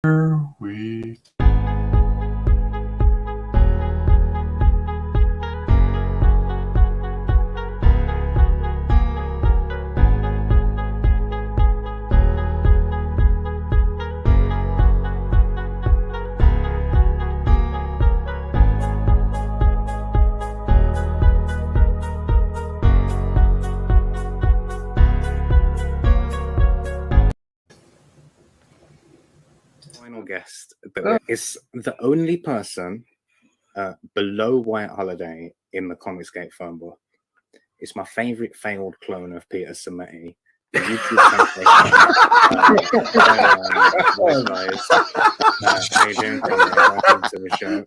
We final guest that is the only person below White Holiday in the ComicsGate phone book. It's my favorite failed clone of Peter Sammetti. The YouTube WyzGyz. How you doing, Conrad? Welcome to the show.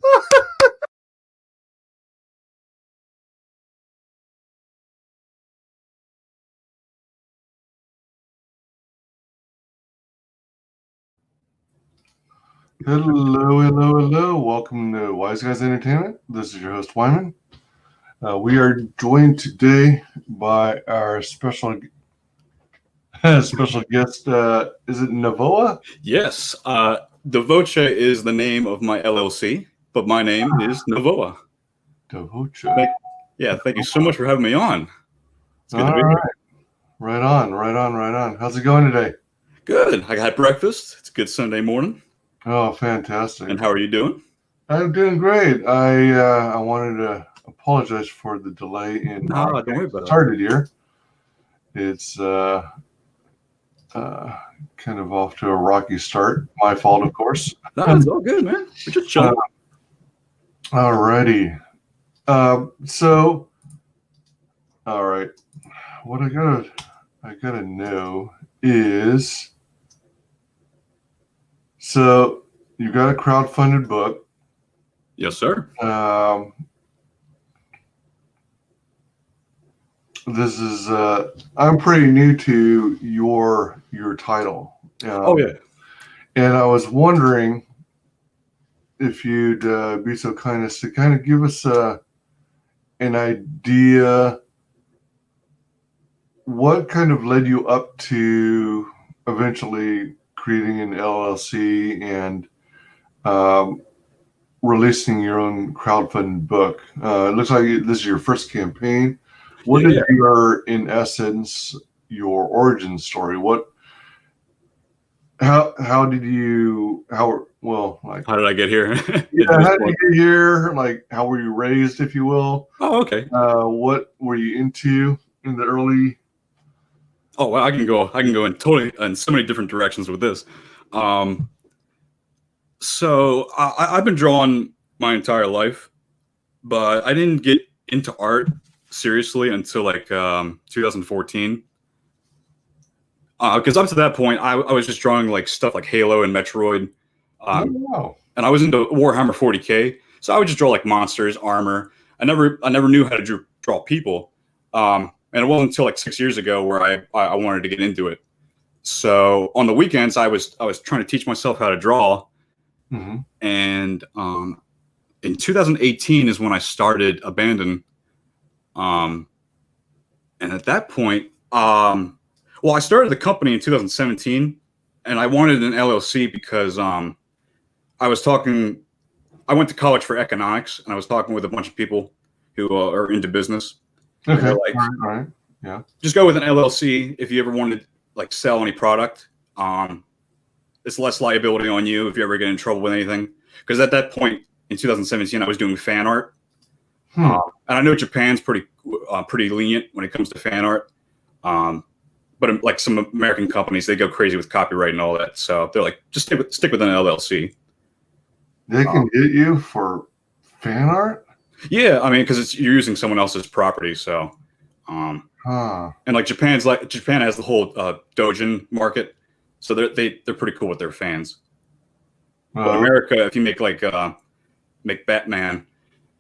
Hello. Welcome to WyzGyz Entertainment. This is your host, Wyman. We are joined today by our special guest. Is it Navoa? Yes. Devoche is the name of my LLC, but my name is Navoa. Devoche. Thank you so much for having me on. It's good to be here. Right on. How's it going today? Good. I had breakfast. It's a good Sunday morning. Oh, fantastic. And how are you doing? I'm doing great. I wanted to apologize for the delay in don't worry about started here. It's kind of off to a rocky start. My fault, of course. No, it's all good, man. We're just chilling. Alrighty. All right. What I gotta know is, so you got a crowdfunded book. Yes, sir. This is I'm pretty new to your title. Oh yeah. And I was wondering if you'd be so kind as to kind of give us an idea what kind of led you up to eventually creating an LLC and releasing your own crowdfunded book. It looks like this is your first campaign. What is your, in essence, your origin story? How did I get here? how did you get here? Like, how were you raised, if you will? Oh, okay. What were you into in the early? Oh, well, I can go in so many different directions with this. So I've been drawing my entire life, but I didn't get into art seriously until like 2014. Because up to that point, I was just drawing like stuff like Halo and Metroid. And I was into Warhammer 40K, so I would just draw like monsters, armor. I never knew how to draw people. And it wasn't until like 6 years ago where I wanted to get into it. So on the weekends, I was trying to teach myself how to draw. Mm-hmm. And in 2018 is when I started Abandon. And at that point, I started the company in 2017, and I wanted an LLC because I went to college for economics, and I was talking with a bunch of people who are into business. Okay. Like, all right. Yeah. Just go with an LLC if you ever wanted to like sell any product. It's less liability on you if you ever get in trouble with anything. Because at that point in 2017, I was doing fan art. And I know Japan's pretty lenient when it comes to fan art. But like some American companies, they go crazy with copyright and all that. So they're like, just stick with an LLC. They can get you for fan art? Yeah, I mean, because you're using someone else's property. So, and like Japan has the whole doujin market, so they're pretty cool with their fans. But America, if you make make Batman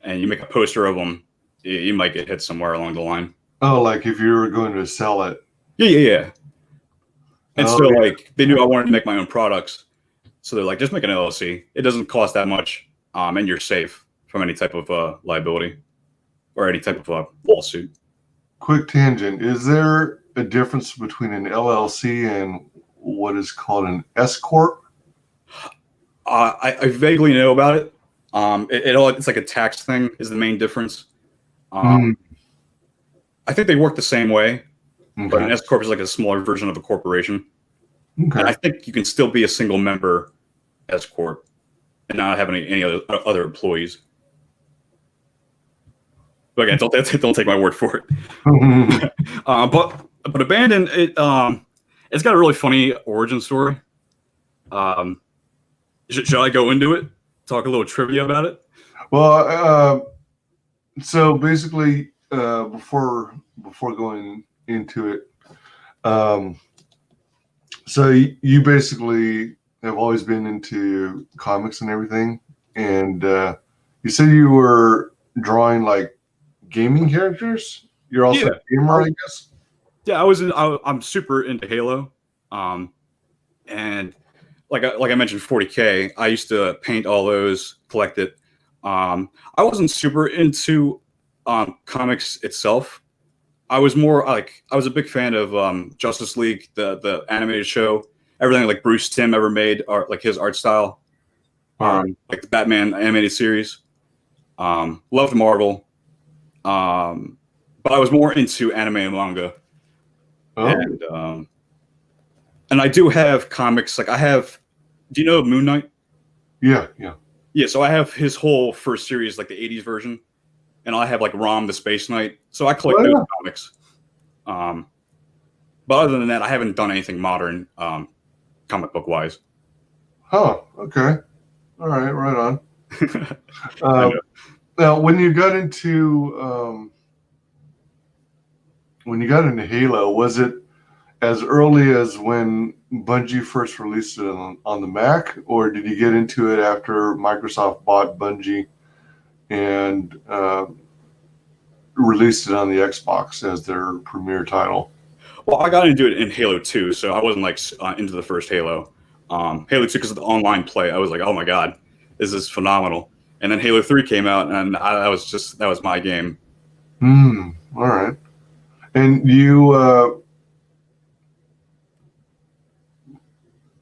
and you make a poster of them, you might get hit somewhere along the line. Oh, like if you were going to sell it. Yeah. And like they knew I wanted to make my own products, so they're like, just make an LLC. It doesn't cost that much, and you're safe from any type of liability or any type of lawsuit. Quick tangent: is there a difference between an LLC and what is called an S Corp? I vaguely know about it. It's like a tax thing is the main difference. I think they work the same way, but an S corp is like a smaller version of a corporation. Okay. And I think you can still be a single member S corp and not have any other employees. But again, don't take my word for it. But Abandon, it's got a really funny origin story. Should I go into it? Talk a little trivia about it? Well, so basically, before going into it, so you basically have always been into comics and everything, and you said you were drawing like gaming characters. You're also a gamer, I guess. Yeah, I'm super into Halo, and like I mentioned, 40K. I used to paint all those, collect it. I wasn't super into comics itself. I was more like I was a big fan of Justice League, the animated show, everything like Bruce Timm ever made, art like his art style, like the Batman animated series. Loved Marvel, but I was more into anime and manga. And I do have comics. Like I have. Do you know Moon Knight? Yeah. So I have his whole first series, like the '80s version, and I have like Rom the Space Knight. So I collect those comics. But other than that, I haven't done anything modern, comic book wise. Oh, okay. All right, right on. Now, when you got into Halo, was it as early as when Bungie first released it on the Mac, or did you get into it after Microsoft bought Bungie and released it on the Xbox as their premier title? Well, I got into it in Halo 2, so I wasn't like into the first Halo. Halo 2, because of the online play, I was like, oh my god, this is phenomenal. And then Halo 3 came out, and that was my game. All right. And you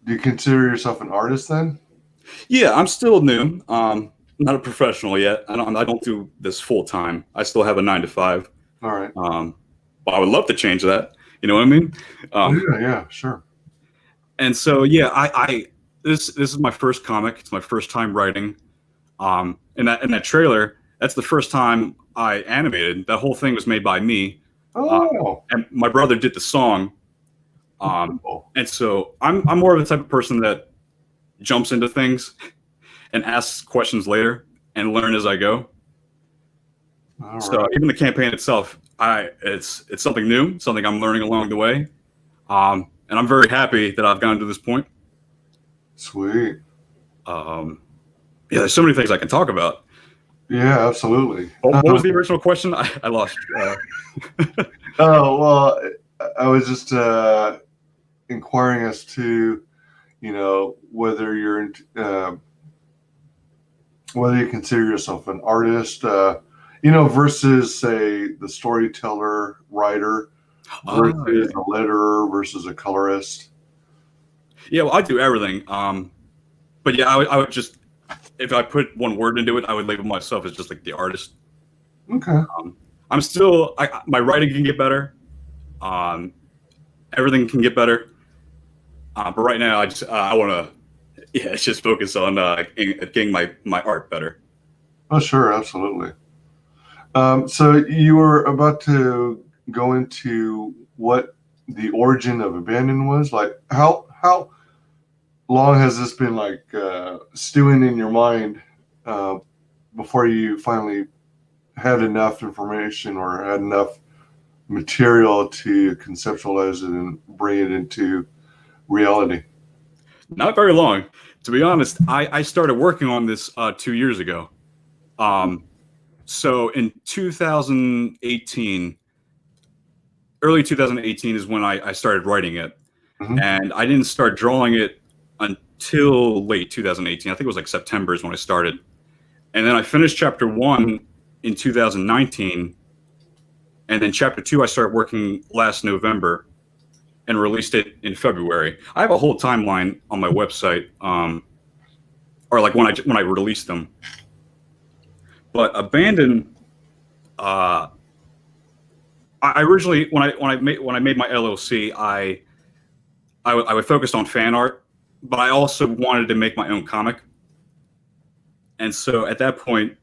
do you consider yourself an artist then? Yeah, I'm still new. Not a professional yet. I don't do this full time. I still have a 9 to 5. All right. But I would love to change that. You know what I mean? Yeah, sure. And so I this is my first comic. It's my first time writing. In that trailer, that's the first time I animated. That whole thing was made by me. And my brother did the song. And so I'm more of the type of person that jumps into things and asks questions later and learn as I go. So even the campaign itself, it's something new, something I'm learning along the way. And I'm very happy that I've gotten to this point. Sweet. There's so many things I can talk about. Yeah, absolutely. What was the original question? I lost. Oh, well, I was just inquiring as to, whether whether you consider yourself an artist, versus, say, the storyteller, writer, versus a letterer, versus a colorist. Yeah, well, I do everything. But yeah, I would just, if I put one word into it, I would label myself as just like the artist. Okay. I'm still, my writing can get better. Everything can get better. But right now, I want to, just focus on getting my art better. Oh, sure, absolutely. So you were about to go into what the origin of Abandon was. Like, how long has this been like stewing in your mind before you finally had enough information or had enough material to conceptualize it and bring it into reality? Not very long. To be honest, I started working on this 2 years ago. So in 2018, early 2018 is when I started writing it. Mm-hmm. And I didn't start drawing it until late 2018. I think it was like September is when I started. And then I finished chapter 1 in 2019. And then chapter 2, I started working last November and released it in February. I have a whole timeline on my website or like when I released them. But Abandon, I originally when I made my LLC, I would focus on fan art, but I also wanted to make my own comic. And so at that point,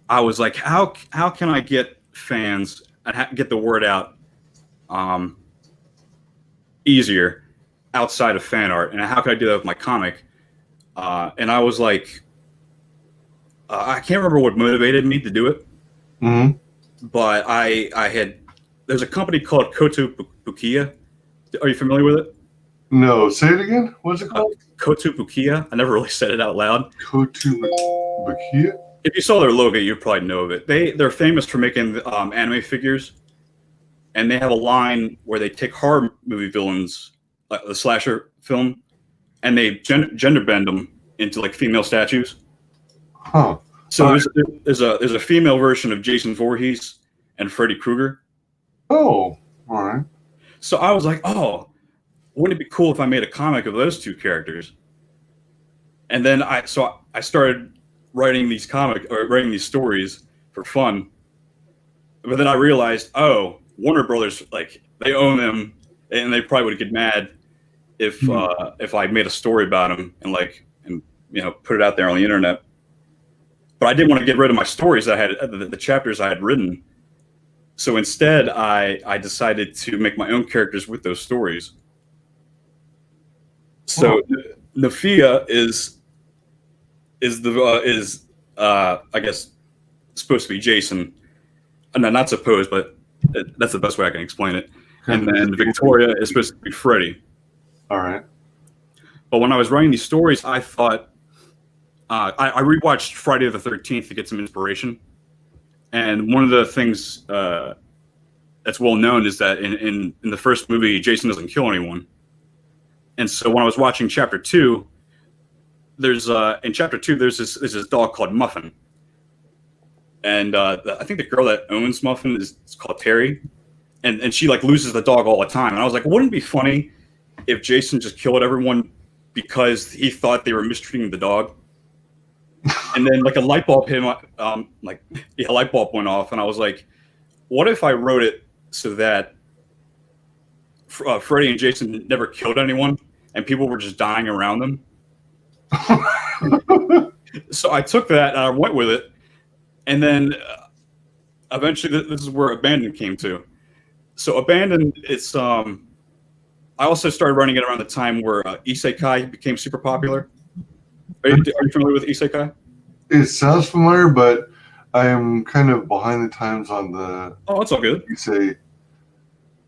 I was like, how can I get fans and get the word out easier outside of fan art, and how could I do that with my comic? And I was like, I can't remember what motivated me to do it, but there's a company called Kotobukiya. Are you familiar with it? No, say it again. What's it called? Kotobukiya. I never really said it out loud. Kotobukiya? If you saw their logo, you'd probably know of it. They're famous for making anime figures, and they have a line where they take horror movie villains, like the slasher film, and they gender bend them into like female statues. Huh. So there's a female version of Jason Voorhees and Freddy Krueger. Oh, all right. So I was like, oh, wouldn't it be cool if I made a comic of those two characters? And then I started writing these stories for fun. But then I realized, oh, Warner Brothers, like, they own them, and they probably would get mad if I made a story about them and put it out there on the internet. But I didn't want to get rid of my stories that I had, the chapters I had written. So instead, I decided to make my own characters with those stories. So Nafia is I guess supposed to be Jason. No, not supposed, but that's the best way I can explain it. And then Victoria is supposed to be Freddy. All right. But when I was writing these stories, I thought I rewatched Friday the 13th to get some inspiration. And one of the things that's well known is that in the first movie, Jason doesn't kill anyone. And so when I was watching Chapter 2, there's this dog called Muffin. And I think the girl that owns Muffin is called Terry. And she like loses the dog all the time. And I was like, wouldn't it be funny if Jason just killed everyone because he thought they were mistreating the dog? And then like a light bulb went off, and I was like, what if I wrote it so that Freddy and Jason never killed anyone and people were just dying around them? So I took that and I went with it. And then eventually this is where Abandon came to. So Abandon, it's I also started running it around the time where Isekai became super popular. Are you familiar with Isekai? It sounds familiar, but I am kind of behind the times on the. Oh, it's all good. You say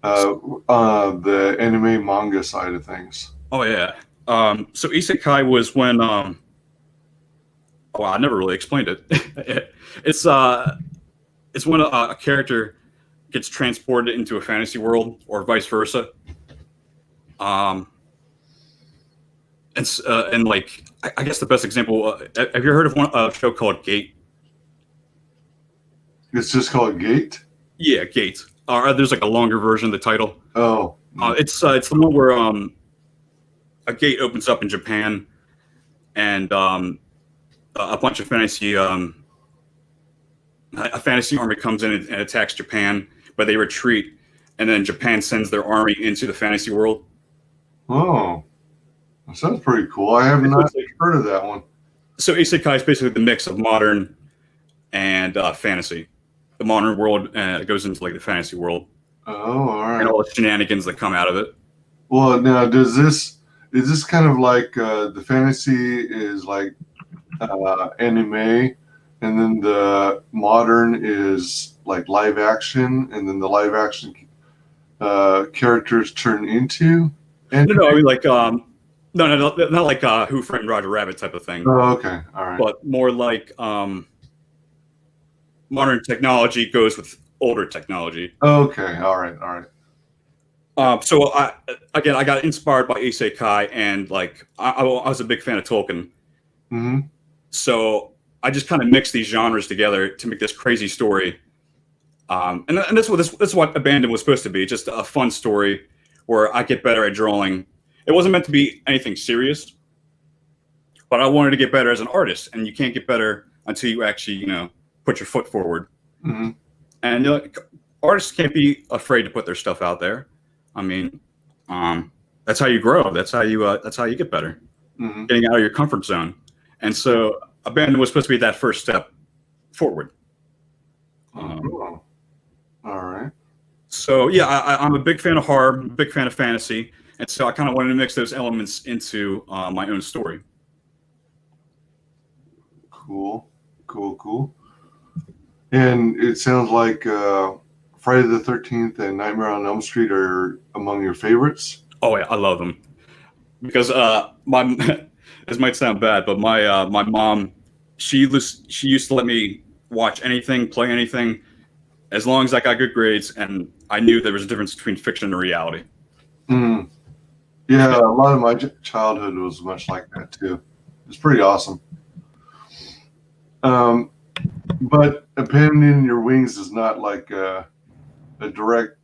the anime manga side of things. Oh yeah. So Isekai was when well, I never really explained it. It's when a character gets transported into a fantasy world or vice versa. And like I guess the best example. Have you heard of a show called Gate? It's just called Gate. Yeah, Gate. There's like a longer version of the title. Oh. It's the one where a gate opens up in Japan, and a bunch of a fantasy army comes in and attacks Japan, but they retreat, and then Japan sends their army into the fantasy world. Oh. That sounds pretty cool. I have not heard of that one. So Isekai is basically the mix of modern and fantasy. The modern world goes into like the fantasy world. Oh, all right. And all the shenanigans that come out of it. Well, now is this kind of like the fantasy is like anime, and then the modern is like live action, and then the live action characters turn into anime? No, I mean like no, not like Who Framed Roger Rabbit type of thing. Oh, okay, all right. But more like modern technology goes with older technology. Okay, all right. So I got inspired by Isekai, and like I was a big fan of Tolkien. Mm-hmm. So I just kind of mixed these genres together to make this crazy story. And that's what Abandon was supposed to be, just a fun story where I get better at drawing. It wasn't meant to be anything serious, but I wanted to get better as an artist, and you can't get better until you actually, put your foot forward. Mm-hmm. And artists can't be afraid to put their stuff out there. I mean, that's how you grow. That's how you get better. Mm-hmm. Getting out of your comfort zone. And so Abandon was supposed to be that first step forward. All right. So yeah, I'm a big fan of horror, a big fan of fantasy, and so I kind of wanted to mix those elements into my own story. Cool. And it sounds like Friday the 13th and Nightmare on Elm Street are among your favorites. Oh yeah, I love them because this might sound bad, but my mom, she used to let me watch anything, play anything, as long as I got good grades, and I knew there was a difference between fiction and reality. Mm. Yeah, a lot of my childhood was much like that too. It's pretty awesome. But Abandoning Your Wings is not like a direct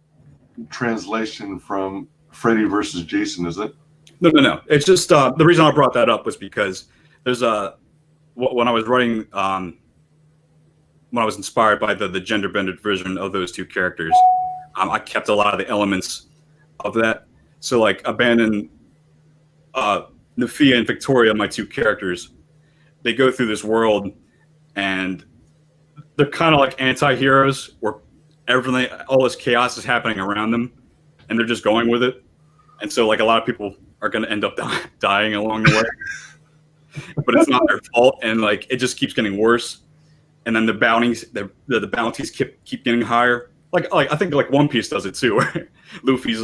translation from Freddy versus Jason, is it? No. It's just the reason I brought that up was because there's when I was writing, when I was inspired by the gender bended version of those two characters, I kept a lot of the elements of that. So like Nafia and Victoria, my two characters, they go through this world and they're kind of like anti-heroes where all this chaos is happening around them and they're just going with it. And so like a lot of people are going to end up dying along the way, but it's not their fault. And like, it just keeps getting worse. And then the bounties, the bounties keep getting higher. Like I think like One Piece does it too, where Luffy's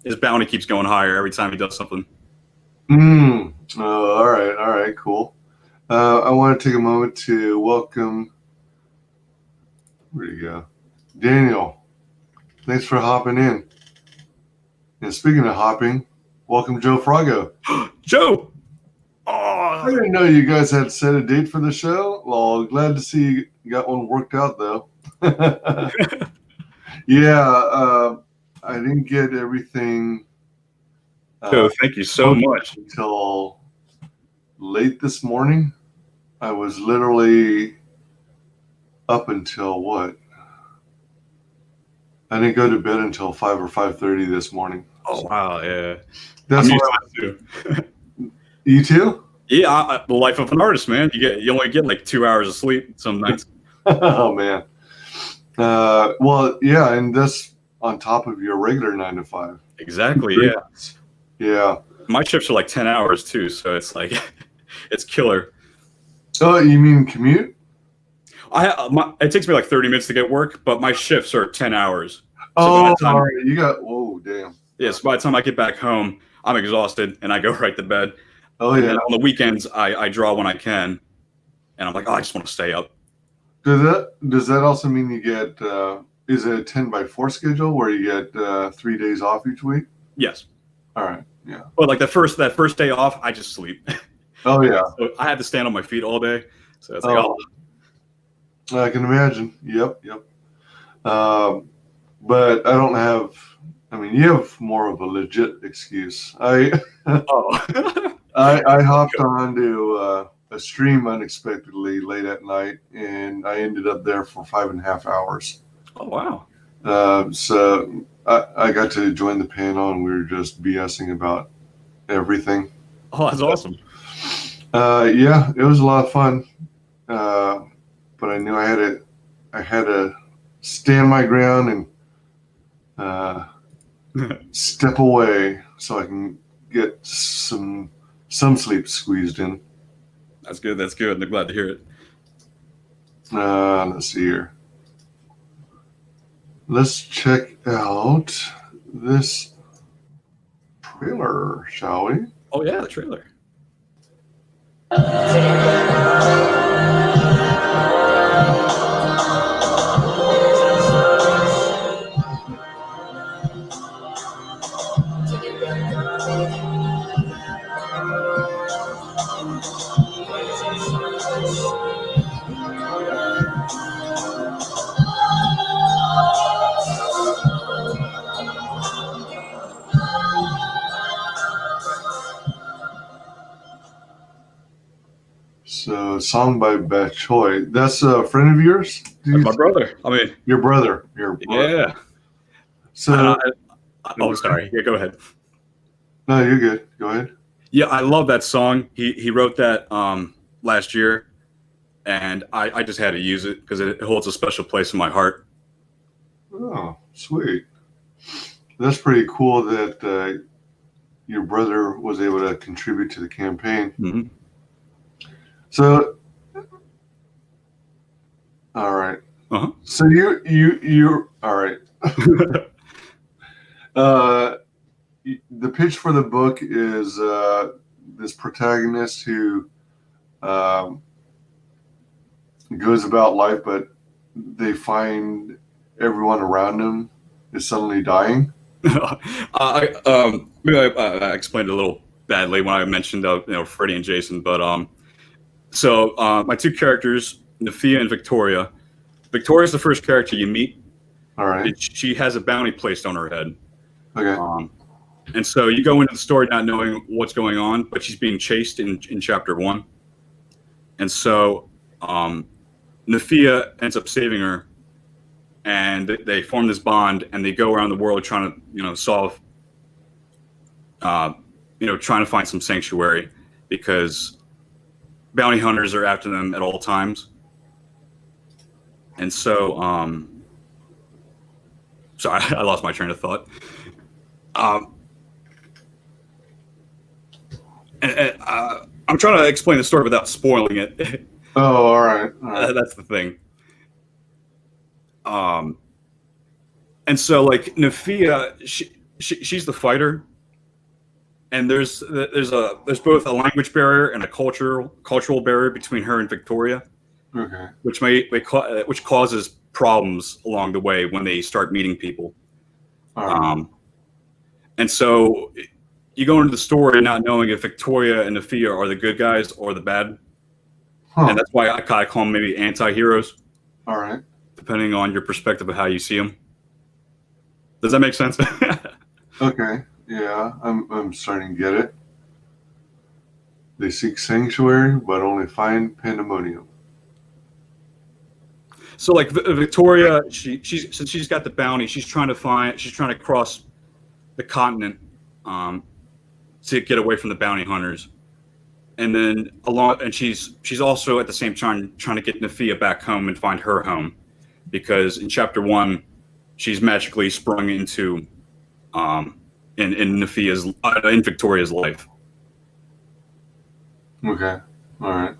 his bounty keeps going higher every time he does something. All right, cool. I want to take a moment to welcome. Where'd you go, Daniel? Thanks for hopping in. And speaking of hopping, welcome Joe Frago. Joe. I didn't know you guys had set a date for the show. Well, glad to see you got one worked out, though. Yeah, I didn't get everything. Joe, thank you so much. Until late this morning. I was literally up until what? I didn't go to bed until 5 or 5:30 this morning. Oh wow, yeah. That's what what I do. You too? Yeah, the life of an artist, man. You only get like 2 hours of sleep some nights. Oh man. Well, yeah, and that's on top of your regular 9 to 5. Exactly. Yeah. Yeah. My shifts are like 10 hours too, so it's like it's killer. Oh, you mean commute? It takes me like 30 minutes to get work, but my shifts are 10 hours. So all right. You got damn. Yeah, so by the time I get back home, I'm exhausted and I go right to bed. Oh yeah. And on the weekends, I draw when I can, and I'm like, I just want to stay up. Does that also mean you get? Is it a 10x4 schedule where you get 3 days off each week? Yes. All right. Yeah. But like that first day off, I just sleep. Oh yeah. So I had to stand on my feet all day, so it's like, I can imagine. Yep. But I don't have. I mean, you have more of a legit excuse. I hopped onto a stream unexpectedly late at night, and I ended up there for 5.5 hours. Oh wow! So I got to join the panel, and we were just BSing about everything. Oh, that's awesome. Yeah, it was a lot of fun. But I knew I had to stand my ground and step away so I can get some sleep squeezed in. That's good. I'm glad to hear it. Let's see here. Let's check out this trailer, shall we? Oh yeah, the trailer. So, song by Bachoy. That's a friend of yours? That's my brother. I mean, Your brother. Your brother. yeah. So, Oh, sorry. Yeah, go ahead. no, you're good. Go ahead. Yeah, I love that song. He wrote that last year, and I just had to use it because it holds a special place in my heart. Oh, sweet. That's pretty cool that your brother was able to contribute to the campaign. Mm-hmm. So, all right. Uh-huh. So you all right. The pitch for the book is this protagonist who goes about life, but they find everyone around him is suddenly dying. Maybe I explained it a little badly when I mentioned Freddy and Jason, but so my two characters, Nafia and Victoria. Victoria's the first character you meet. All right. She has a bounty placed on her head. Okay. And so you go into the story not knowing what's going on, but she's being chased in chapter 1. And so Nafia ends up saving her, and they form this bond, and they go around the world trying to solve trying to find some sanctuary, because bounty hunters are after them at all times. And so sorry, I lost my train of thought. I'm trying to explain the story without spoiling it. Oh, all right. All right. That's the thing. And so like Nafia, she's the fighter, and there's both a language barrier and a cultural barrier between her and Victoria. Okay. Which causes problems along the way when they start meeting people. All right. And so you go into the story not knowing if Victoria and Nafia are the good guys or the bad. Huh. And that's why I kind of call them maybe anti-heroes. All right. Depending on your perspective of how you see them. Does that make sense? Okay. Yeah, I'm starting to get it. They seek sanctuary, but only find pandemonium. So like Victoria, since she's got the bounty, she's trying to cross the continent to get away from the bounty hunters, and she's also at the same time trying to get Nafia back home and find her home, because in chapter 1 she's magically sprung into in Victoria's life. Okay. All right.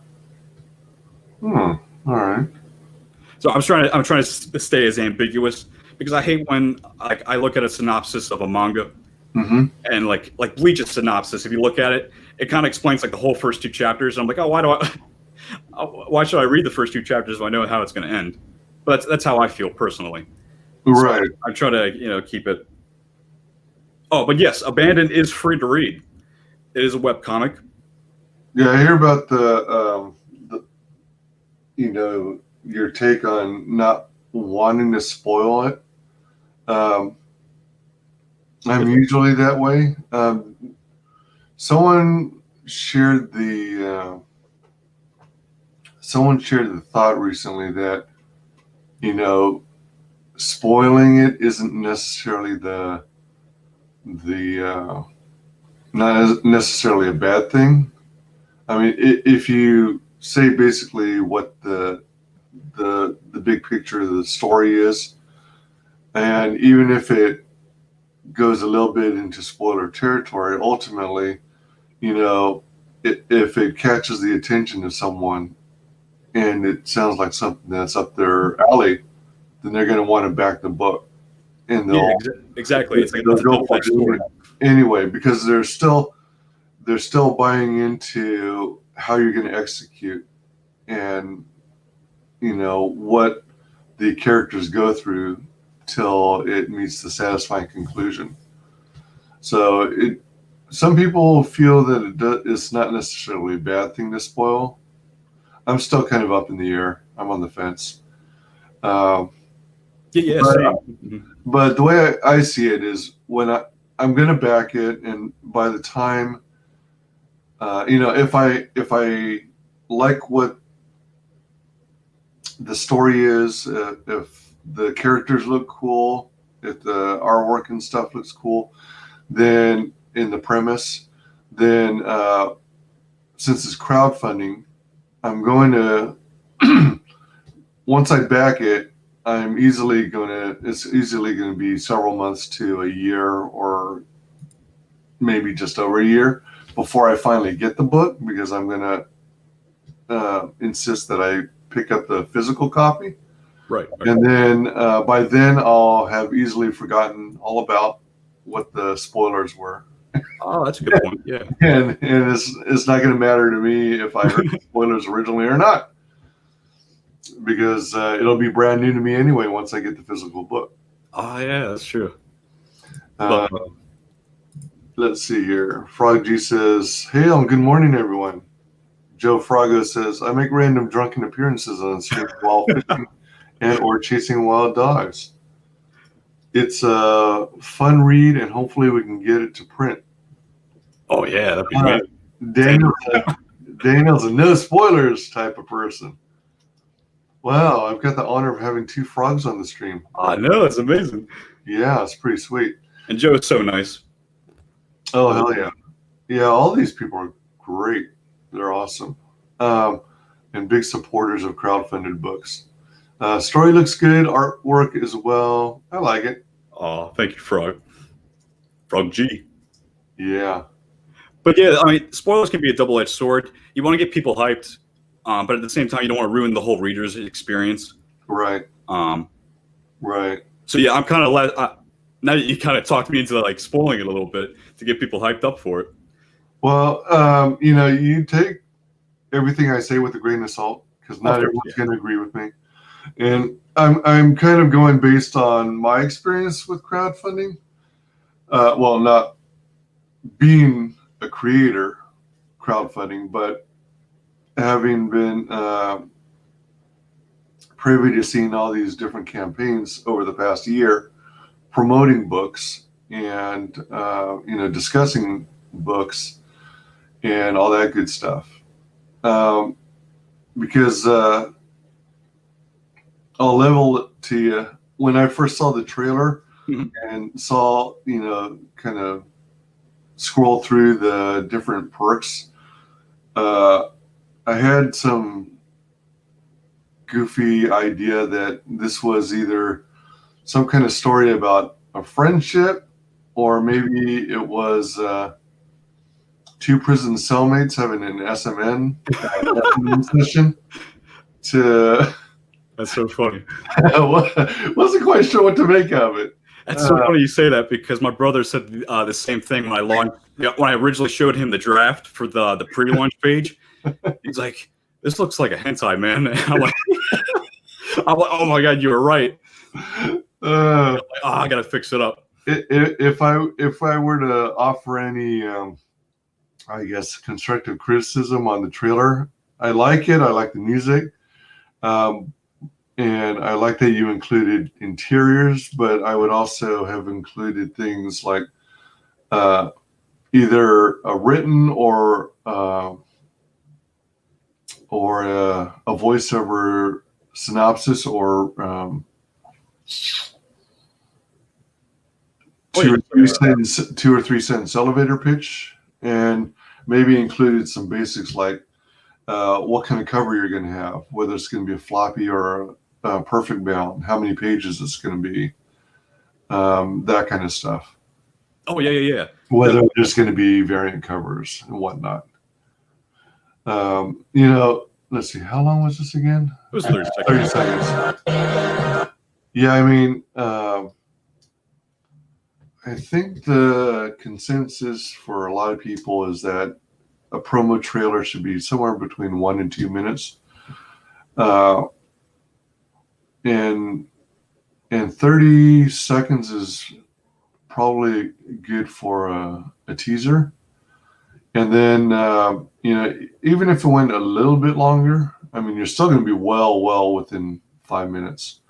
All right. So I'm trying to stay as ambiguous, because I hate when I look at a synopsis of a manga, and like Bleach's synopsis. If you look at it, it kind of explains like the whole first 2 chapters. And I'm like, oh, why should I read the first 2 chapters if I know how it's going to end? But that's how I feel personally. Right. So I try to keep it. Oh, but yes, Abandoned is free to read. It is a webcomic. Yeah, I hear about the your take on not wanting to spoil it. I'm usually that way. Someone shared the thought recently that spoiling it isn't necessarily not necessarily a bad thing. I mean, if you say basically what the big picture of the story is, and even if it goes a little bit into spoiler territory, ultimately, if it catches the attention of someone and it sounds like something that's up their alley, then they're going to want to back the book, and they'll exactly. It's like they'll go for it anyway, because they're still buying into how you're going to execute, and what the characters go through till it meets the satisfying conclusion. So some people feel that it's not necessarily a bad thing to spoil. I'm still kind of up in the air. I'm on the fence. But the way I see it is, when I'm going to back it, and by the time, if I like what the story is, if the characters look cool, if the artwork and stuff looks cool, then in the premise, then since it's crowdfunding, I'm going to once I back it, it's easily going to be several months to a year, or maybe just over a year before I finally get the book, because I'm going to insist that I pick up the physical copy. Right. And then by then I'll have easily forgotten all about what the spoilers were. Oh, that's a good point. Yeah. And it's not going to matter to me if I heard the spoilers originally or not, because it'll be brand new to me anyway once I get the physical book. Oh, yeah, that's true. Let's see here. Frog G says, "Hail and good morning, everyone." Joe Frago says, "I make random drunken appearances on stream while fishing and or chasing wild dogs. It's a fun read, and hopefully we can get it to print." Oh, yeah, that'd be great. Daniel's a no spoilers type of person. Wow, I've got the honor of having two frogs on the stream. I know, it's amazing. Yeah, it's pretty sweet. And Joe's so nice. Oh, hell yeah. Yeah, all these people are great. They're awesome. And big supporters of crowdfunded books. Story looks good. Artwork as well. I like it. Oh, thank you, Frog. Frog G. Yeah. But yeah, I mean, spoilers can be a double-edged sword. You want to get people hyped, but at the same time, you don't want to ruin the whole reader's experience. Right. Right. So yeah, I'm kind of now that you kind of talked me into like spoiling it a little bit to get people hyped up for it. Well, you take everything I say with a grain of salt, because not everyone's going to agree with me. And I'm kind of going based on my experience with crowdfunding. Well, not being a creator crowdfunding, but having been privy to seeing all these different campaigns over the past year, promoting books and discussing books and all that good stuff. Because I'll level it to you. When I first saw the trailer and saw, kind of scroll through the different perks, I had some goofy idea that this was either some kind of story about a friendship, or maybe it was two prison cellmates having an SMN session. That's so funny. Wasn't quite sure what to make of it. That's so funny you say that, because my brother said the same thing when I originally showed him the draft for the pre-launch page. He's like, "This looks like a hentai, man." And I'm like, "Oh my god, you were right." I gotta fix it up. If I were to offer any, I guess, constructive criticism on the trailer, I like it. I like the music. And I like that you included interiors, but I would also have included things like either a written or a voiceover synopsis, or two or three sentence elevator pitch, and maybe included some basics like what kind of cover you're going to have, whether it's going to be a floppy or a perfect bound, how many pages it's going to be, that kind of stuff. Oh, yeah. Whether there's going to be variant covers and whatnot. Let's see, how long was this again? It was 30 seconds. 30 seconds. Yeah, I mean, I think the consensus for a lot of people is that a promo trailer should be somewhere between 1 and 2 minutes. And 30 seconds is probably good for a teaser. And then, even if it went a little bit longer, I mean, you're still going to be well within 5 minutes.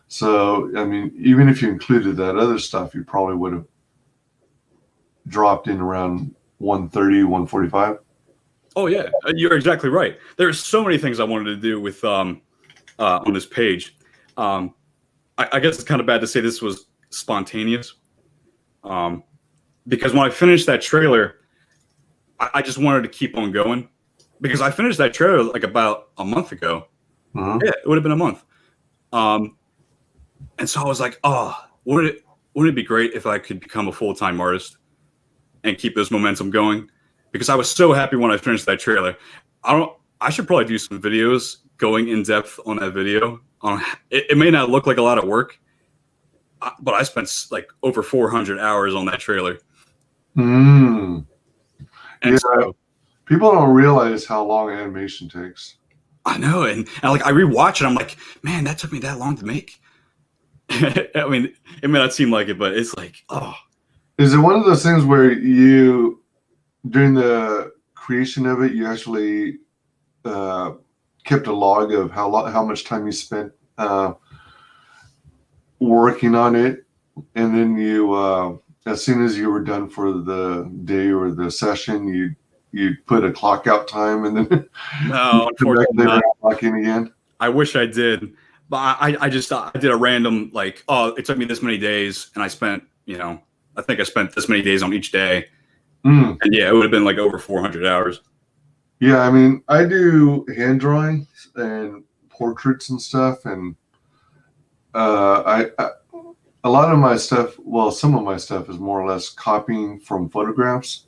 So, I mean, even if you included that other stuff, you probably would have dropped in around 1:30, 1:45. Oh yeah, you're exactly right. There's so many things I wanted to do with on this page. I guess it's kind of bad to say this was spontaneous, because when I finished that trailer, I just wanted to keep on going, because I finished that trailer like about a month ago. Uh-huh. Yeah, it would have been a month. And so I was like, oh, wouldn't it be great if I could become a full-time artist and keep this momentum going? Because I was so happy when I finished that trailer. I should probably do some videos going in depth on that video. It may not look like a lot of work, but I spent like over 400 hours on that trailer. Mm. And Yeah, so, people don't realize how long animation takes. I know, and like I rewatch it, I'm like, man, that took me that long to make. I mean, it may not seem like it, but it's like, oh. Is it one of those things where you, during the creation of it, you actually kept a log of how much time you spent working on it, and then you, as soon as you were done for the day or the session, you put a clock out time, and then No, unfortunately not. Clock in again? I wish I did, but I just I did a random like, oh, it took me this many days, and I spent, I think I spent this many days on each day, and yeah, it would have been like over 400 hours. Yeah, I mean, I do hand drawings and portraits and stuff, and I a lot of my stuff, well, some of my stuff is more or less copying from photographs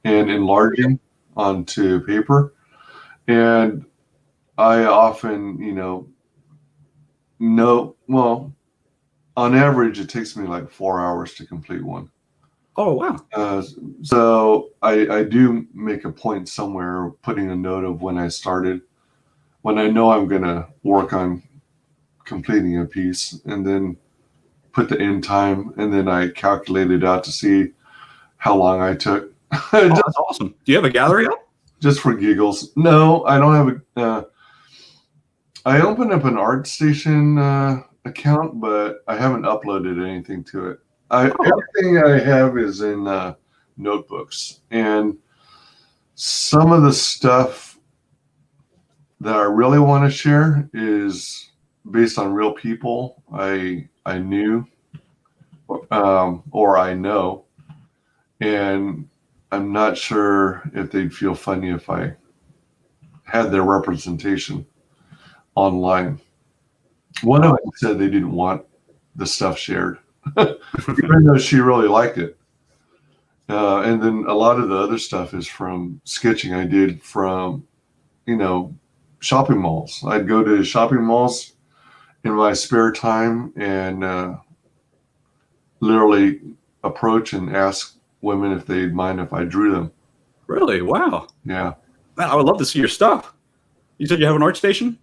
and enlarging onto paper, and I often, well, on average, it takes me like 4 hours to complete one. Oh wow! So I do make a point somewhere, putting a note of when I started, when I know I'm gonna work on completing a piece, and then put the end time, and then I calculate it out to see how long I took. Oh, that's awesome. Do you have a gallery up? Just for giggles. No, I don't have a. I opened up an ArtStation account, but I haven't uploaded anything to it. Everything I have is in notebooks, and some of the stuff that I really want to share is based on real people I knew or I know, and I'm not sure if they'd feel funny if I had their representation online. One of them said they didn't want the stuff shared, even though she really liked it. And then a lot of the other stuff is from sketching I did from, shopping malls. I'd go to shopping malls in my spare time and literally approach and ask women if they'd mind if I drew them. Really? Wow. Yeah. Man, I would love to see your stuff. You said you have an art station?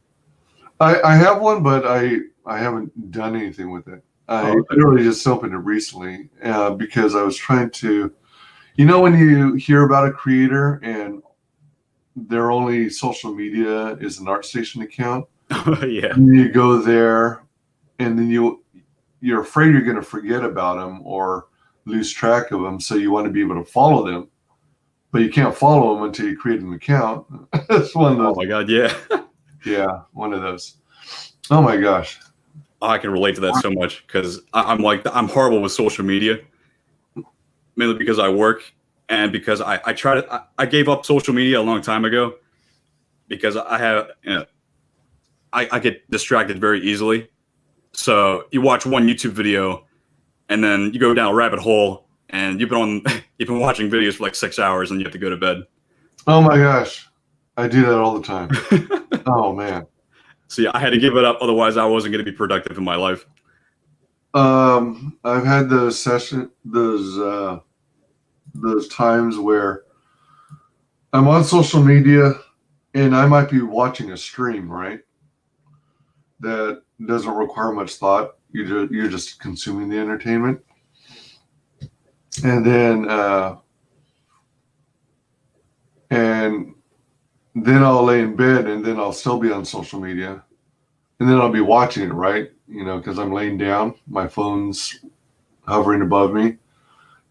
I have one, but I haven't done anything with it. I literally just opened it recently because I was trying to, when you hear about a creator and their only social media is an ArtStation account. Yeah. And you go there, and then you're afraid you're going to forget about them or lose track of them, so you want to be able to follow them, but you can't follow them until you create an account. It's one of those. Oh my god, yeah. Yeah, one of those. Oh my gosh. I can relate to that so much because I'm horrible with social media, mainly because I work and because I gave up social media a long time ago because I get distracted very easily. So you watch one YouTube video and then you go down a rabbit hole and you've been watching videos for like 6 hours and you have to go to bed. Oh my gosh. I do that all the time. Oh man. So yeah, I had to give it up. Otherwise I wasn't going to be productive in my life. I've had those times where I'm on social media and I might be watching a stream, right? That doesn't require much thought. You're just consuming the entertainment. And then I'll lay in bed and then I'll still be on social media. And then I'll be watching it, right? Because I'm laying down, my phone's hovering above me.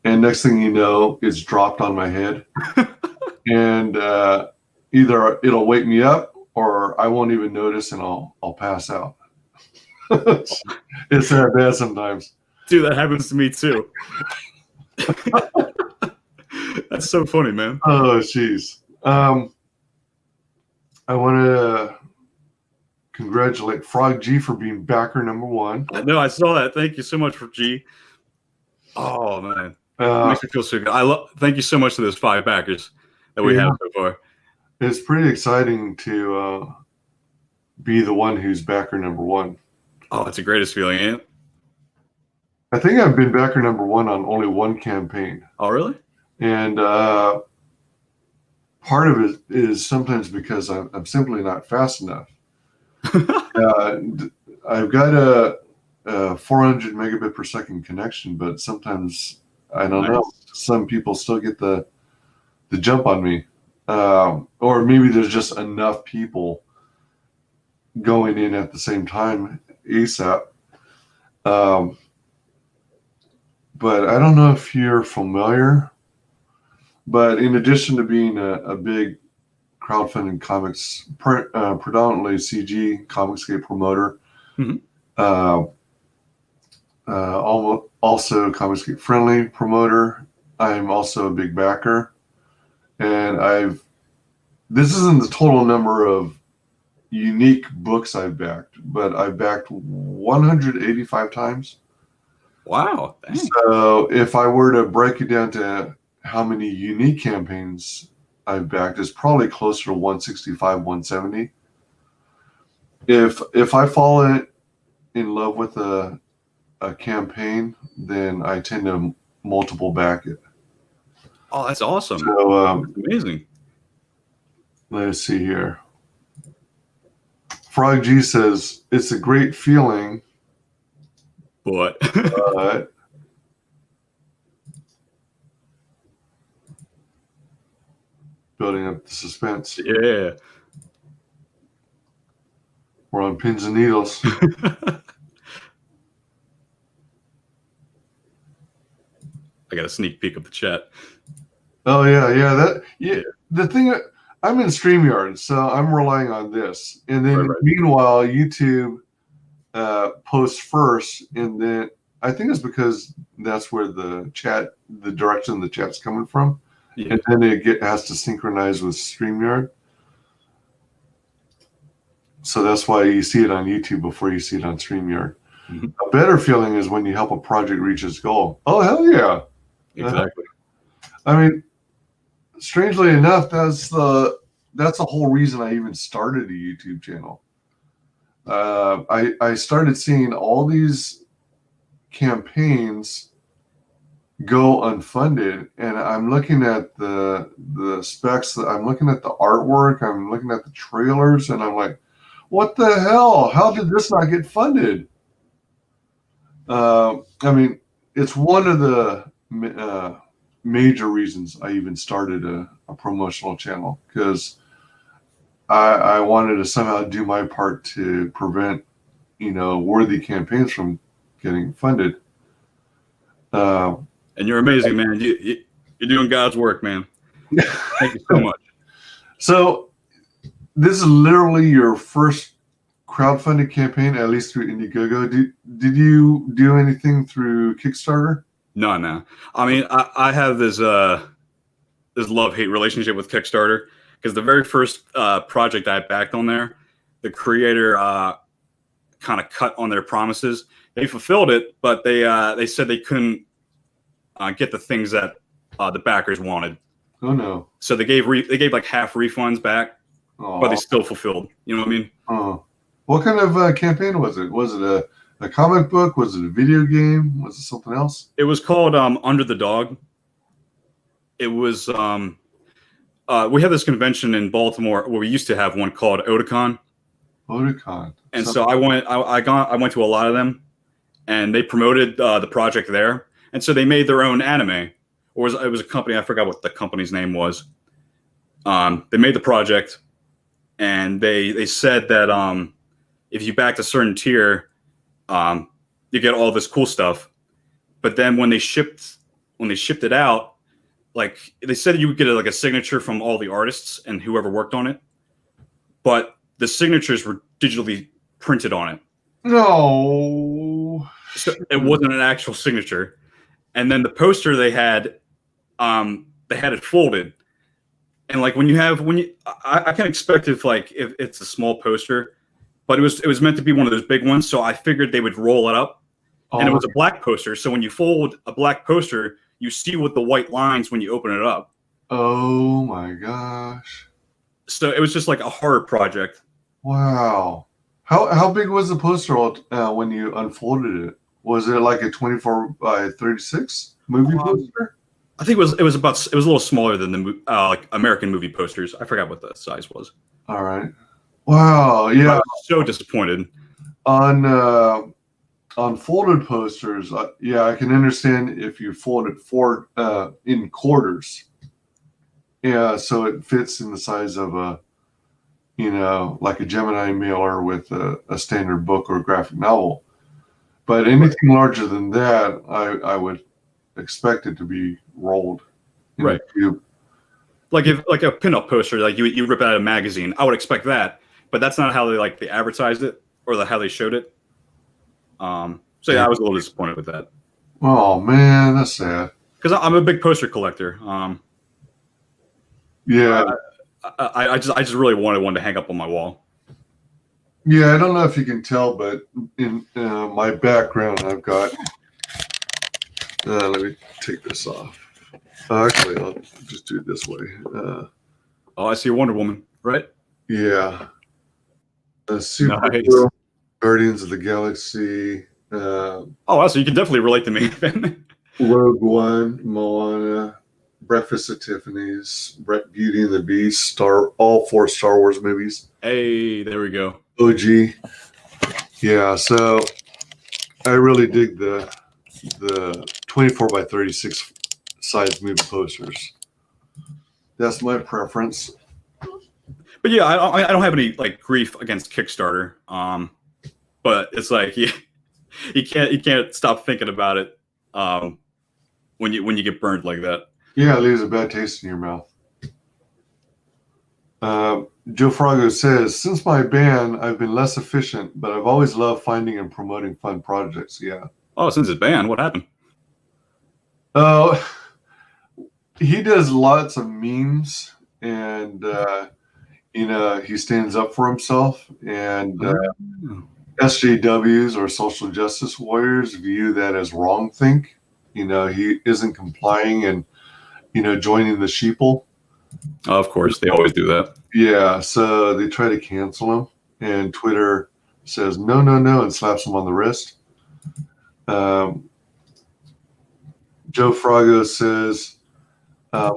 And next thing you know, it's dropped on my head. And either it'll wake me up or I won't even notice and I'll pass out. It's that bad sometimes. Dude, that happens to me too. That's so funny, man. Oh, jeez. I want to congratulate Frog G for being backer number 1. No, I saw that. Thank you so much for G. Oh man, it makes me feel so good. Thank you so much to those 5 backers that we have so far. It's pretty exciting to be the one who's backer number 1. Oh, it's the greatest feeling, ain't it? I think I've been backer number 1 on only one campaign. Oh, really? And part of it is sometimes because I'm simply not fast enough. I've got a 400 megabit per second connection, but sometimes I don't know. Some people still get the jump on me, or maybe there's just enough people going in at the same time ASAP. But I don't know if you're familiar. But in addition to being a big crowdfunding comics, predominantly CG ComicsGate promoter, also ComicsGate friendly promoter, I'm also a big backer, and this isn't the total number of unique books I've backed, but I've backed 185 times. Wow. Thanks. So if I were to break it down to how many unique campaigns I've backed, is probably closer to 165, 170. If I fall in love with a campaign, then I tend to multiple back it. Oh, that's awesome. So that's amazing. Let's see here. Frog G says it's a great feeling, but building up the suspense. Yeah. We're on pins and needles. I got a sneak peek of the chat. Oh yeah. The thing, I'm in StreamYard, so I'm relying on this. And then meanwhile, YouTube posts first, and then I think it's because that's where the direction the chat's coming from. Yeah. And then it has to synchronize with StreamYard. So that's why you see it on YouTube before you see it on StreamYard. Mm-hmm. A better feeling is when you help a project reach its goal. Oh, hell yeah. Exactly. I mean, strangely enough, that's the whole reason I even started a YouTube channel. I started seeing all these campaigns go unfunded, and I'm looking at the specs, I'm looking at the artwork, I'm looking at the trailers, and I'm like, what the hell? How did this not get funded? I mean, it's one of the major reasons I even started a promotional channel, because I wanted to somehow do my part to prevent, worthy campaigns from getting funded. And you're amazing, man. You're doing God's work, man. Thank you so much. So this is literally your first crowdfunding campaign, at least through Indiegogo. Did you do anything through Kickstarter? No. I mean, I have this love-hate relationship with Kickstarter, because the very first project I backed on there, the creator kind of cut on their promises. They fulfilled it, but they said they couldn't get the things that the backers wanted. Oh no! So they gave like half refunds back, but they still fulfilled. You know what I mean? Oh, what kind of campaign was it? Was it a comic book? Was it a video game? Was it something else? It was called Under the Dog. It was we have this convention in Baltimore where we used to have one called Otakon. Otakon. And so I went to a lot of them, and they promoted the project there. And so they made their own anime. Or it was a company, I forgot what the company's name was. They made the project, and they said that if you backed a certain tier, you get all this cool stuff. But then when they shipped it out, like they said you would get a signature from all the artists and whoever worked on it, but the signatures were digitally printed on it. No. So it wasn't an actual signature. And then the poster they had it folded. And like I can expect if it's a small poster, but it was meant to be one of those big ones. So I figured they would roll it up, and it was a black poster. So when you fold a black poster, you see with the white lines when you open it up. Oh my gosh! So it was just like a horror project. Wow. How big was the poster when you unfolded it? Was it like a 24 by 36 movie poster? I think it was a little smaller than the like American movie posters. I forgot what the size was. All right. Wow. Yeah. I was so disappointed. On folded posters, yeah, I can understand if you fold it in quarters. Yeah, so it fits in the size of like a Gemini mailer with a standard book or graphic novel. But anything larger than that, I would expect it to be rolled in a cube. Like if a pinup poster, like you rip out of a magazine, I would expect that, but that's not how they advertised it or how they showed it. So yeah, I was a little disappointed with that. Oh man, that's sad. Because I'm a big poster collector. Yeah, I just really wanted one to hang up on my wall. Yeah, I don't know if you can tell, but in my background, I've got. Let me take this off. Actually, I'll just do it this way. I see a Wonder Woman, right? Yeah. Super Nice. Girl, Guardians of the Galaxy. So you can definitely relate to me. Rogue One, Moana, Breakfast at Tiffany's, Beauty and the Beast, all 4 Star Wars movies. Hey, there we go. OG. Yeah, so I really dig the 24 by 36 size movie posters. That's my preference. But yeah, I don't have any grief against Kickstarter. But it's like you can't stop thinking about it when you get burned like that. Yeah, it leaves a bad taste in your mouth. Joe Frago says, since my ban, I've been less efficient, but I've always loved finding and promoting fun projects. Yeah. Oh, since his ban, what happened? Oh, he does lots of memes, and he stands up for himself. And SJWs or social justice warriors view that as wrongthink. He isn't complying and joining the sheeple. Oh, of course, they always do that. Yeah, so they try to cancel him, and Twitter says no, and slaps him on the wrist. Joe Frago says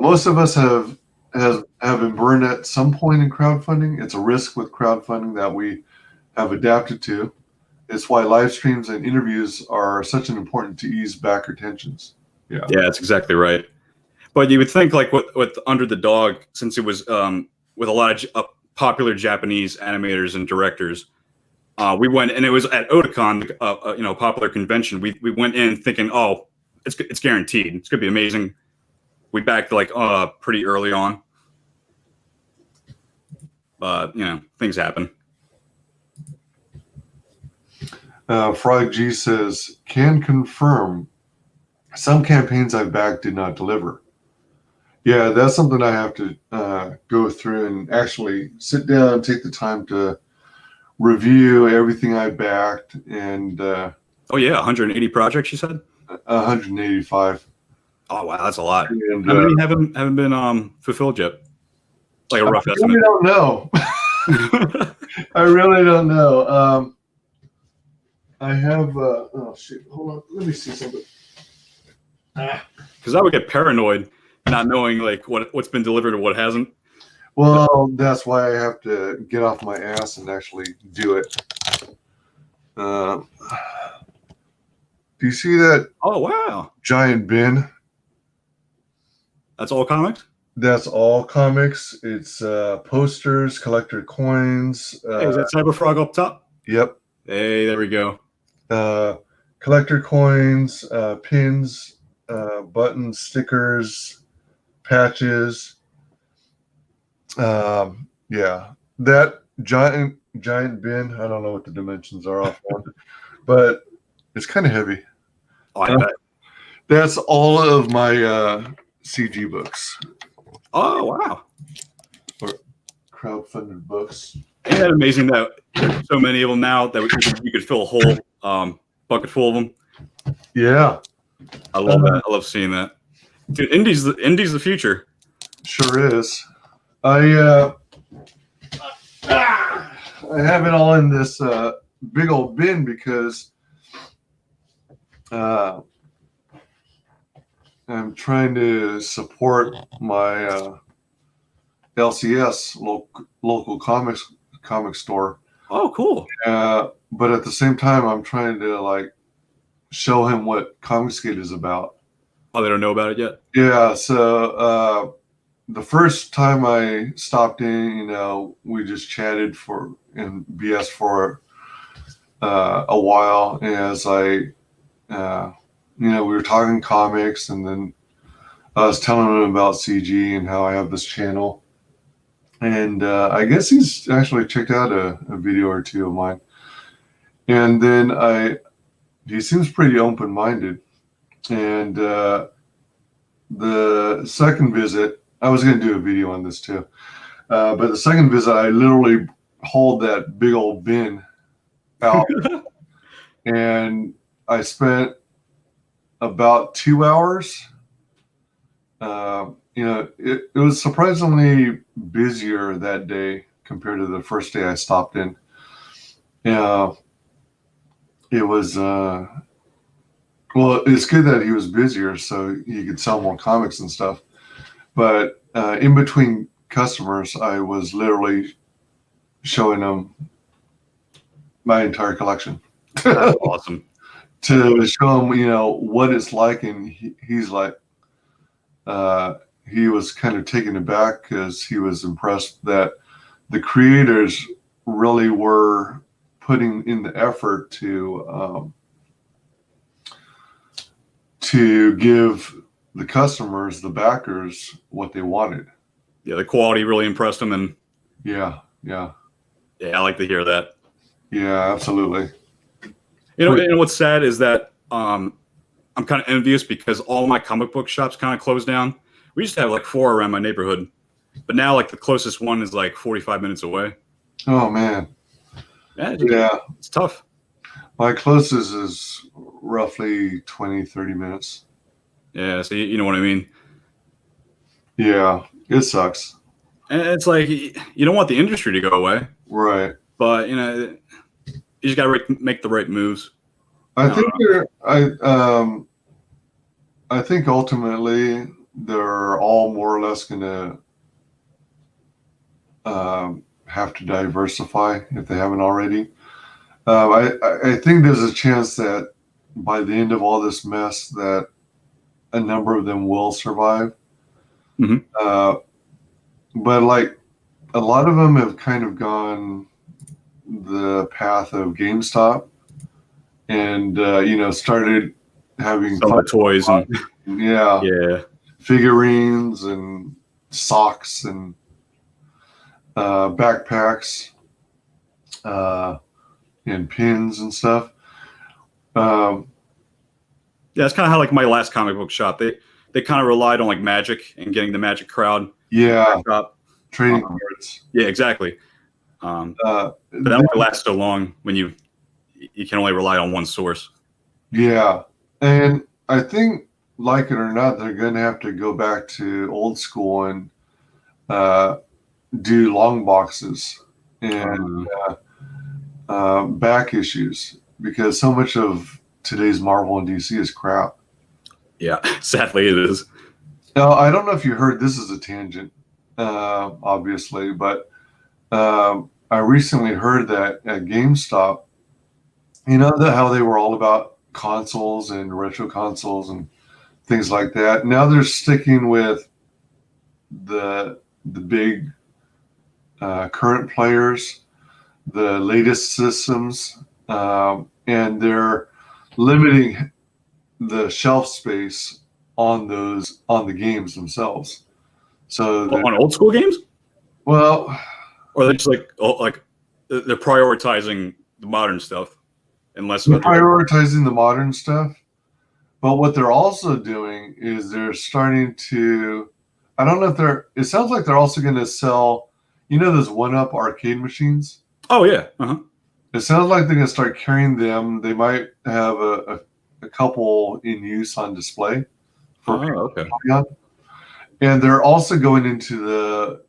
most of us have been burned at some point in crowdfunding. It's a risk with crowdfunding that we have adapted to. It's why live streams and interviews are such an important to ease backer tensions. Yeah, that's exactly right. But you would think with Under the Dog, since it was with a lot of popular Japanese animators and directors, we went, and it was at Otakon, popular convention. We went in thinking, oh, it's guaranteed. It's gonna be amazing. We backed pretty early on, but things happen. Frog G says, can confirm some campaigns I've backed did not deliver. Yeah, that's something I have to go through and actually sit down and take the time to review everything I backed. And 180 projects, you said? 185. Oh wow, that's a lot. And, how many haven't been fulfilled yet? Like a rough estimate. I don't know. I really don't know. I have. Oh shit! Hold on. Let me see something. Because I would get paranoid, not knowing what's been delivered or what hasn't. Well, that's why I have to get off my ass and actually do it. Do you see that? Oh wow! Giant bin. That's all comics? That's all comics. It's posters, collector coins. Hey, is that Cyberfrog up top? Yep. Hey, there we go. Collector coins, pins, buttons, stickers, patches. Yeah, that giant bin. I don't know what the dimensions are offhand, but it's kind of heavy. Oh, I bet. That's all of my CG books, Oh, wow. or crowdfunded books. Ain't that amazing that there's so many of them now that you could fill a whole bucket full of them? Yeah, I love that. I love seeing that. Dude, indie's the future. sure is. I have it all in this big old bin because I'm trying to support my LCS local comic store. Oh, cool. But at the same time, I'm trying to like show him what ComicsGate is about. Oh, they don't know about it yet? Yeah, so the first time I stopped in, we just chatted and BS for a while. And as we were talking comics, and then I was telling him about CG and how I have this channel. And I guess he's actually checked out a video or two of mine. And then he seems pretty open-minded. And the second visit, I was going to do a video on this too. But the second visit, I literally hauled that big old bin out. And I spent about 2 hours. It was surprisingly busier that day compared to the first day I stopped in. It was, well, it's good that he was busier so he could sell more comics and stuff. But in between customers, I was literally showing them my entire collection. That's awesome. To show him, what it's like. And he's like, he was kind of taken aback because he was impressed that the creators really were putting in the effort to give the customers, the backers, what they wanted. Yeah, the quality really impressed him, and Yeah, I like to hear that. yeah, absolutely. And what's sad is that I'm kind of envious because all my comic book shops kind of closed down. We used to have like 4 around my neighborhood, but now like the closest one is like 45 minutes away. Oh man, yeah, it's tough. My closest is roughly 20-30 minutes. Yeah, so you know what I mean. Yeah, it sucks. And it's like you don't want the industry to go away, Right? but you just got to make the right moves. I think ultimately they're all more or less going to have to diversify if they haven't already. I think there's a chance that by the end of all this mess that a number of them will survive. Mm-hmm. But like a lot of them have kind of gone the path of GameStop and started having some of the toys and yeah, figurines and socks and backpacks and pins and stuff. Yeah, it's kind of how like my last comic book shop. They kind of relied on like Magic and getting the Magic crowd. Yeah, shop. trading cards. Yeah, exactly. But that only lasts so long when you can only rely on one source. Yeah, and I think, like it or not, they're going to have to go back to old school and do long boxes and back issues because so much of today's Marvel and DC is crap. Yeah, sadly it is. Now, I don't know if you heard, this is a tangent, obviously, but I recently heard that at GameStop, how they were all about consoles and retro consoles and things like that. Now they're sticking with the big current players, the latest systems, and they're limiting the shelf space on the games themselves. So On old school games, well, or they're just like they're prioritizing the modern stuff and less they're about the old. prioritizing the modern stuff. But what they're also doing is they're starting to, I don't know if they're, it sounds like they're also going to sell, those one-up arcade machines? Oh yeah, uh-huh. It sounds like they're going to start carrying them. They might have a couple in use on display. Okay. And they're also going into the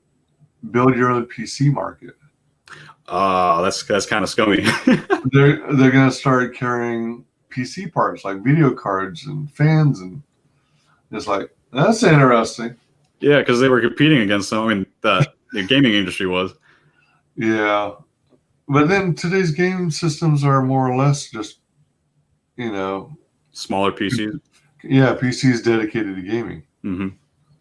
build your own PC market. That's kind of scummy. They're going to start carrying PC parts like video cards and fans, and it's like, that's interesting. Yeah, because they were competing against them. I mean, the gaming industry was. Yeah, but then today's game systems are more or less just, Smaller PCs. Yeah, PCs dedicated to gaming. Mm-hmm.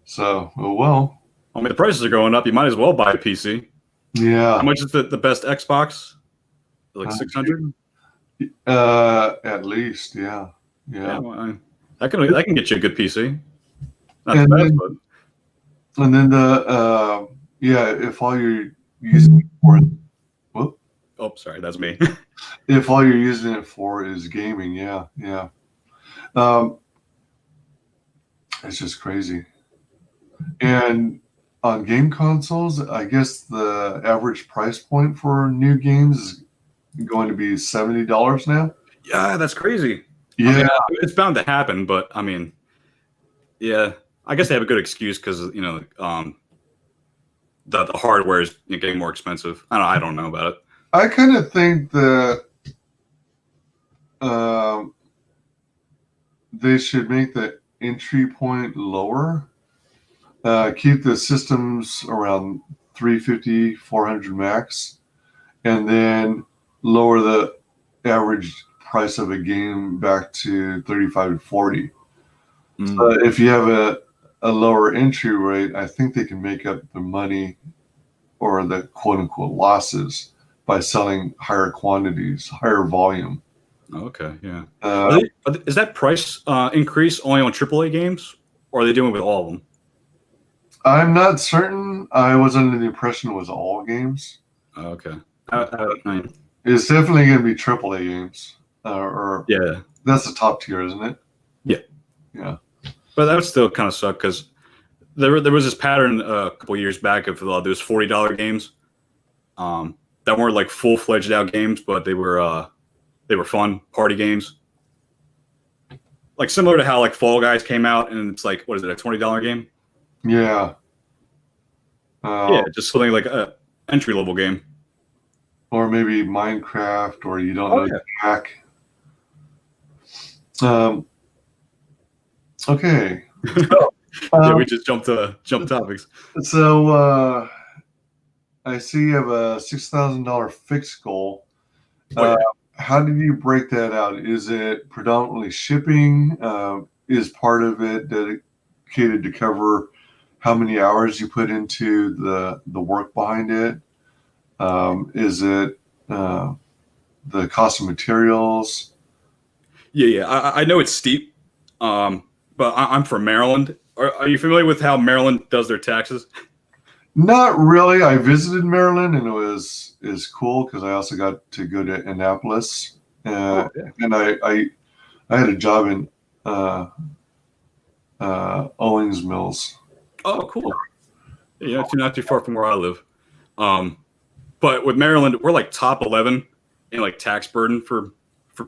So, well. I mean, the prices are going up. You might as well buy a PC. Yeah. How much is the best Xbox? Like 600? At least, yeah. Well, that can get you a good PC. Not And the best, then, but. And then if all you're using it for, whoop. Oh, sorry, that's me. If all you're using it for is gaming, yeah. It's just crazy. And on game consoles, I guess the average price point for new games is going to be $70 now. Yeah, that's crazy. Yeah, I mean, it's bound to happen, but I mean, yeah, I guess they have a good excuse because the hardware is getting more expensive. I don't know about it. I kind of think that they should make the entry point lower. Keep the systems around 350, 400 max, and then lower the average price of a game back to 35 to 40. So if you have a lower entry rate, I think they can make up the money or the quote unquote losses by selling higher quantities, higher volume. Okay, yeah. Is that price increase only on AAA games, or are they doing it with all of them? I'm not certain. I was under the impression it was all games. Okay. It's definitely going to be AAA games. Yeah. That's the top tier, isn't it? Yeah. But that would still kind of suck because there was this pattern a couple years back of those $40 games that weren't like full-fledged out games, but they were fun party games. Like similar to how like Fall Guys came out and it's like, what is it, a $20 game? Yeah. Yeah, just something like a entry-level game. Or maybe Minecraft, or you don't know Jack. Okay. Yeah, we just jumped topics. So I see you have a $6,000 fixed goal. How did you break that out? Is it predominantly shipping? Is part of it dedicated to cover how many hours you put into the work behind it? Is it the cost of materials? Yeah. I know it's steep, but I'm from Maryland. Are you familiar with how Maryland does their taxes? Not really. I visited Maryland, and it was cool because I also got to go to Annapolis, and I had a job in Owings Mills. Oh, cool. Yeah, not too far from where I live. But with Maryland, we're like top 11 in like tax burden for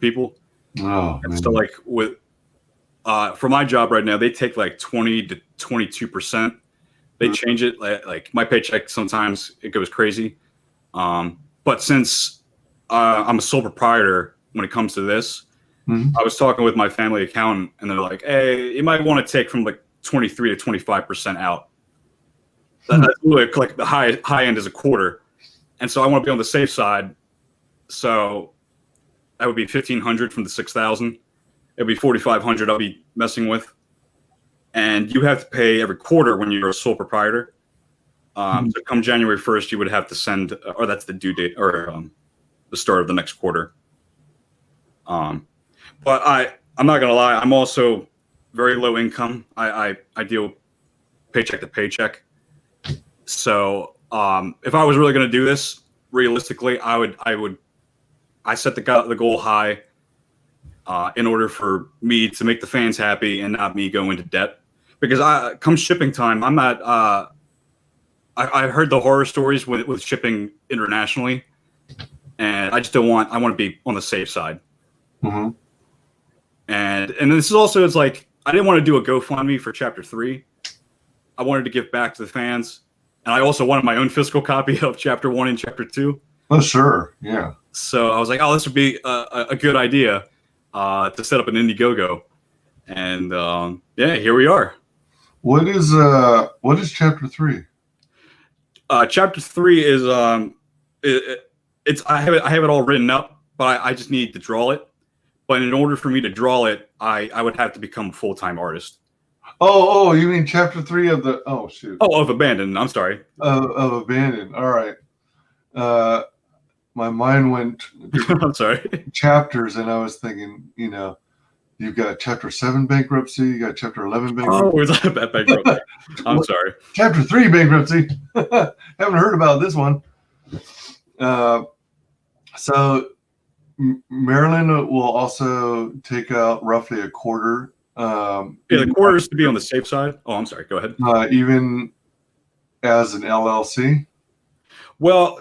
people. Oh, and so like with for my job right now, they take like 20 to 22%. They change it like my paycheck sometimes it goes crazy. But since I'm a sole proprietor when it comes to this, I was talking with my family accountant, and they're like, "Hey, you might want to take from like 23 to 25% out." That's really like the high end is a quarter. And so I want to be on the safe side. So that would be $1,500 from the $6,000. It'd be $4,500 I'll be messing with. And you have to pay every quarter when you're a sole proprietor. So come January 1st, you would have to send, or that's the due date, or the start of the next quarter. But I'm not gonna lie, I'm also very low income. I deal paycheck to paycheck. So if I was really going to do this realistically, I set the goal high in order for me to make the fans happy and not me go into debt. Because come shipping time, I'm not. I heard the horror stories with shipping internationally, and I just don't want. I want to be on the safe side. Mm-hmm. And this is also, it's like, I didn't want to do a GoFundMe for Chapter 3. I wanted to give back to the fans, and I also wanted my own physical copy of Chapter 1 and Chapter 2. Oh, sure, yeah. So I was like, oh, this would be a good idea to set up an Indiegogo, and yeah, here we are. What is Chapter 3? Chapter 3 is it's I have it all written up, but I just need to draw it. But in order for me to draw it, I would have to become a full-time artist. Oh, you mean Chapter 3 of the? Oh, shoot. Oh, of Abandon. I'm sorry. Of Abandon. All right. My mind went to I'm sorry. chapters, and I was thinking, you've got Chapter 7 bankruptcy, you got Chapter 11 bankruptcy. Oh, is that about bankruptcy? I'm sorry. Chapter 3 bankruptcy. Haven't heard about this one. So Maryland will also take out roughly a quarter. Yeah, the quarter is to be on the safe side. Oh, I'm sorry. Go ahead. Even as an LLC. Well,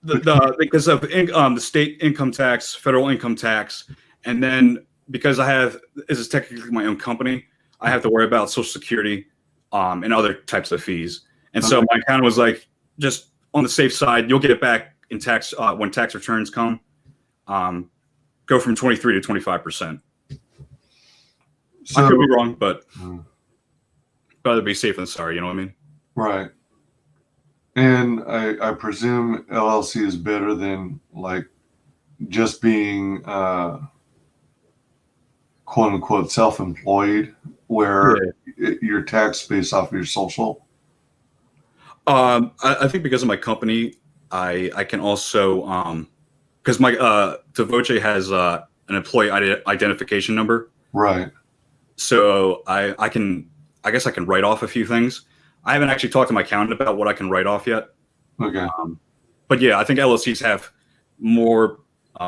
because of the state income tax, federal income tax, and then because this is technically my own company, I have to worry about Social Security and other types of fees. And so my accountant was like, just on the safe side, you'll get it back in tax when tax returns come. Go from 23 to 25%. So, I could be wrong, but rather be safe than sorry. You know what I mean? Right. And I presume LLC is better than like just being quote unquote self-employed, where you're taxed based off of your social. I think because of my company, I can also because my Devoche has an employee identification number. Right. So I guess I can write off a few things. I haven't actually talked to my accountant about what I can write off yet. Okay. But yeah, I think LLCs have more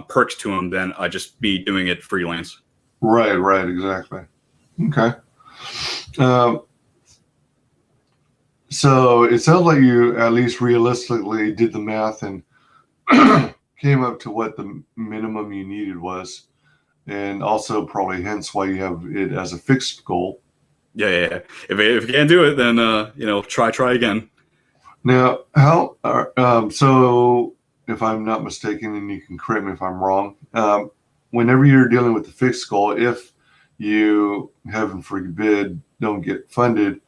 perks to them than just me doing it freelance. Right, exactly. Okay. So it sounds like you at least realistically did the math and came up to what the minimum you needed was, and also probably hence why you have it as a fixed goal. Yeah. If you can't do it, then try again. Now, so if I'm not mistaken, and you can correct me if I'm wrong, whenever you're dealing with the fixed goal, if you, heaven forbid, don't get funded,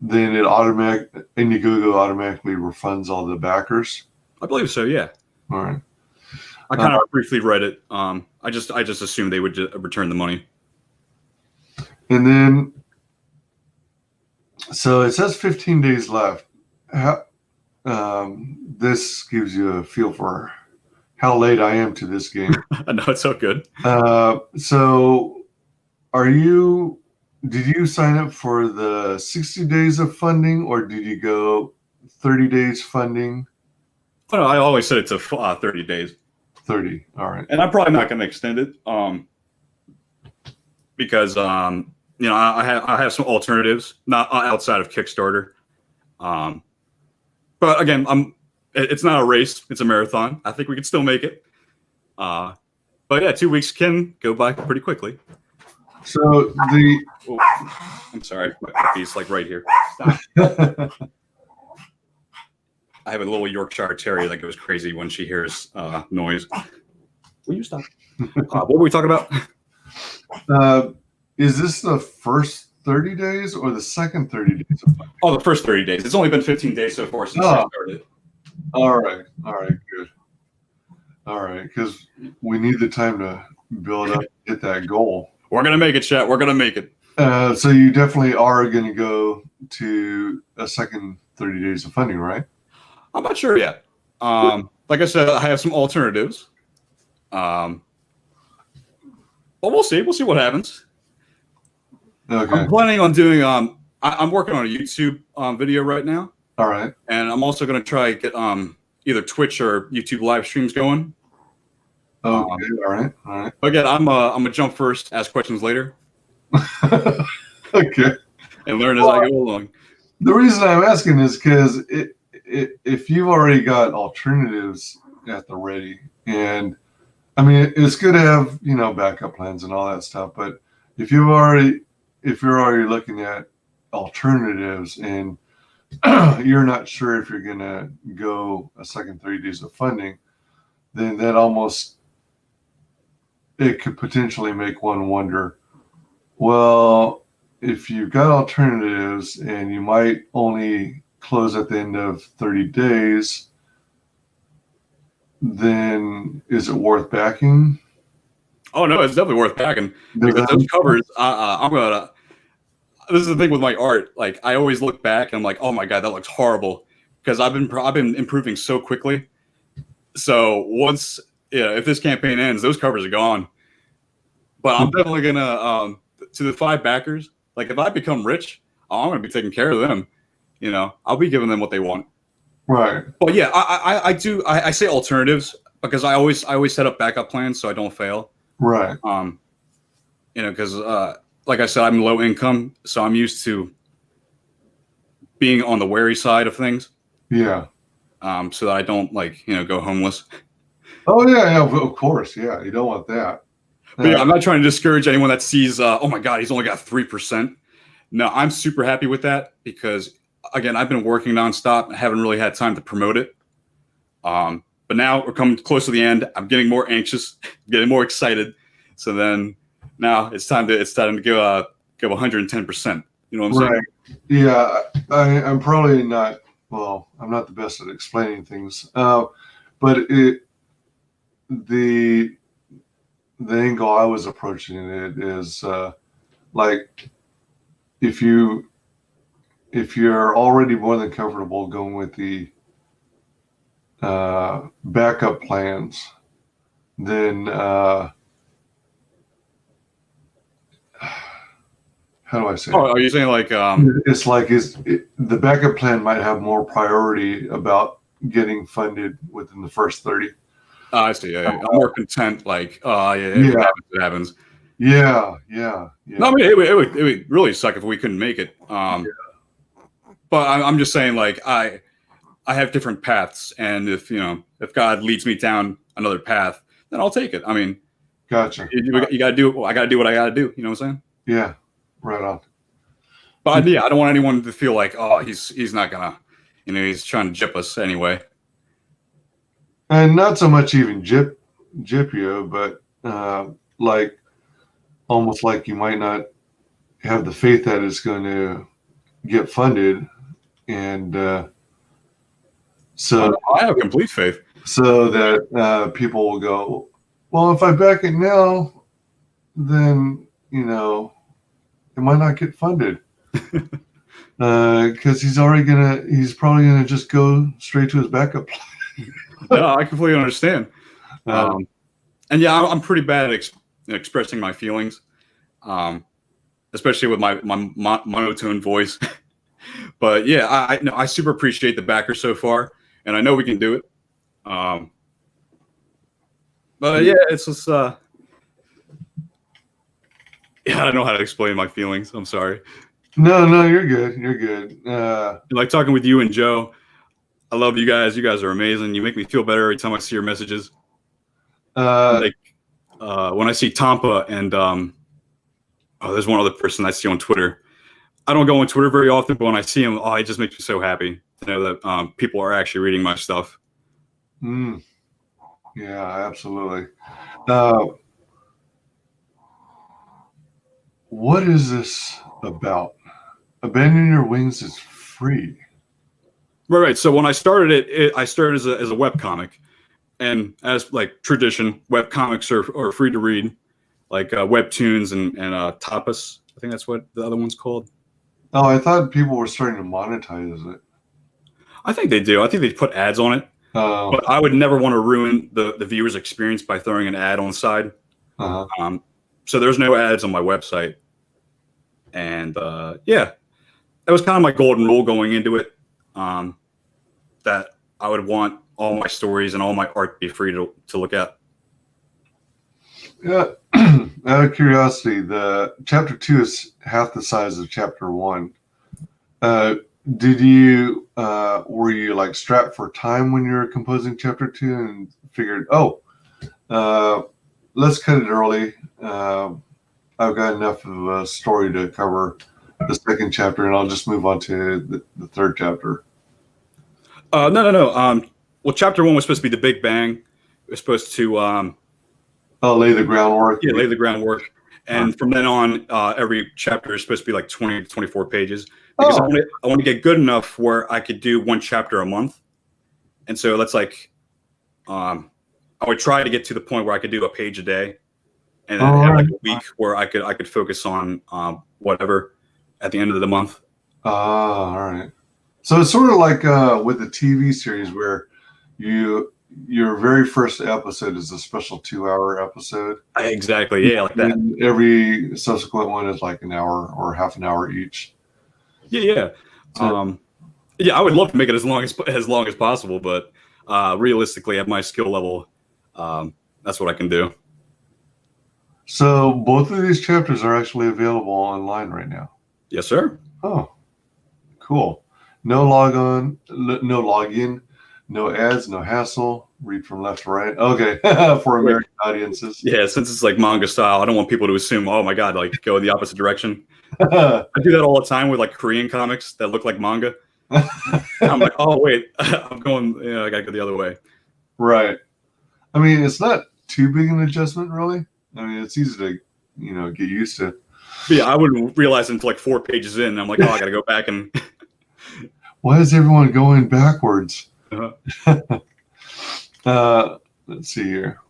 then Indiegogo automatically refunds all the backers. I believe so. Yeah. All right. I kind of briefly read it. I just assumed they would return the money. And then, so it says 15 days left. This gives you a feel for how late I am to this game. I know, it's so good. So did you sign up for the 60 days of funding, or did you go 30 days funding? Oh, no, I always said it's a 30 days. 30. All right. And I'm probably not going to extend it because I have some alternatives, not outside of Kickstarter. But again, it's not a race; it's a marathon. I think we can still make it. But yeah, 2 weeks can go by pretty quickly. So I'm sorry, my puppy's like right here. Stop. I have a little Yorkshire Terrier that goes crazy when she hears noise. Will you stop? What were we talking about? Is this the first 30 days or the second 30 days of funding? Oh, the first 30 days. It's only been 15 days so far since I started. All right, good. All right, because we need the time to build up, hit that goal. We're going to make it, chat. We're going to make it. So you definitely are going to go to a second 30 days of funding, right? I'm not sure yet. Like I said, I have some alternatives. But we'll see. We'll see what happens. Okay. I'm planning on doing. I'm working on a YouTube video right now, All right. and I'm also going to try to get either Twitch or YouTube live streams going. Okay. All right. All right. But again, I'm gonna jump first, ask questions later, Okay. and learn as I go along. The reason I'm asking is because if you've already got alternatives at the ready, and I mean, it's good to have, you know, backup plans and all that stuff, but if you're already looking at alternatives and you're not sure if you're gonna go a second 30 days of funding, then it could potentially make one wonder, well, if you've got alternatives and you might only close at the end of 30 days, then is it worth backing? Oh no, it's definitely worth backing because those covers. This is the thing with my art. Like I always look back and I'm like, oh my god, that looks horrible because I've been improving so quickly. So once if this campaign ends, those covers are gone. But I'm definitely gonna to the 5 backers. Like if I become rich, I'm gonna be taking care of them. You know, I'll be giving them what they want. Right. But yeah, I say alternatives because I always set up backup plans so I don't fail. Right. You know, because like I said, I'm low income, so I'm used to being on the wary side of things. Yeah. So that I don't go homeless. Oh yeah, of course. Yeah, you don't want that. But yeah, I'm not trying to discourage anyone that sees, oh my God, he's only got 3%. No, I'm super happy with that because, again, I've been working nonstop. I haven't really had time to promote it. But now we're coming close to the end. I'm getting more anxious, getting more excited. So then now it's time to give 110%. You know what I'm saying? Yeah, I'm probably not. Well, I'm not the best at explaining things. But the angle I was approaching it is like if you're already more than comfortable going with the backup plans, then how do I say it? Are you saying like it's like the backup plan might have more priority about getting funded within the first 30. I see. Yeah, I'm more content. Like, if it happens. Yeah. No, I mean, it would really suck if we couldn't make it. But I'm just saying, like, I have different paths, and if God leads me down another path, then I'll take it. I mean, gotcha. You got to do. I got to do what I got to do. You know what I'm saying? Yeah, right on. But yeah, I don't want anyone to feel like, oh, he's not gonna, he's trying to jip us anyway. And not so much even jip you, but like almost like you might not have the faith that it's going to get funded, and so I have complete faith. So that people will go, well, if I back it now, then it might not get funded because he's probably gonna just go straight to his backup plan. No, I completely understand. And yeah, I'm pretty bad at expressing my feelings, especially with my monotone voice. But yeah, I super appreciate the backer so far, and I know we can do it. But yeah, it's just I don't know how to explain my feelings. I'm sorry. No, you're good. You're good. Like talking with you and Joe. I love you guys. You guys are amazing. You make me feel better every time I see your messages. When I see Tampa and there's one other person I see on Twitter. I don't go on Twitter very often, but when I see him, it just makes me so happy to know that people are actually reading my stuff. Yeah, absolutely. What is this about? Abandon Your Wings is free. Right. So when I started it, I started as a webcomic, and as like tradition, webcomics are free to read, like webtoons and tapas. I think that's what the other one's called. Oh, I thought people were starting to monetize it. I think they do. I think they put ads on it. But I would never want to ruin the viewer's experience by throwing an ad on the side. Uh-huh. So there's no ads on my website. And yeah, that was kind of my golden rule going into it. That I would want all my stories and all my art to be free to look at. Yeah. Out of curiosity, the chapter 2 is half the size of chapter 1. Did you were you like strapped for time when you were composing chapter 2 and figured, let's cut it early. I've got enough of a story to cover the second chapter, and I'll just move on to the third chapter. No. Well, chapter 1 was supposed to be the big bang. It was supposed to Lay the groundwork. Yeah, lay the groundwork. And from then on, every chapter is supposed to be like 20 to 24 pages. Because I want to get good enough where I could do one chapter a month. And so that's like, I would try to get to the point where I could do a page a day. And then have like a week where I could focus on whatever at the end of the month. All right. So it's sort of like with the TV series where your very first episode is a special 2-hour episode. Exactly. Yeah, like that. And every subsequent one is like an hour or half an hour each. Yeah. I would love to make it as long as possible, but realistically, at my skill level, that's what I can do. So both of these chapters are actually available online right now. Yes, sir. Oh, cool. No login, no ads, no hassle. Read from left to right. Okay, for American audiences. Yeah, since it's like manga style, I don't want people to assume, oh my god, like go in the opposite direction. I do that all the time with like Korean comics that look like manga. I'm like, oh wait, I'm going. I gotta go the other way. Right. I mean, it's not too big an adjustment, really. I mean, it's easy to, get used to. But yeah, I wouldn't realize until like 4 pages in. I'm like, oh, I gotta go back and. Why is everyone going backwards? Let's see here.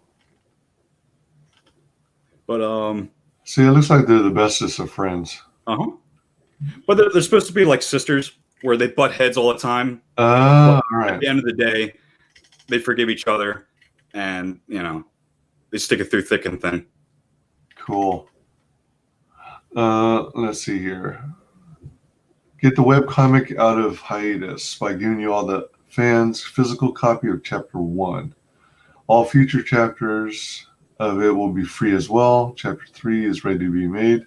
But see, it looks like they're the bestest of friends. But they're supposed to be like sisters, where they butt heads all the time. All right. At the end of the day, they forgive each other, and they stick it through thick and thin. Cool. Let's see here. Get the webcomic out of hiatus by giving you all the fans physical copy of chapter 1. All future chapters of it will be free as well. Chapter 3 is ready to be made.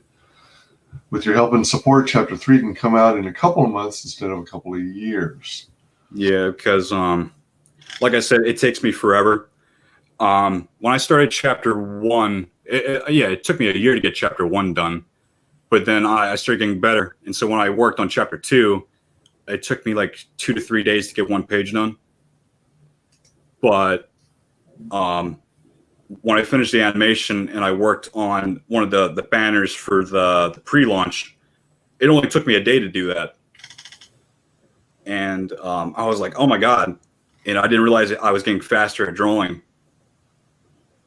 With your help and support, chapter 3 can come out in a couple of months instead of a couple of years. Yeah, because like I said, it takes me forever. When I started chapter 1, it took me a year to get chapter 1 done. But then I started getting better. And so when I worked on chapter 2, it took me like 2 to 3 days to get 1 page done. But when I finished the animation and I worked on one of the banners for the pre-launch, it only took me a day to do that. And I was like, oh my God. And I didn't realize I was getting faster at drawing.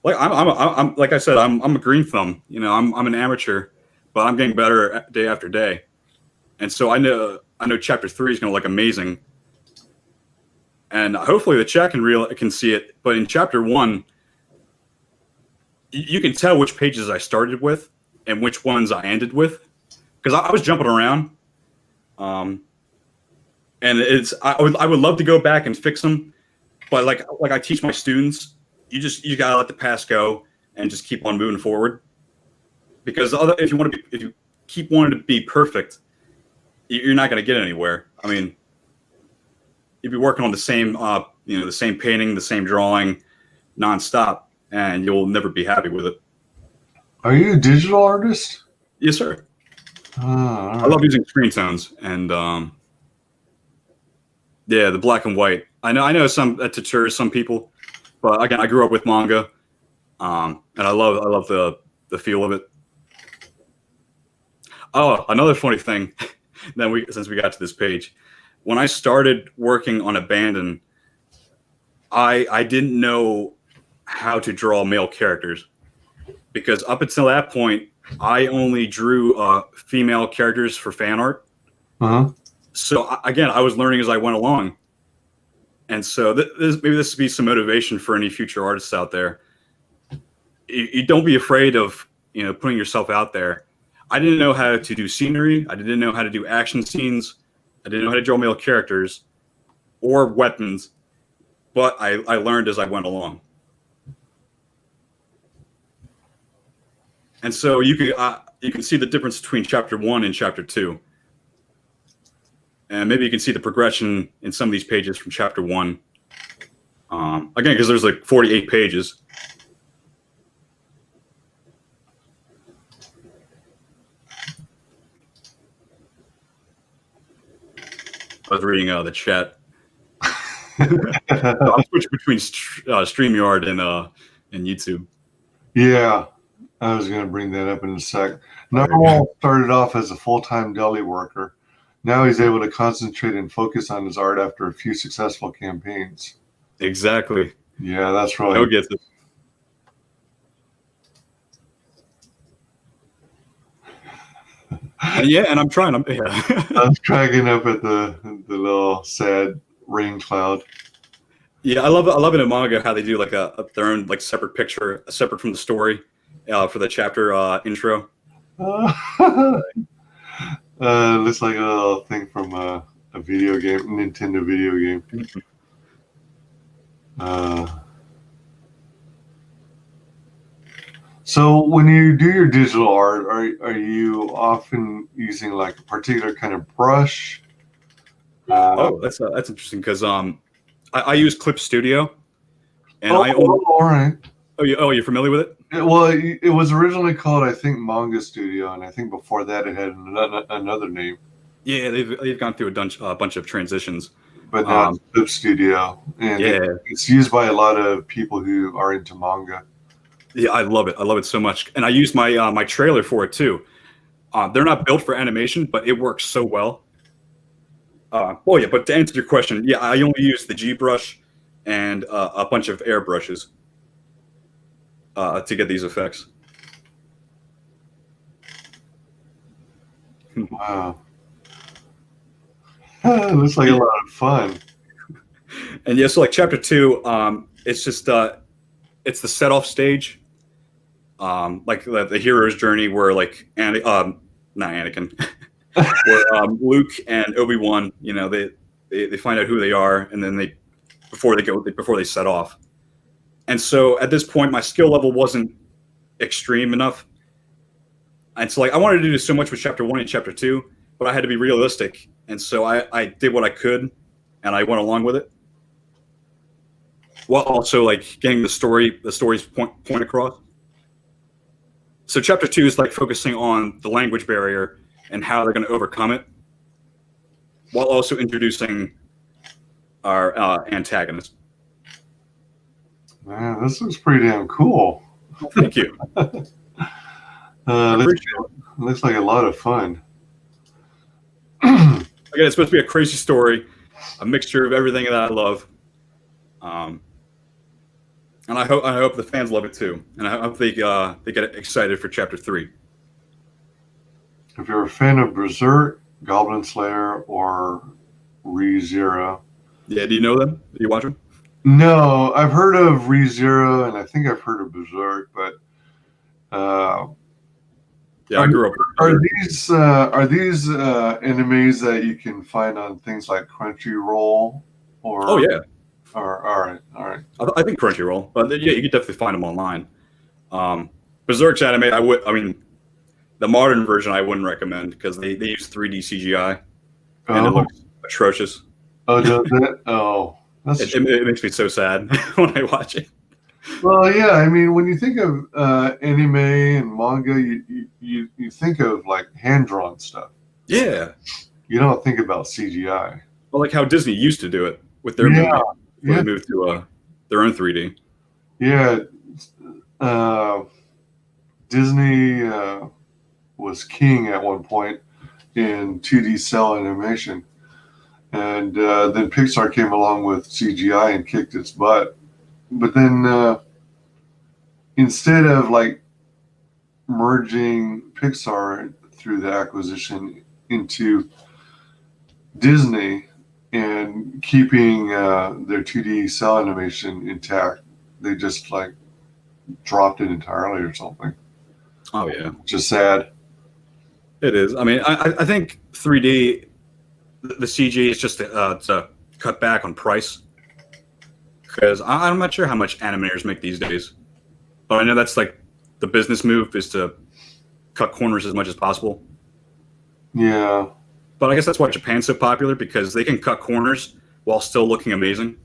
Like I'm like I said, I'm a green thumb. I'm an amateur, but I'm getting better day after day. And so I know chapter 3 is going to look amazing. And hopefully the chat can see it. But in chapter 1, you can tell which pages I started with and which ones I ended with, because I was jumping around. And I would love to go back and fix them, but like I teach my students, you gotta let the past go and just keep on moving forward. Because if you keep wanting to be perfect, you're not going to get anywhere. I mean, you'd be working on the same painting, the same drawing, nonstop, and you'll never be happy with it. Are you a digital artist? Yes, sir. Right. I love using screen tones and the black and white. I know that deters some people, but again, I grew up with manga, and I love the feel of it. Oh, another funny thing. Since we got to this page, when I started working on Abandon, I didn't know how to draw male characters, because up until that point, I only drew female characters for fan art. So again, I was learning as I went along, and so maybe this would be some motivation for any future artists out there. You don't be afraid of putting yourself out there. I didn't know how to do scenery. I didn't know how to do action scenes. I didn't know how to draw male characters or weapons, but I learned as I went along. And so you can see the difference between chapter 1 and chapter 2. And maybe you can see the progression in some of these pages from chapter 1. Again, because there's like 48 pages. I was reading the chat. I'm switching between StreamYard and YouTube. Yeah, I was going to bring that up in a sec. Narwhal started off as a full-time deli worker. Now he's able to concentrate and focus on his art after a few successful campaigns. Exactly. Yeah, that's right. No gets it. And I'm trying. I'm cracking up at the little sad rain cloud. Yeah, I love it in manga how they do like their own like separate picture, separate from the story, for the chapter intro. Looks like a little thing from a video game, Nintendo video game. So when you do your digital art, are you often using like a particular kind of brush? That's interesting because I use Clip Studio, and all right. Oh, you're familiar with it? It was originally called, I think, Manga Studio, and I think before that it had another name. Yeah, they've gone through a bunch of transitions. But now it's Clip Studio, and it's used by a lot of people who are into manga. Yeah, I love it. I love it so much, and I use my my trailer for it too. They're not built for animation, but it works so well. But to answer your question, yeah, I only use the G brush and a bunch of air brushes to get these effects. Wow. It looks like a lot of fun. And yeah, so like chapter 2, it's just it's the set off stage, like the hero's journey where like not Anakin, where Luke and Obi-Wan, you know, they find out who they are, and then before they set off. And so at this point, my skill level wasn't extreme enough, and so like I wanted to do so much with chapter 1 and chapter 2, but I had to be realistic, and so I did what I could, and I went along with it, while also like getting the story's point across. So chapter 2 is like focusing on the language barrier and how they're going to overcome it, while also introducing our antagonist. Man, this looks pretty damn cool. Well, thank you. Looks like a lot of fun. Again, it's supposed to be a crazy story, a mixture of everything that I love. And I hope the fans love it too, and I hope they get excited for chapter 3. If you're a fan of Berserk, Goblin Slayer, or ReZero. Yeah, do you know them? Do you watch them? No, I've heard of ReZero, and I think I've heard of Berserk, but yeah, I grew up. Are these animes that you can find on things like Crunchyroll? Or oh yeah. All right. I think Crunchyroll, but yeah, you could definitely find them online. Berserk's anime, the modern version I wouldn't recommend because they use 3D CGI, and it looks atrocious. Oh, does it? Oh, it makes me so sad when I watch it. Well, yeah, I mean, when you think of anime and manga, you think of like hand-drawn stuff. Yeah. You don't think about CGI. Well, like how Disney used to do it with their movie. They moved to their own 3D. Yeah. Disney was king at one point in 2D cell animation. And then Pixar came along with CGI and kicked its butt. But then instead of like merging Pixar through the acquisition into Disney and keeping their 2D cell animation intact, they just like dropped it entirely or something. Oh yeah, which is sad. It is. I mean, I think 3D, the CG is just to cut back on price. Because I'm not sure how much animators make these days. But I know that's like the business move is to cut corners as much as possible. Yeah. But I guess that's why Japan's so popular, because they can cut corners while still looking amazing.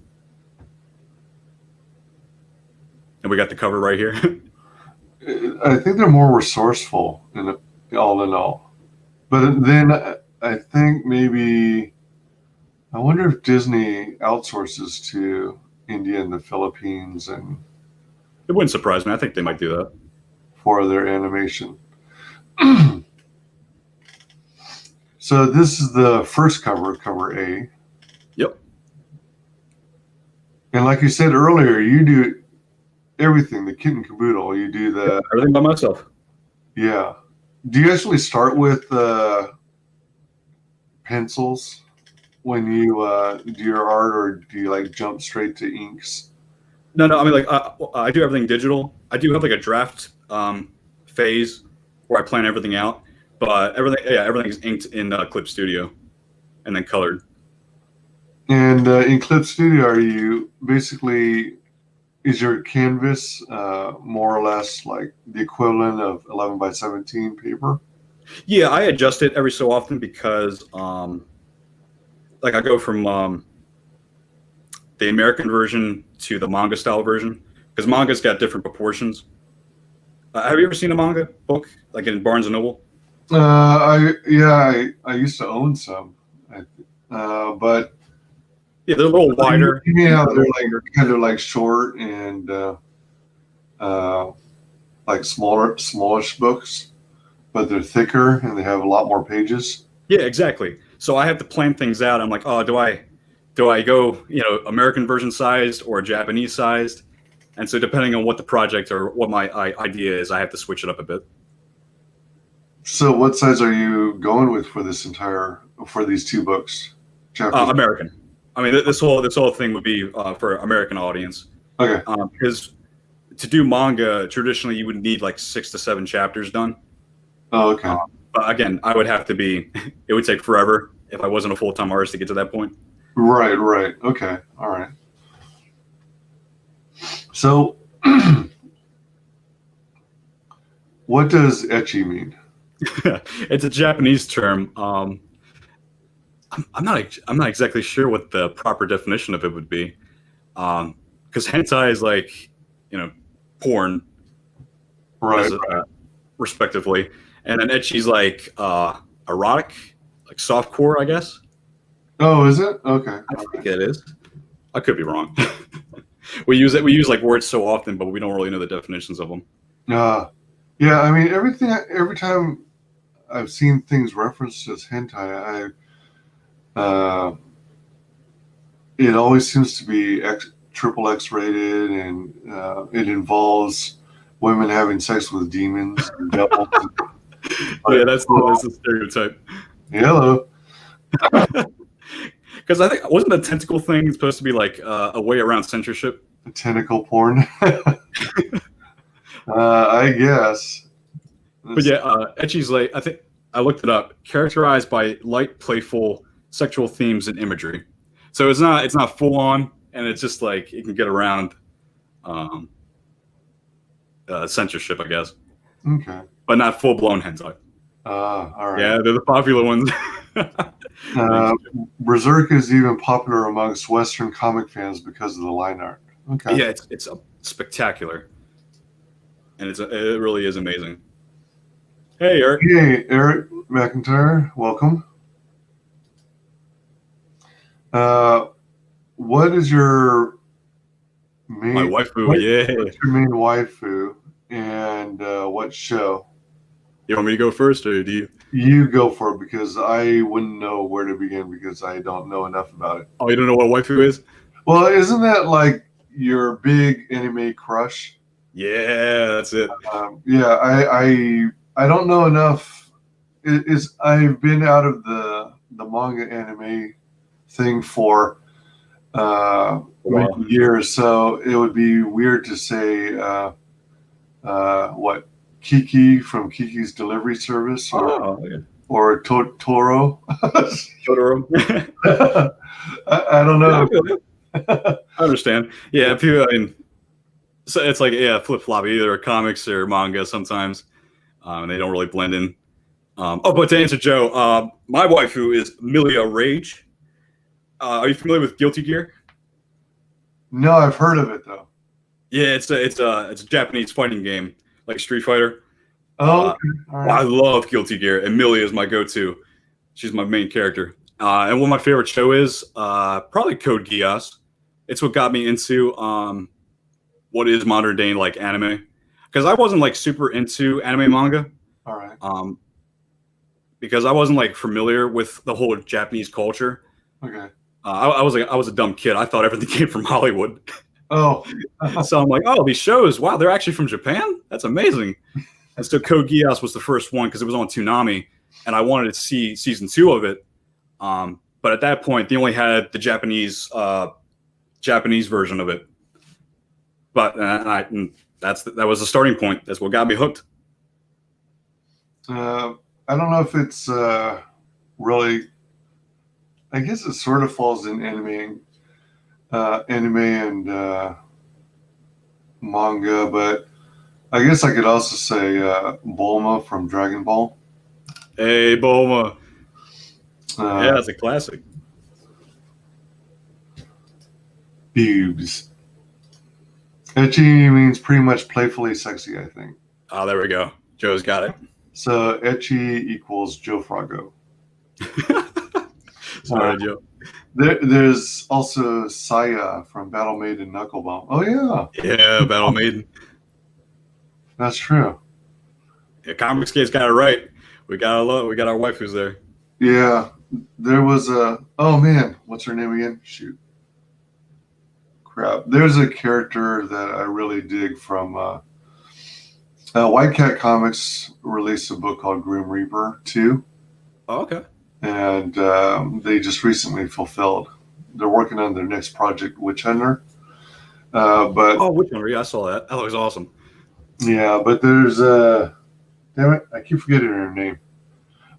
And we got the cover right here. I think they're more resourceful all in all. But then I think maybe, I wonder if Disney outsources to India and the Philippines and It wouldn't surprise me. I think they might do that. for their animation. So this is the first cover, cover A. Yep. And like you said earlier, you do everything, the kit and caboodle. You do the, Everything by myself. yeah. Do you actually start with pencils when you do your art, or do you like jump straight to inks? No, I mean, like, I do everything digital. I do have like a draft phase where I plan everything out, but everything is inked in Clip Studio and then colored. And in Clip Studio, are you basically, is your canvas more or less like the equivalent of 11 by 17 paper? Yeah, I adjust it every so often because, like, I go from the American version to the manga style version because manga's got different proportions. Have you ever seen a manga book like in Barnes and Noble? I used to own some, but Yeah, they're a little wider. yeah, they're like kind of like short and like smallish books, but they're thicker and they have a lot more pages. Yeah, exactly. So I have to plan things out. I'm like, oh, do I go, American version sized or Japanese sized? And so depending on what the project or what my idea is, I have to switch it up a bit. So what size are you going with for these two books? Chapters? American. I mean, this whole thing would be for American audience. Okay. Because to do manga, traditionally you would need like 6 to 7 chapters done. Oh, okay. But again, I would have to be. It would take forever if I wasn't a full-time artist to get to that point. Right. Okay. All right. So, what does ecchi mean? It's a Japanese term. I'm not exactly sure what the proper definition of it would be, because hentai is like, porn, Right. respectively, and then ecchi's like erotic, like softcore, I guess. Oh, is it? Okay. I think it is. I could be wrong. We use like words so often, but we don't really know the definitions of them. Yeah. I mean, every time I've seen things referenced as hentai, it always seems to be triple X rated, and it involves women having sex with demons and devils. Yeah, that's the stereotype. Hello. Because I think wasn't the tentacle thing supposed to be like a way around censorship? Tentacle porn. I guess. But yeah, ecchi's like, I think I looked it up. Characterized by light, playful sexual themes and imagery. So it's not full on, and it's just like it can get around censorship, I guess. Okay. But not full blown hentai. All right. Yeah, they're the popular ones. Berserk is even popular amongst Western comic fans because of the line art. Okay. Yeah, it's spectacular, and it really is amazing. Hey, Eric. Hey, Eric McIntyre, welcome. What is your main? My waifu, yeah. What's your main waifu, and what show? You want me to go first, or do you? You go for it, because I wouldn't know where to begin because I don't know enough about it. Oh, you don't know what waifu is? Well, isn't that like your big anime crush? Yeah, that's it. Yeah, I don't know enough. I've been out of the manga anime thing for many years, so it would be weird to say what Kiki from Kiki's Delivery Service, Yeah. or Toro. Totoro. I don't know. Yeah, I feel it. I understand. Yeah, if you, I mean, so it's like, yeah, flip flop, either comics or manga sometimes, and they don't really blend in. But to answer Joe, my waifu is Milia Rage. Are you familiar with Guilty Gear? No, I've heard of it though. Yeah, it's a Japanese fighting game like Street Fighter. Oh, okay. All I right. love Guilty Gear, and Milia is my go-to. She's my main character. And what my favorite show is, probably Code Geass. It's what got me into what is modern day like anime, because I wasn't like super into anime manga, All right. because I wasn't like familiar with the whole Japanese culture. Okay. I was a dumb kid. I thought everything came from Hollywood. Oh. So I'm like, oh, these shows, wow, they're actually from Japan? That's amazing. And so Code Geass was the first one because it was on Toonami, and I wanted to see season 2 of it. But at that point, they only had the Japanese version of it. But that was the starting point. That's what got me hooked. I don't know if it's really. I guess it sort of falls in anime and manga, but I guess I could also say Bulma from Dragon Ball. Hey, Bulma. Yeah, that's a classic. Boobs. Ecchi means pretty much playfully sexy, I think. Oh, there we go. Joe's got it. So Ecchi equals Joe Frago. Sorry, Joe. There's also Saya from Battle Maiden Knucklebomb. Oh yeah, Yeah, Battle Maiden. that's true. Yeah, ComicsGate's got it right. We got our waifus there. Yeah, there was a. Oh man, what's her name again? Shoot, crap. There's a character that I really dig from. White Cat Comics released a book called Grim Reaper 2. Oh, okay. And they just recently fulfilled. They're working on their next project, Witch Hunter. But Witch Hunter, yeah, I saw that. That looks awesome. yeah, but there's damn it, I keep forgetting her name,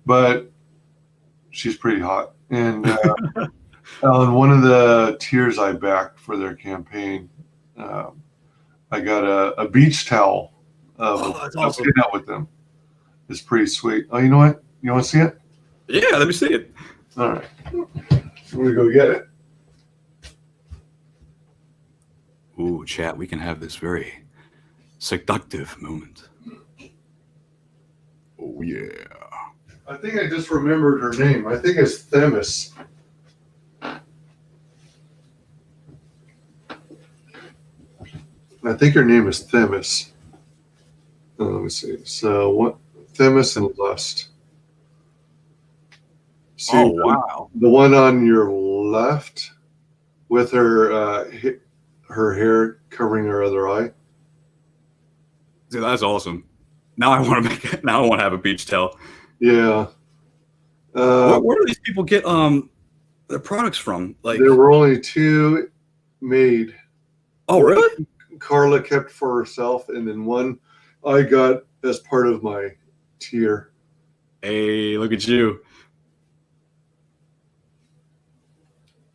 but she's pretty hot. And on one of the tiers I backed for their campaign, I got a beach towel of that's awesome. hanging out with them. It's pretty sweet. Oh, you know what? You want to see it? Yeah, let me see it. All right. I'm going to go get it. Ooh, chat, we can have this very seductive moment. Oh, yeah. I think I just remembered her name. I think it's Themis. I think her name is Themis. Let me see. So what? Themis and Lust. See, Oh, wow. the one on your left with her her hair covering her other eye. Dude, that's awesome. Now I want to make it. Now I want to have a beach towel. Yeah. Where do these people get their products from? Like, There were only 2 made. oh, really? Carla kept for herself, and then one I got as part of my tier. Hey, look at you.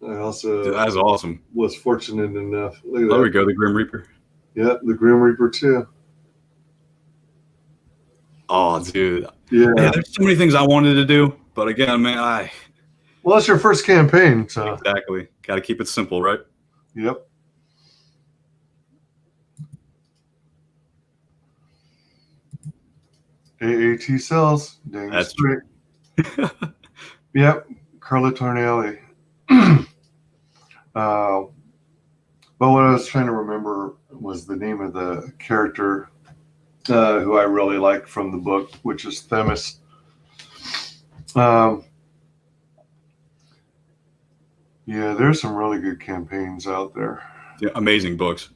I also Dude, that's awesome. was fortunate enough. Look at There we that. go, the Grim Reaper. Yeah, the Grim Reaper too. Oh, dude. Yeah. Yeah, there's so many things I wanted to do, but again, man, Well, it's your first campaign, so exactly got to keep it simple, right? yep. AAT cells. Dang That's straight. Yep. Carla Tornelli. But what I was trying to remember was the name of the character who I really liked from the book, which is Themis. Yeah, there's some really good campaigns out there. Yeah, amazing books.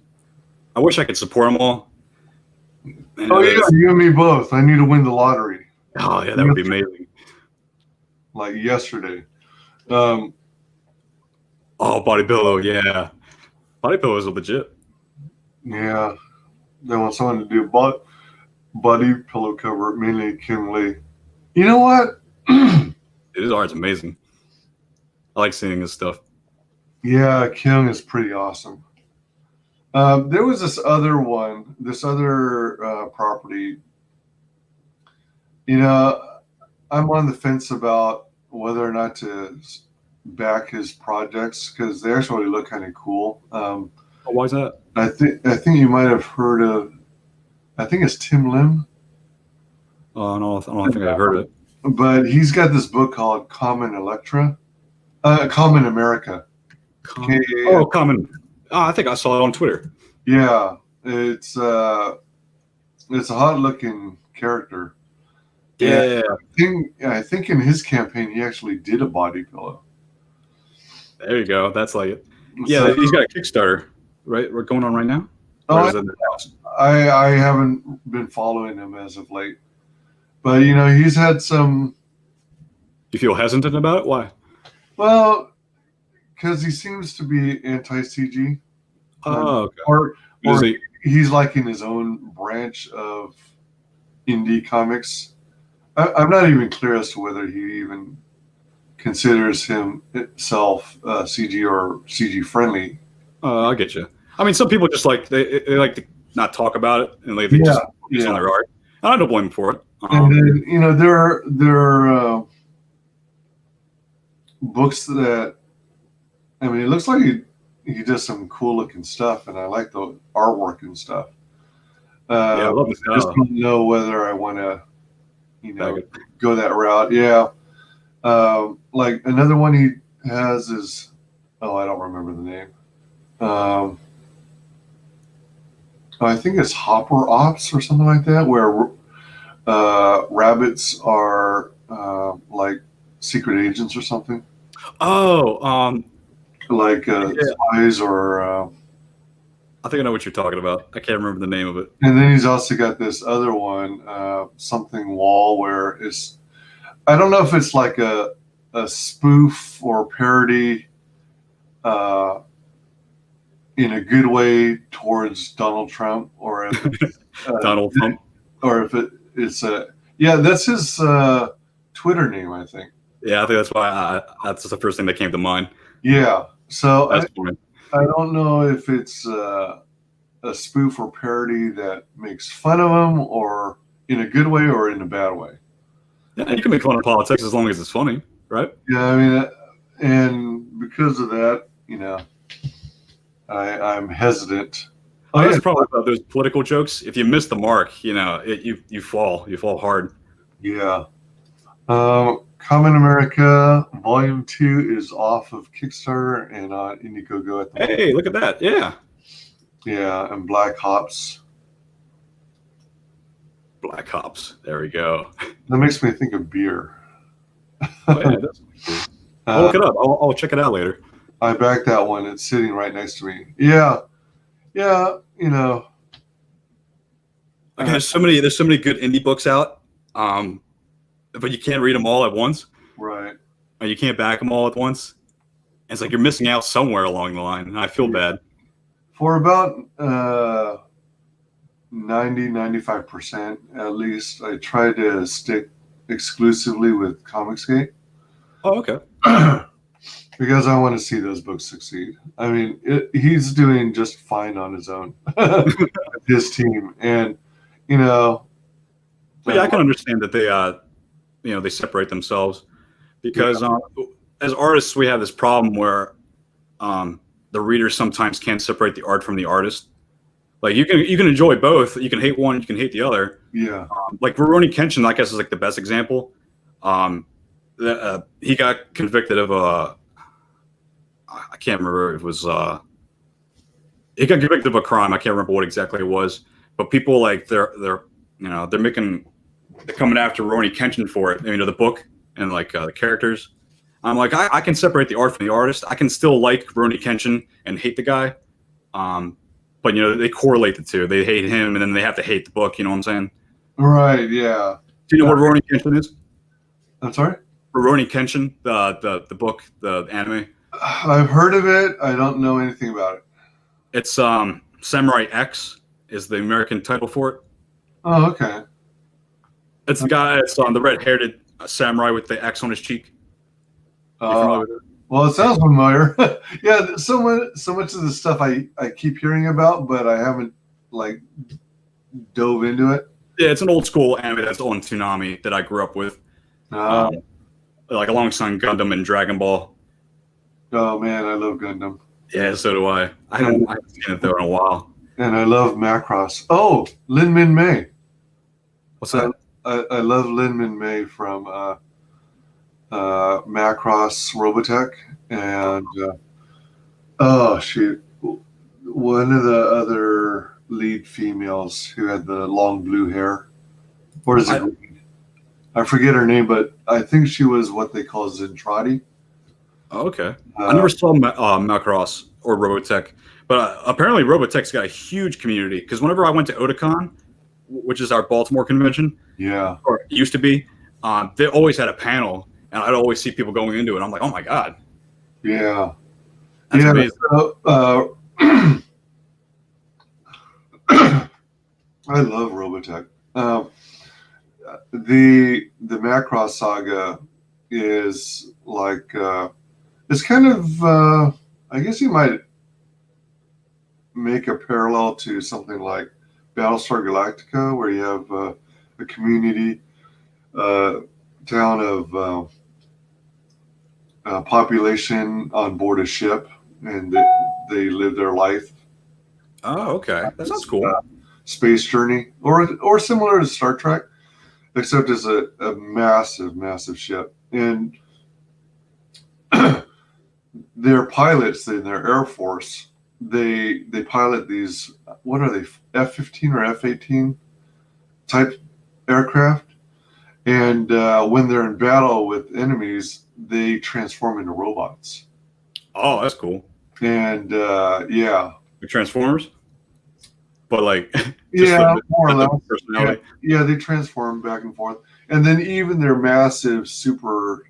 I wish I could support them all. And Oh yeah, you and me both. I need to win the lottery. Oh yeah, that would be amazing. Like yesterday. Oh, Body Pillow, yeah. Body Pillow is legit. Yeah, they want someone to do body pillow cover, mainly Kim Lee. You know what? His art's amazing. I like seeing his stuff. Yeah, Kim is pretty awesome. There was this other property. You know, I'm on the fence about whether or not to back his projects because they actually look kind of cool. Why is that? I think you might have heard of. I think it's Tim Lim. I don't think I've heard of it. But he's got this book called Common America. Common. I think I saw it on Twitter. Yeah, it's a hot looking character. Yeah. I think in his campaign he actually did a body pillow. There you go. That's like it. Yeah, he's got a Kickstarter, right? We're going on right now. I haven't been following him as of late, but he's had some. You feel hesitant about it? Why? Well, because he seems to be anti-CG. Oh, okay. Or he's like in his own branch of indie comics. I'm not even clear as to whether he even considers himself CG or CG friendly. I get you. I mean, some people just like they like to not talk about it and they just focus on their art. And I don't blame them for it. And then there are books that it looks like he does some cool looking stuff, and I like the artwork and stuff. I love this. I just don't know whether I want to, go that route. Yeah. Like another one he has is, I don't remember the name. I think it's Hopper Ops or something like that, where rabbits are like secret agents or something. Like spies or. I think I know what you're talking about. I can't remember the name of it. And then he's also got this other one, something wall, where it's. I don't know if it's like a spoof or parody, in a good way towards Donald Trump, or if it's, Donald Trump, or if it's that's his Twitter name, I think. Yeah, I think that's why that's the first thing that came to mind. Yeah, so that's funny. I don't know if it's a spoof or parody that makes fun of him, or in a good way or in a bad way. Yeah, you can make fun of politics as long as it's funny, right? Yeah, and because of that, I'm hesitant. That's probably about those political jokes. If you miss the mark, you fall hard. Yeah. Common America Volume 2 is off of Kickstarter and on Indiegogo at the moment. Hey, look at that! Yeah. Yeah, and Black Hops. Black Hops. There we go. That makes me think of beer. Oh, yeah, that's cool. I'll look it up. I'll check it out later. I backed that one. It's sitting right next to me. Yeah. Okay, there's so many good indie books out, but you can't read them all at once. Right. Or you can't back them all at once. And it's like you're missing out somewhere along the line, and I feel bad. For about 95% at least, I try to stick exclusively with ComicsGate. Oh, okay. Because I want to see those books succeed. He's doing just fine on his own, his team, and But yeah, I can understand that they separate themselves because as artists we have this problem where the readers sometimes can't separate the art from the artist. Like you can enjoy both. You can hate one, you can hate the other. Yeah. Like Rurouni Kenshin, I guess, is like the best example. He got convicted of I can't remember if it was he got convicted of a crime. I can't remember what exactly it was. But people they're coming after Rurouni Kenshin for it. The book and the characters. I'm like, I can separate the art from the artist. I can still like Rurouni Kenshin and hate the guy. But they correlate the two. They hate him and then they have to hate the book. You know what I'm saying? Right. Yeah. Do you know what Rurouni Kenshin is? I'm sorry? Rurouni Kenshin, the book, the anime. I've heard of it. I don't know anything about it. It's Samurai X is the American title for it. Oh, okay. It's the guy that's on the red-haired samurai with the X on his cheek. You familiar with it? Well, it sounds familiar. Yeah, so much of the stuff I keep hearing about, but I haven't like dove into it. Yeah, it's an old school anime that's on Toonami that I grew up with, like alongside Gundam and Dragon Ball. Oh man, I love Gundam. Yeah, so do I. I haven't seen it though in a while. And I love Macross. Oh, Lin Min Mei. What's that? I love Lin Min Mei from Macross Robotech, and oh shoot, one of the other lead females who had the long blue hair. Or is it? I forget her name, but I think she was what they call Zentradi. Oh, okay. I never saw Macross or Robotech, but apparently Robotech's got a huge community. Because whenever I went to Otakon, which is our Baltimore convention, yeah, or it used to be, they always had a panel, and I'd always see people going into it. I'm like, oh my god, yeah, that's yeah. amazing. I love Robotech. The Macross saga is like it's kind of I guess you might make a parallel to something like Battlestar Galactica, where you have a community town of population on board a ship, and they live their life. Oh, okay, that sounds cool. Space journey, or similar to Star Trek, except it's a massive ship, and their pilots in their Air Force, they pilot these, what are they, F-15 or F-18 type aircraft, and when they're in battle with enemies, they transform into robots. Oh, that's cool. And yeah, The Transformers, but like yeah, more or less. Personality. Yeah, they transform back and forth, and then even their massive super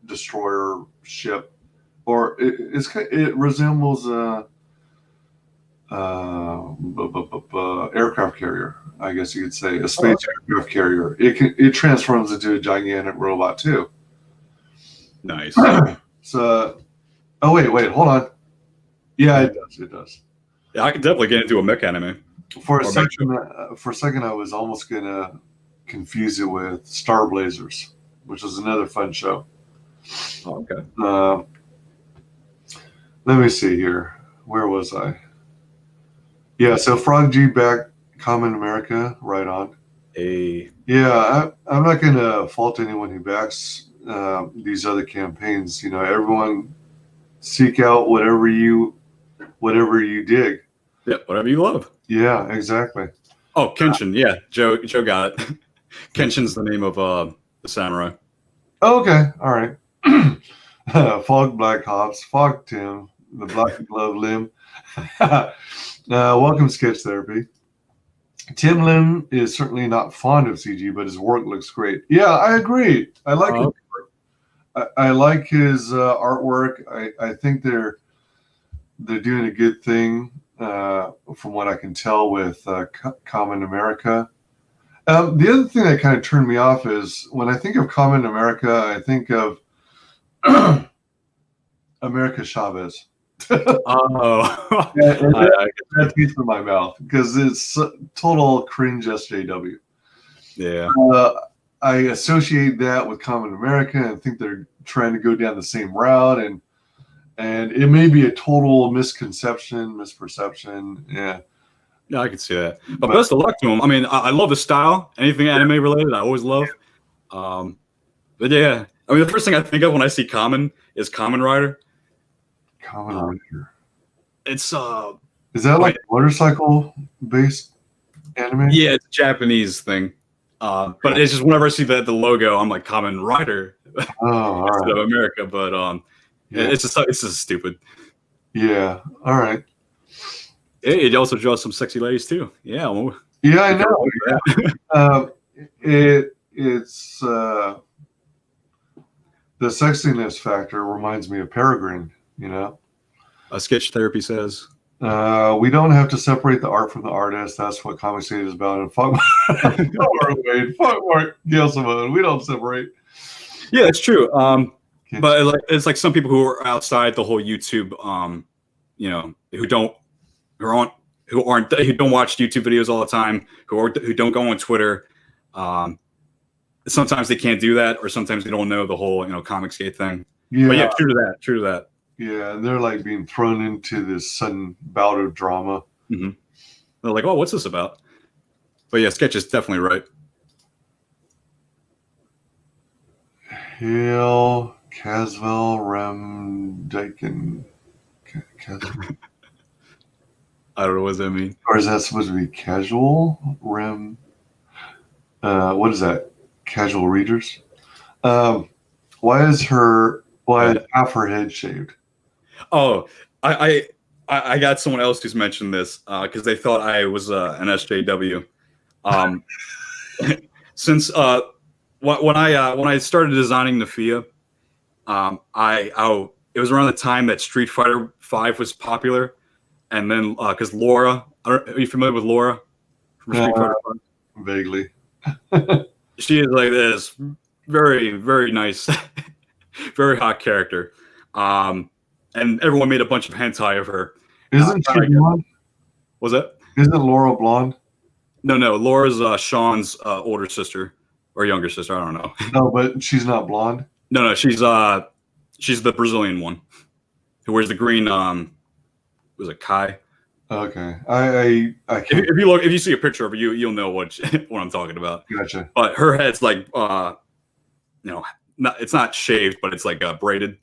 destroyer ship, or it resembles a aircraft carrier, I guess you could say, a space aircraft carrier. It transforms into a gigantic robot too. Nice. So, oh wait, hold on. Yeah, it does. Yeah, I could definitely get into a mech anime. For a second, I was almost gonna confuse it with Star Blazers, which is another fun show. Oh, okay. Let me see here. Where was I? Yeah, so Frog G back, Common America, right on. Yeah, I'm not gonna fault anyone who backs these other campaigns. You know, everyone seek out whatever you dig. Yep, whatever you love. Yeah, exactly. Oh, Kenshin. Yeah, Joe got it. Kenshin's the name of the samurai. Oh, okay, all right. Fog Black Hops, Fog Tim, the Black Glove Limb. Welcome, Sketch Therapy. Tim Lim is certainly not fond of CG, but his work looks great. Yeah, I agree. I like his work. I like his artwork. I think they're doing a good thing from what I can tell with Common America. The other thing that kind of turned me off is when I think of Common America, I think of America Chavez. Oh, that piece in my mouth because it's total cringe SJW. Yeah, I associate that with Common America and think they're trying to go down the same route, and it may be a total misperception. Yeah, I can see that. But best of luck to him. I mean, I love the style. Anything anime related, I always love. But yeah, I mean, the first thing I think of when I see Kamen is Kamen Rider. Kamen Rider. It's Is that like a motorcycle based anime? Yeah, it's a Japanese thing. But it's just whenever I see the logo, I'm like Kamen Rider. Oh, all right. Instead of America, but yeah. it's just stupid. Yeah. All right. It also draws some sexy ladies too. Yeah. Well, yeah, I know. It's the sexiness factor reminds me of Peregrine. You know. Sketch Therapy says. We don't have to separate the art from the artist. That's what ComicsGate is about. And fuck Wade, fuck Mark Gail Simone. We don't separate. Yeah, it's true. But it's like some people who are outside the whole YouTube, who don't watch YouTube videos all the time, who don't go on Twitter. Sometimes they can't do that, or sometimes they don't know the whole ComicsGate thing. Yeah, but yeah, true to that. Yeah, and they're like being thrown into this sudden bout of drama. Mm-hmm. They're like, "Oh, what's this about?" But yeah, Sketch is definitely right. Hill, Caswell, Remdiken. I don't know what that means. Or is that supposed to be casual? What is that? Casual readers? Why is half her head shaved? Oh, I got someone else who's mentioned this because they thought I was an SJW. Since when I started designing the FIA, it was around the time that Street Fighter V was popular, and then because Laura, are you familiar with Laura from Street Fighter V? Vaguely. She is like this very, very nice, very hot character. And everyone made a bunch of hentai of her. Isn't she blonde? Was that? Isn't Laura blonde? No. Laura's Sean's older sister or younger sister. I don't know. No, but she's not blonde. No. She's the Brazilian one who wears the green. Was it Kai? Okay, I can't. If you see a picture of her, you'll know what I'm talking about. Gotcha. But her head's like it's not shaved, but it's like braided.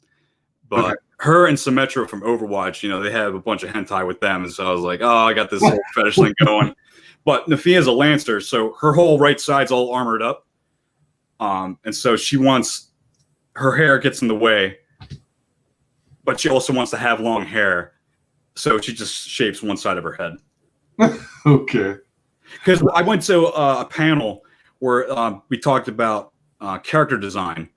But okay. Her and Symmetra from Overwatch, they have a bunch of hentai with them, and so I was like, oh, I got this whole fetish thing going. But Nafia's a Lancer, so her whole right side's all armored up, and so she wants her hair gets in the way, but she also wants to have long hair, so she just shapes one side of her head. Okay. Because I went to a panel where we talked about character design.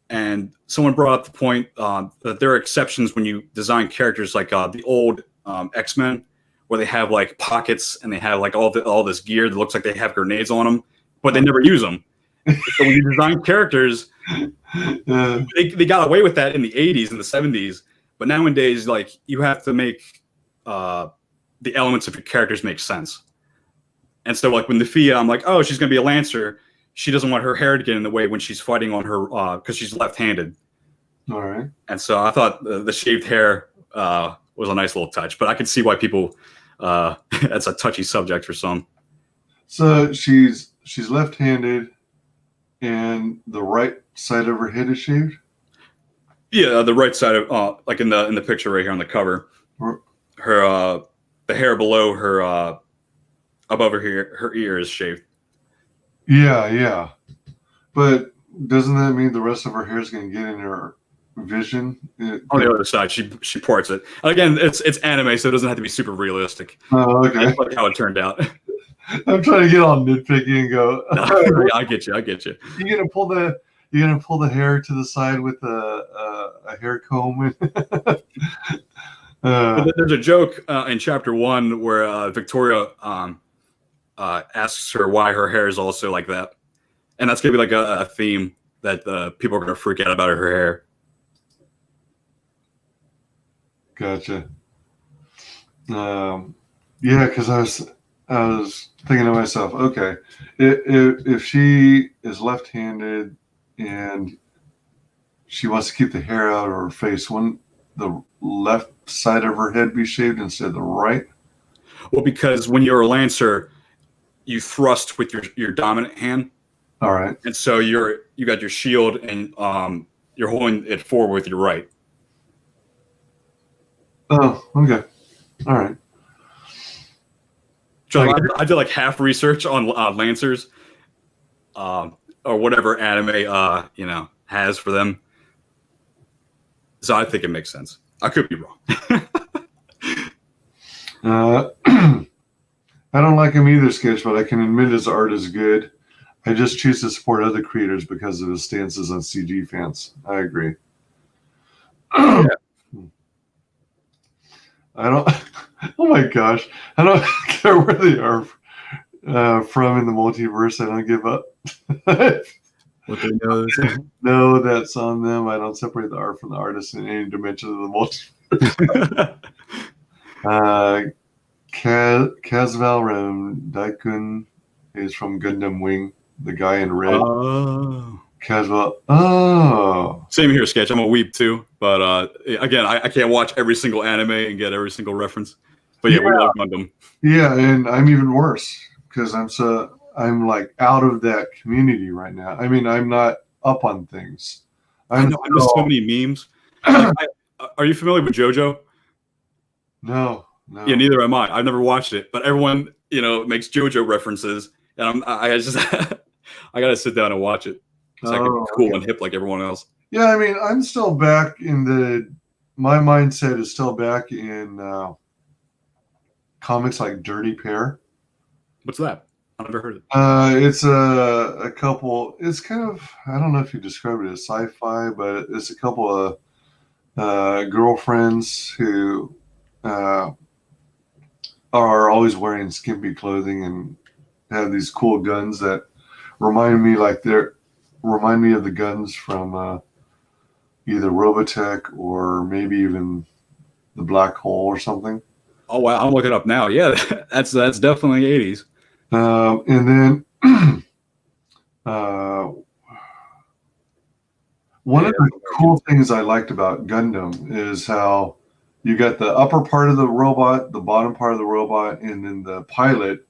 And someone brought up the point that there are exceptions when you design characters like the old X-Men, where they have like pockets and they have like all this gear that looks like they have grenades on them, but they never use them. So when you design characters, they got away with that in the 80s and the 70s. But nowadays, like you have to make the elements of your characters make sense. And so like when Nafia, I'm like, oh, she's going to be a Lancer. She doesn't want her hair to get in the way when she's fighting on her because she's left-handed. All right. And so I thought the shaved hair was a nice little touch, but I can see why people that's a touchy subject for some. So she's left-handed, and the right side of her head is shaved. Yeah, the right side of like in the picture right here on the cover, her the hair below her above her ear is shaved. Yeah. But doesn't that mean the rest of her hair is going to get in her vision? On the other side, she parts it. Again, it's anime, so it doesn't have to be super realistic. Oh, okay. That's like how it turned out. I'm trying to get all nitpicky and go. No, I get you. You're gonna pull the hair to the side with a hair comb. There's a joke in chapter 1 where Victoria asks her why her hair is also like that, and that's gonna be like a theme that people are gonna freak out about her hair. Gotcha. Yeah, because I was thinking to myself, okay, if she is left-handed and she wants to keep the hair out of her face, wouldn't the left side of her head be shaved instead of the right? Well, because when you're a Lancer, you thrust with your dominant hand. All right. And so you got your shield and you're holding it forward with your right. Oh, okay. All right. So I did like half research on Lancers, or whatever anime has for them. So I think it makes sense. I could be wrong. I don't like him either, Sketch, but I can admit his art is good. I just choose to support other creators because of his stances on CG fans. I agree. Yeah. Oh my gosh. I don't care where they are from in the multiverse. I don't give up. What they know is No, that's on them. I don't separate the art from the artist in any dimension of the multiverse. Casval Daikun is from Gundam Wing, the guy in red. Oh. Casval. Oh. Same here, Sketch. I'm a weeb too, but again, I can't watch every single anime and get every single reference. But yeah, we love Gundam. Yeah, and I'm even worse because I'm like out of that community right now. I mean, I'm not up on things. I know. I miss so many memes. Like, are you familiar with JoJo? No. Yeah, neither am I. I've never watched it, but everyone, makes JoJo references, and I just I gotta sit down and watch it so I can be cool and hip like everyone else. Yeah, I mean, I'm still back in my mindset is still back in comics like Dirty Pair. What's that? I've never heard of it. It's a couple. It's kind of, I don't know if you describe it as sci-fi, but it's a couple of girlfriends who are always wearing skimpy clothing and have these cool guns that remind me of the guns from either Robotech or maybe even the Black Hole or something. Oh wow, I'm looking it up now. Yeah, that's definitely 80s. And then one of the cool things I liked about Gundam is how you got the upper part of the robot, the bottom part of the robot, and then the pilot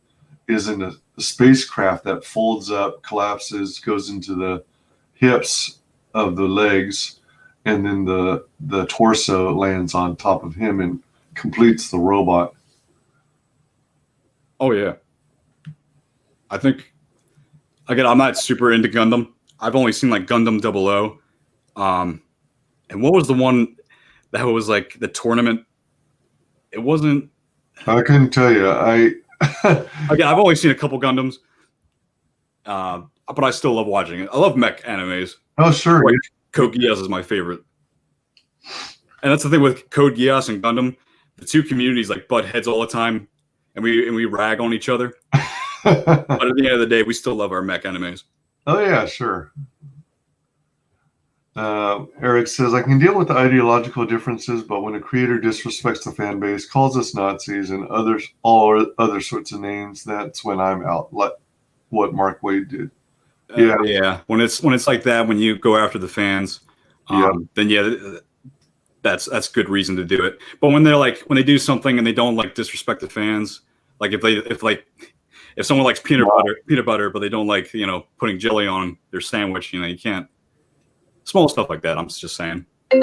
is in a spacecraft that folds up, collapses, goes into the hips of the legs, and then the torso lands on top of him and completes the robot. Oh yeah. I think, again, I'm not super into Gundam. I've only seen like Gundam 00. And what was the one that was like the tournament? It wasn't. I couldn't tell you. Again, I've only seen a couple Gundams, but I still love watching it. I love mech animes. Oh sure. Like, Code Geass is my favorite. And that's the thing with Code Geass and Gundam. The two communities like butt heads all the time, and we rag on each other. But at the end of the day, we still love our mech animes. Oh yeah, sure. Eric says, I can deal with the ideological differences, but when a creator disrespects the fan base, calls us Nazis and all other sorts of names, that's when I'm out. Like what Mark Waid did. Yeah. When it's like that, when you go after the fans, then that's good reason to do it. But when they do something and they don't like disrespect the fans, like if someone likes peanut butter, but they don't like putting jelly on their sandwich, you can't. Small stuff like that. I'm just saying. All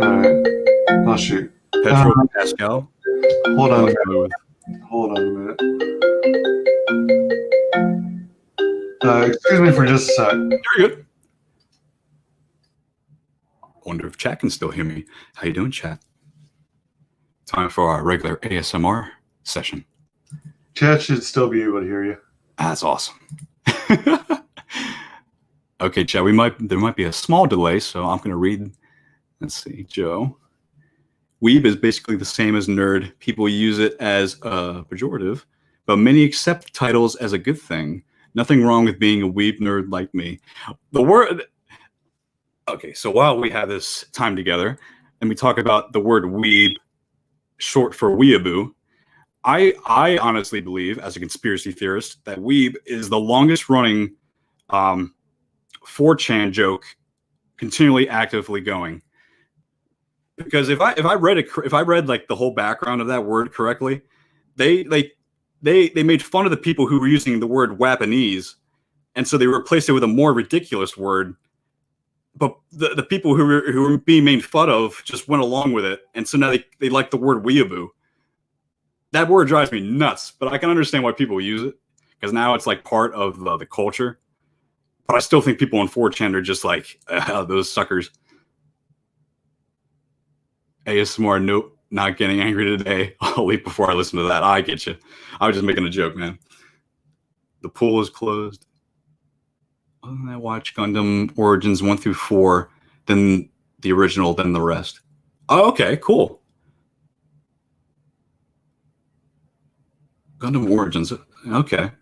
right. Oh shoot. Petro Pascal. Hold on a minute. Excuse me for just a sec. You're good. Wonder if chat can still hear me. How you doing, chat? Time for our regular ASMR session. Chat should still be able to hear you. That's awesome. Okay, chat. There might be a small delay, so I'm going to read. Let's see, Joe. Weeb is basically the same as nerd. People use it as a pejorative, but many accept titles as a good thing. Nothing wrong with being a weeb nerd like me. The word. Okay, so while we have this time together, and we talk about the word weeb, short for weeaboo, I honestly believe, as a conspiracy theorist, that weeb is the longest running 4chan joke continually actively going. Because if I read like the whole background of that word correctly, they made fun of the people who were using the word Wapanese, and so they replaced it with a more ridiculous word. But the people who were being made fun of just went along with it, and so now they like the word weeaboo. That word drives me nuts, but I can understand why people use it, because now it's like part of the culture. But I still think people on 4chan are just like, those suckers. ASMR, nope, not getting angry today. I'll leave before I listen to that. I get you. I was just making a joke, man. The pool is closed. I watched Gundam Origins 1 through 4, then the original, then the rest. Oh, okay, cool. Gundam Origins. Okay.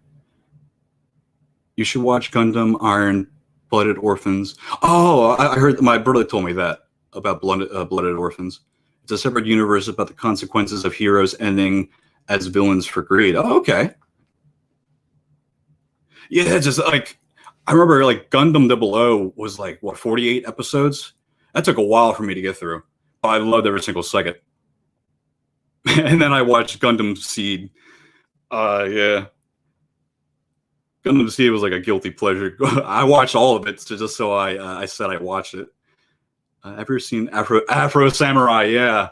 You should watch Gundam Iron Blooded Orphans. Oh, I heard my brother told me that about Blooded Orphans. It's a separate universe about the consequences of heroes ending as villains for greed. Oh, okay. Yeah, it's just like I remember like Gundam 00 was like what 48 episodes. That took a while for me to get through. But I loved every single second. And then I watched Gundam Seed. Yeah. Gundam Seed was like a guilty pleasure. I watched all of it just so I said I watched it. Ever seen Afro Samurai? Yeah,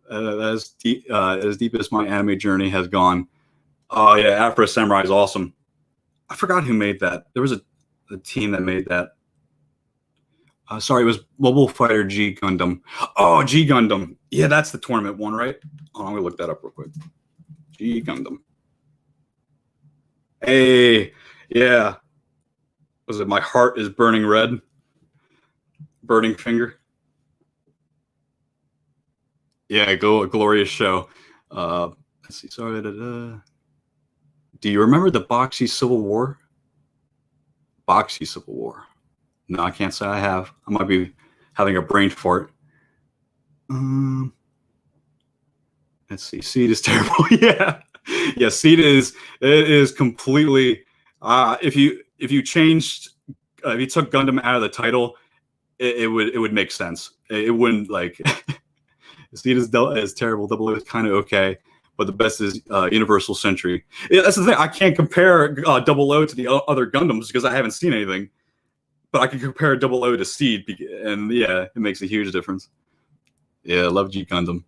as deep as my anime journey has gone. Oh yeah, Afro Samurai is awesome. I forgot who made that. There was a team that made that. Sorry, it was Mobile Fighter G Gundam. Oh, G Gundam. Yeah, that's the tournament one, right? Oh, I'm gonna look that up real quick. G Gundam. Hey, yeah. Was it My Heart is Burning Red? Burning Finger? Yeah, a glorious show. Let's see. Sorry. Do you remember the Boxy Civil War? Boxy Civil War. No, I can't say I have. I might be having a brain fart. Let's see. Seed is terrible. Yeah. Yeah, Seed is completely if you changed if you took Gundam out of the title, it would make sense. It wouldn't like Seed is terrible. Double is kind of okay, but the best is Universal Century. Yeah, that's the thing. I can't compare 00 to the other Gundams because I haven't seen anything. But I can compare 00 to Seed, and yeah, it makes a huge difference. Yeah, I love G Gundam.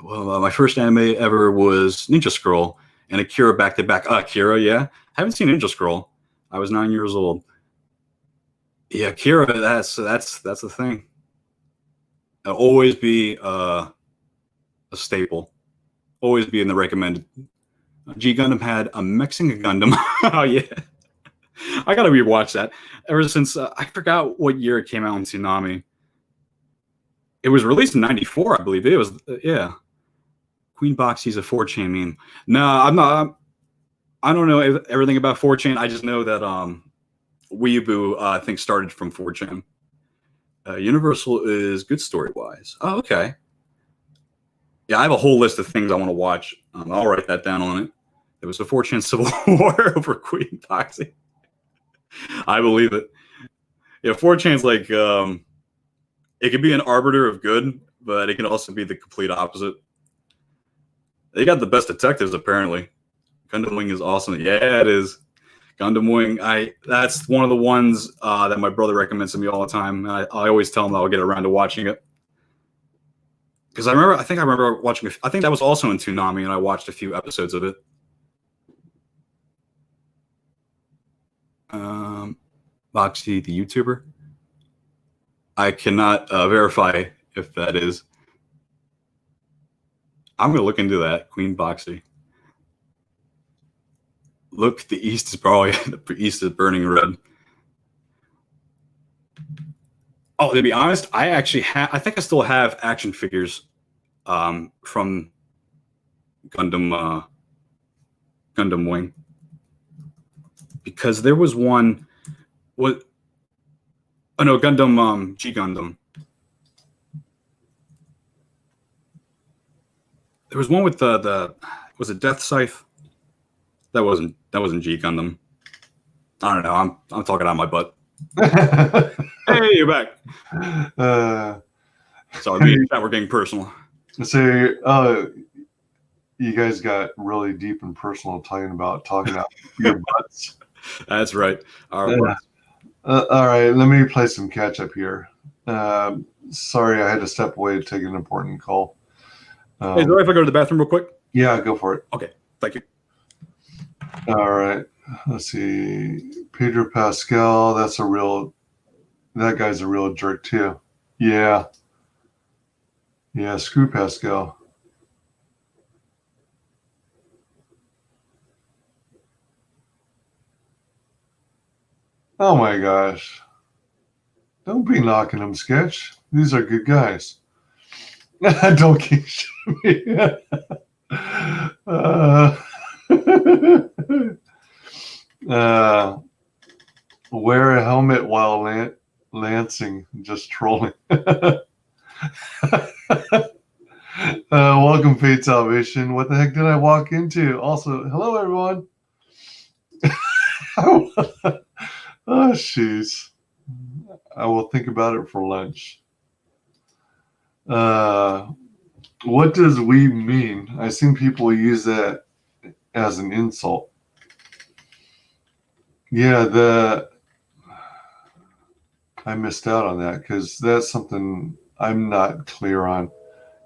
Well, my first anime ever was Ninja Scroll and Akira back to back. Akira, yeah. I haven't seen Ninja Scroll. I was 9 years old. Yeah, Akira, that's the thing. It'll always be a staple. Always be in the recommended. G Gundam had a Mexican Gundam. Oh yeah. I gotta rewatch that. Ever since I forgot what year it came out in Tsunami. It was released in '94, I believe. It was yeah. Queen Boxy's a 4chan meme. No, I'm not. I don't know everything about 4chan. I just know that Weeaboo I think started from 4chan. Universal is good story wise. Oh, okay. Yeah, I have a whole list of things I want to watch. I'll write that down on it. There was a 4chan Civil War over Queen Boxy. I believe it. Yeah, 4chan's like it can be an arbiter of good, but it can also be the complete opposite. They got the best detectives apparently. Gundam Wing is awesome. Yeah, it is. Gundam Wing. That's one of the ones that my brother recommends to me all the time. I always tell him that I'll get around to watching it. Because I remember watching. I think that was also in Toonami, and I watched a few episodes of it. Boxy, the YouTuber. I cannot verify if that is. I'm gonna look into that. Queen Boxy. Look, the East is probably the East is burning red. Oh, to be honest, I actually have. I think I still have action figures from Gundam Wing, because there was one. Oh no, Gundam G Gundam. There was one with the was it Death Scythe? That wasn't G Gundam. I don't know. I'm talking out my butt. Hey, you're back. Sorry, me and Chat were getting personal. So, you guys got really deep and personal talking about your butts. That's right. Our butts. All right, let me play some catch up here. Sorry, I had to step away to take an important call. Hey, is it all right if I go to the bathroom real quick? Yeah, go for it. Okay, thank you. All right, let's see. Pedro Pascal, that guy's a real jerk too. Yeah. Yeah, screw Pascal. Oh my gosh. Don't be knocking them, Sketch. These are good guys. Don't keep shooting me. Uh, uh, wear a helmet while lancing. Just trolling. Welcome, Fate Salvation. What the heck did I walk into? Also, hello, everyone. Oh, jeez. I will think about it for lunch. What does we mean? I've seen people use that as an insult. Yeah, I missed out on that because that's something I'm not clear on.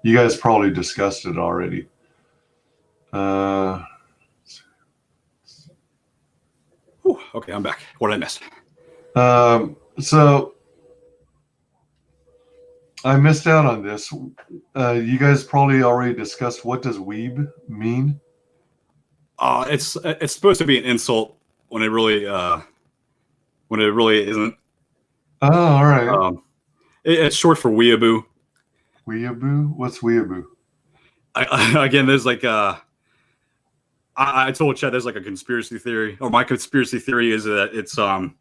You guys probably discussed it already. Whew, okay, I'm back. What did I miss? So I missed out on this. You guys probably already discussed what does weeb mean? It's supposed to be an insult when it really isn't. Oh, all right. It's short for weeaboo. Weeaboo? What's weeaboo? Again, there's like I told Chad there's like a conspiracy theory, or my conspiracy theory is that it's that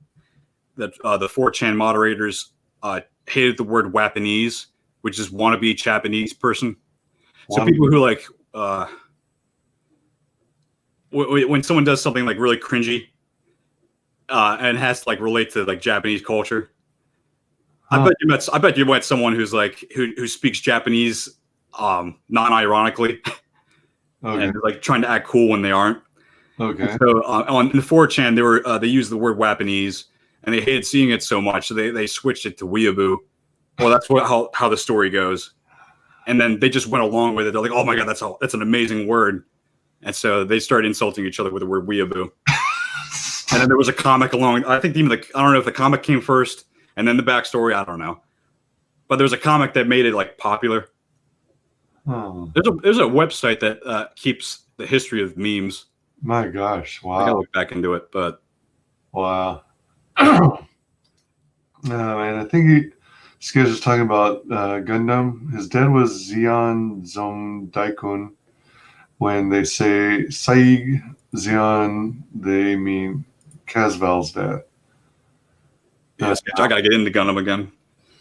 the 4chan moderators hated the word Wapanese, which is wannabe Japanese person. So people who like when someone does something like really cringy and has to like relate to like Japanese culture. Huh. I bet you met someone who's like who speaks Japanese non-ironically. Okay. And like trying to act cool when they aren't. Okay. And so on the 4chan, they used the word Wapanese, and they hated seeing it so much, so they switched it to weeaboo. Well, that's how the story goes. And then they just went along with it. They're like, "Oh my god, that's an amazing word," and so they started insulting each other with the word weeaboo. And then there was a comic along. I think even I don't know if the comic came first, and then the backstory. I don't know, but there was a comic that made it like popular. There's a website that keeps the history of memes. My gosh! Wow. I gotta look back into it, but wow. Man, I think this guy's just talking about Gundam. His dad was Zeon Zom Daikun. When they say Saig Zeon, they mean Casval's dad. Yes, I gotta get into Gundam again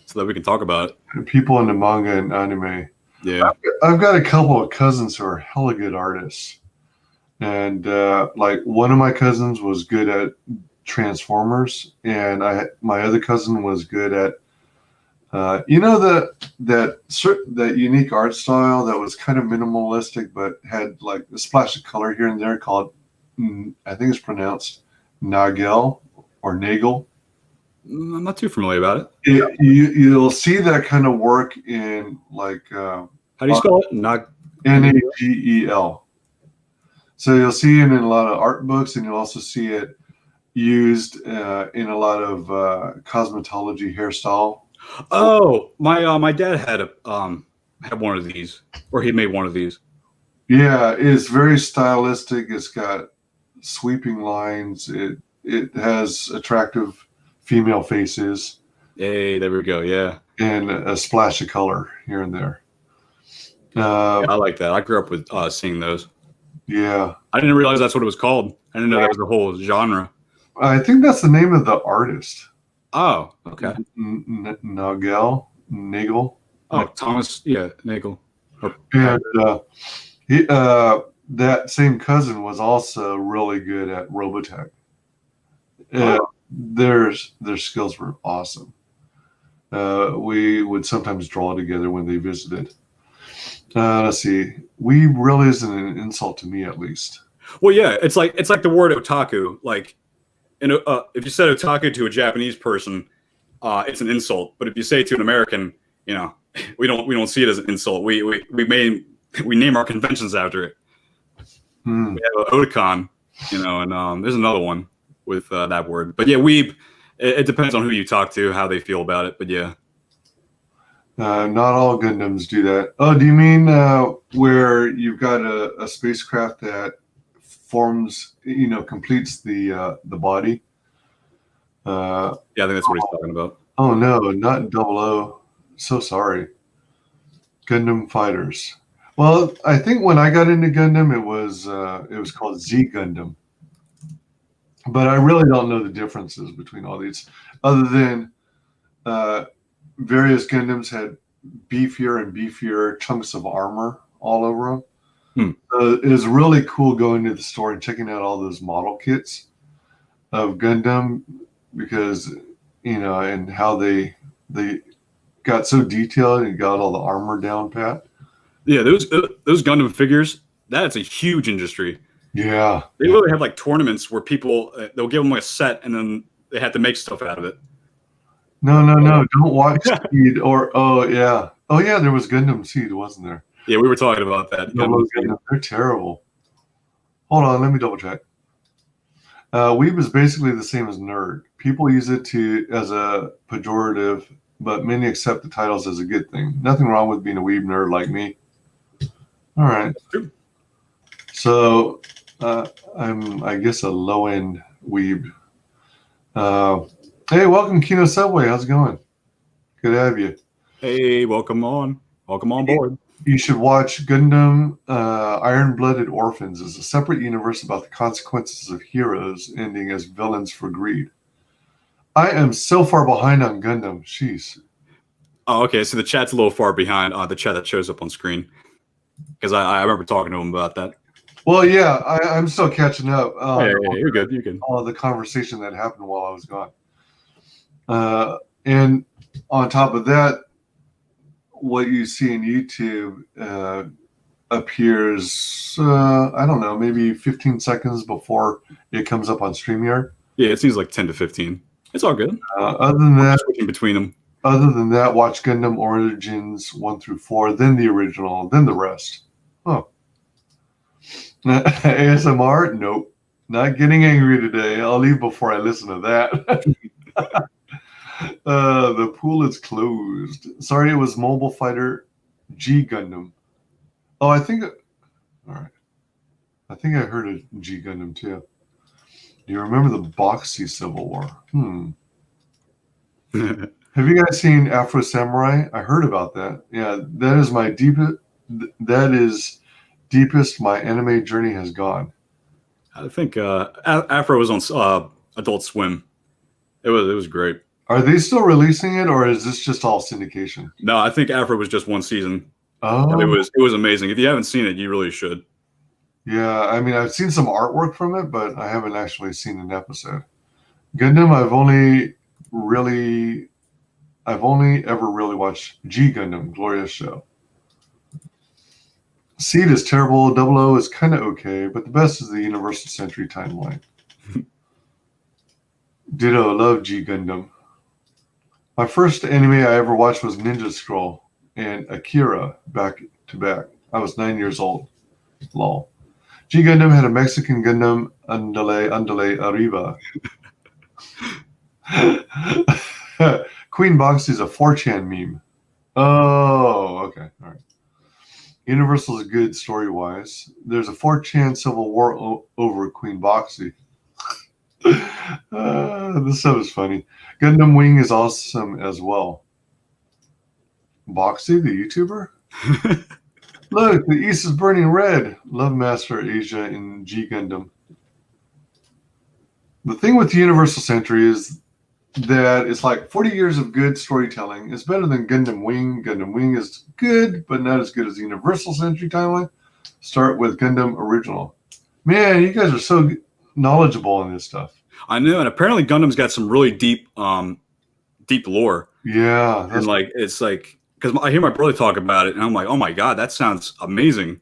so that we can talk about it. People into manga and anime. Yeah, I've got a couple of cousins who are hella good artists, and like one of my cousins was good at Transformers, and my other cousin was good at that unique art style that was kind of minimalistic but had like a splash of color here and there called I think it's pronounced Nagel or Nagel. I'm not too familiar about it. You'll see that kind of work in like how do you spell it? Nagel. So you'll see it in a lot of art books, and you'll also see it used in a lot of cosmetology hairstyle. Oh, my dad had one of these, or he made one of these. Yeah, it's very stylistic. It's got sweeping lines. It has attractive female faces. Hey, there we go. Yeah, and a splash of color here and there. Yeah, I like that. I grew up with seeing those. Yeah, I didn't realize that's what it was called. I didn't know that was the whole genre. I think that's the name of the artist. Oh, okay. Nagel. Oh, Thomas. Yeah, Nagel. And that same cousin was also really good at Robotech. Their skills were awesome. We would sometimes draw together when they visited. Let's see. We really isn't an insult to me, at least. Well, yeah, it's like the word otaku. Like, if you said otaku to a Japanese person, it's an insult. But if you say it to an American, we don't see it as an insult. We name our conventions after it. We have otakon, and there's another one with that word. But yeah, weeb. It depends on who you talk to, how they feel about it. But yeah. Not all Gundams do that. Oh, do you mean where you've got a spacecraft that forms, completes the body? Yeah, I think that's what he's talking about. Oh no, not 00. So sorry. Gundam Fighters. Well, I think when I got into Gundam, it was called Z Gundam, but I really don't know the differences between all these, other than various Gundams had beefier and beefier chunks of armor all over them. It was really cool going to the store and checking out all those model kits of Gundam because and how they got so detailed and got all the armor down pat. Yeah, those Gundam figures, that's a huge industry. Yeah, they really have like tournaments where people they'll give them like a set and then they have to make stuff out of it. No, don't watch Seed or yeah, there was Gundam Seed, wasn't there? Yeah, we were talking about that. Gundam, they're terrible. Hold on, let me double check. Weeb is basically the same as nerd. People use it as a pejorative, but many accept the titles as a good thing. Nothing wrong with being a weeb nerd like me. All right. So I'm, I guess, a low-end weeb. Hey, welcome, Kino Subway. How's it going? Good to have you. Hey, welcome on board. You should watch Gundam Iron-Blooded Orphans. It's a separate universe about the consequences of heroes ending as villains for greed. I am so far behind on Gundam. Jeez. Oh, okay. So the chat's a little far behind the chat that shows up on screen. Because I remember talking to him about that. Well, yeah, I'm still catching up. Hey, you're good. You can. All the conversation that happened while I was gone. And on top of that, what you see in YouTube appears, I don't know, maybe 15 seconds before it comes up on StreamYard. Yeah, it seems like 10 to 15. It's all good. Other than that, switching between them. Other than that, watch Gundam Origins 1 through 4, then the original, then the rest. Oh. ASMR? Nope. Not getting angry today. I'll leave before I listen to that. The pool is closed. Sorry, it was Mobile Fighter G Gundam. Oh, I think. All right. I think I heard of G Gundam too. Do you remember the Boxy Civil War? Have you guys seen Afro Samurai? I heard about that. Yeah, that is my deepest. That is deepest my anime journey has gone. I think Afro was on Adult Swim. It was great. Are they still releasing it, or is this just all syndication? No, I think Afro was just one season. Oh, and it was amazing. If you haven't seen it, you really should. Yeah, I mean, I've seen some artwork from it, but I haven't actually seen an episode. Gundam, I've only ever really watched G Gundam, Glorious Show. Seed is terrible. 00 is kind of okay, but the best is the Universal Century timeline. Ditto, love G Gundam. My first anime I ever watched was Ninja Scroll and Akira back to back. I was 9 years old. Lol. G Gundam had a Mexican Gundam, Andale Arriba. Queen Box is a 4chan meme. Oh, okay. All right. Universal is good story-wise. There's a 4chan civil war over Queen Boxy. This stuff is funny. Gundam Wing is awesome as well. Boxy, the YouTuber? Look, the East is burning red. Love Master Asia in G Gundam. The thing with the Universal Century is that it's like 40 years of good storytelling. It's better than Gundam Wing. Gundam Wing is good, but not as good as the Universal Century timeline. Start with Gundam Original. Man, you guys are so knowledgeable in this stuff. I know, and apparently Gundam's got some really deep lore. Yeah, and like it's like because I hear my brother talk about it, and I'm like, oh my god, that sounds amazing.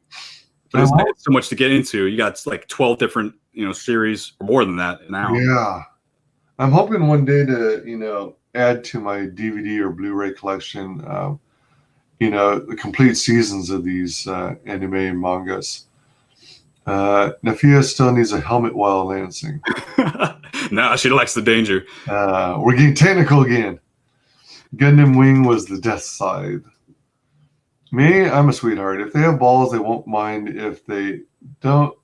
But it's so much to get into. You got like 12 different series or more than that now. Yeah, I'm hoping one day to add to my DVD or Blu-ray collection, the complete seasons of these anime and mangas. Nafia still needs a helmet while lancing. Nah, she likes the danger. We're getting technical again. Gundam Wing was the death side. Me, I'm a sweetheart. If they have balls, they won't mind. If they don't,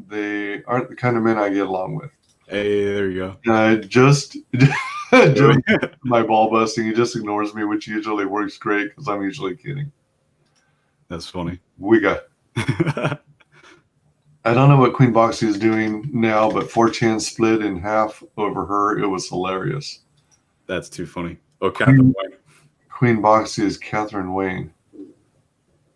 they aren't the kind of men I get along with. Hey, there you go. Just my ball busting. He just ignores me, which usually works great because I'm usually kidding. That's funny. Wigga. I don't know what Queen Boxy is doing now, but 4chan split in half over her. It was hilarious. That's too funny. Oh, Catherine Wayne. Queen Boxy is Catherine Wayne.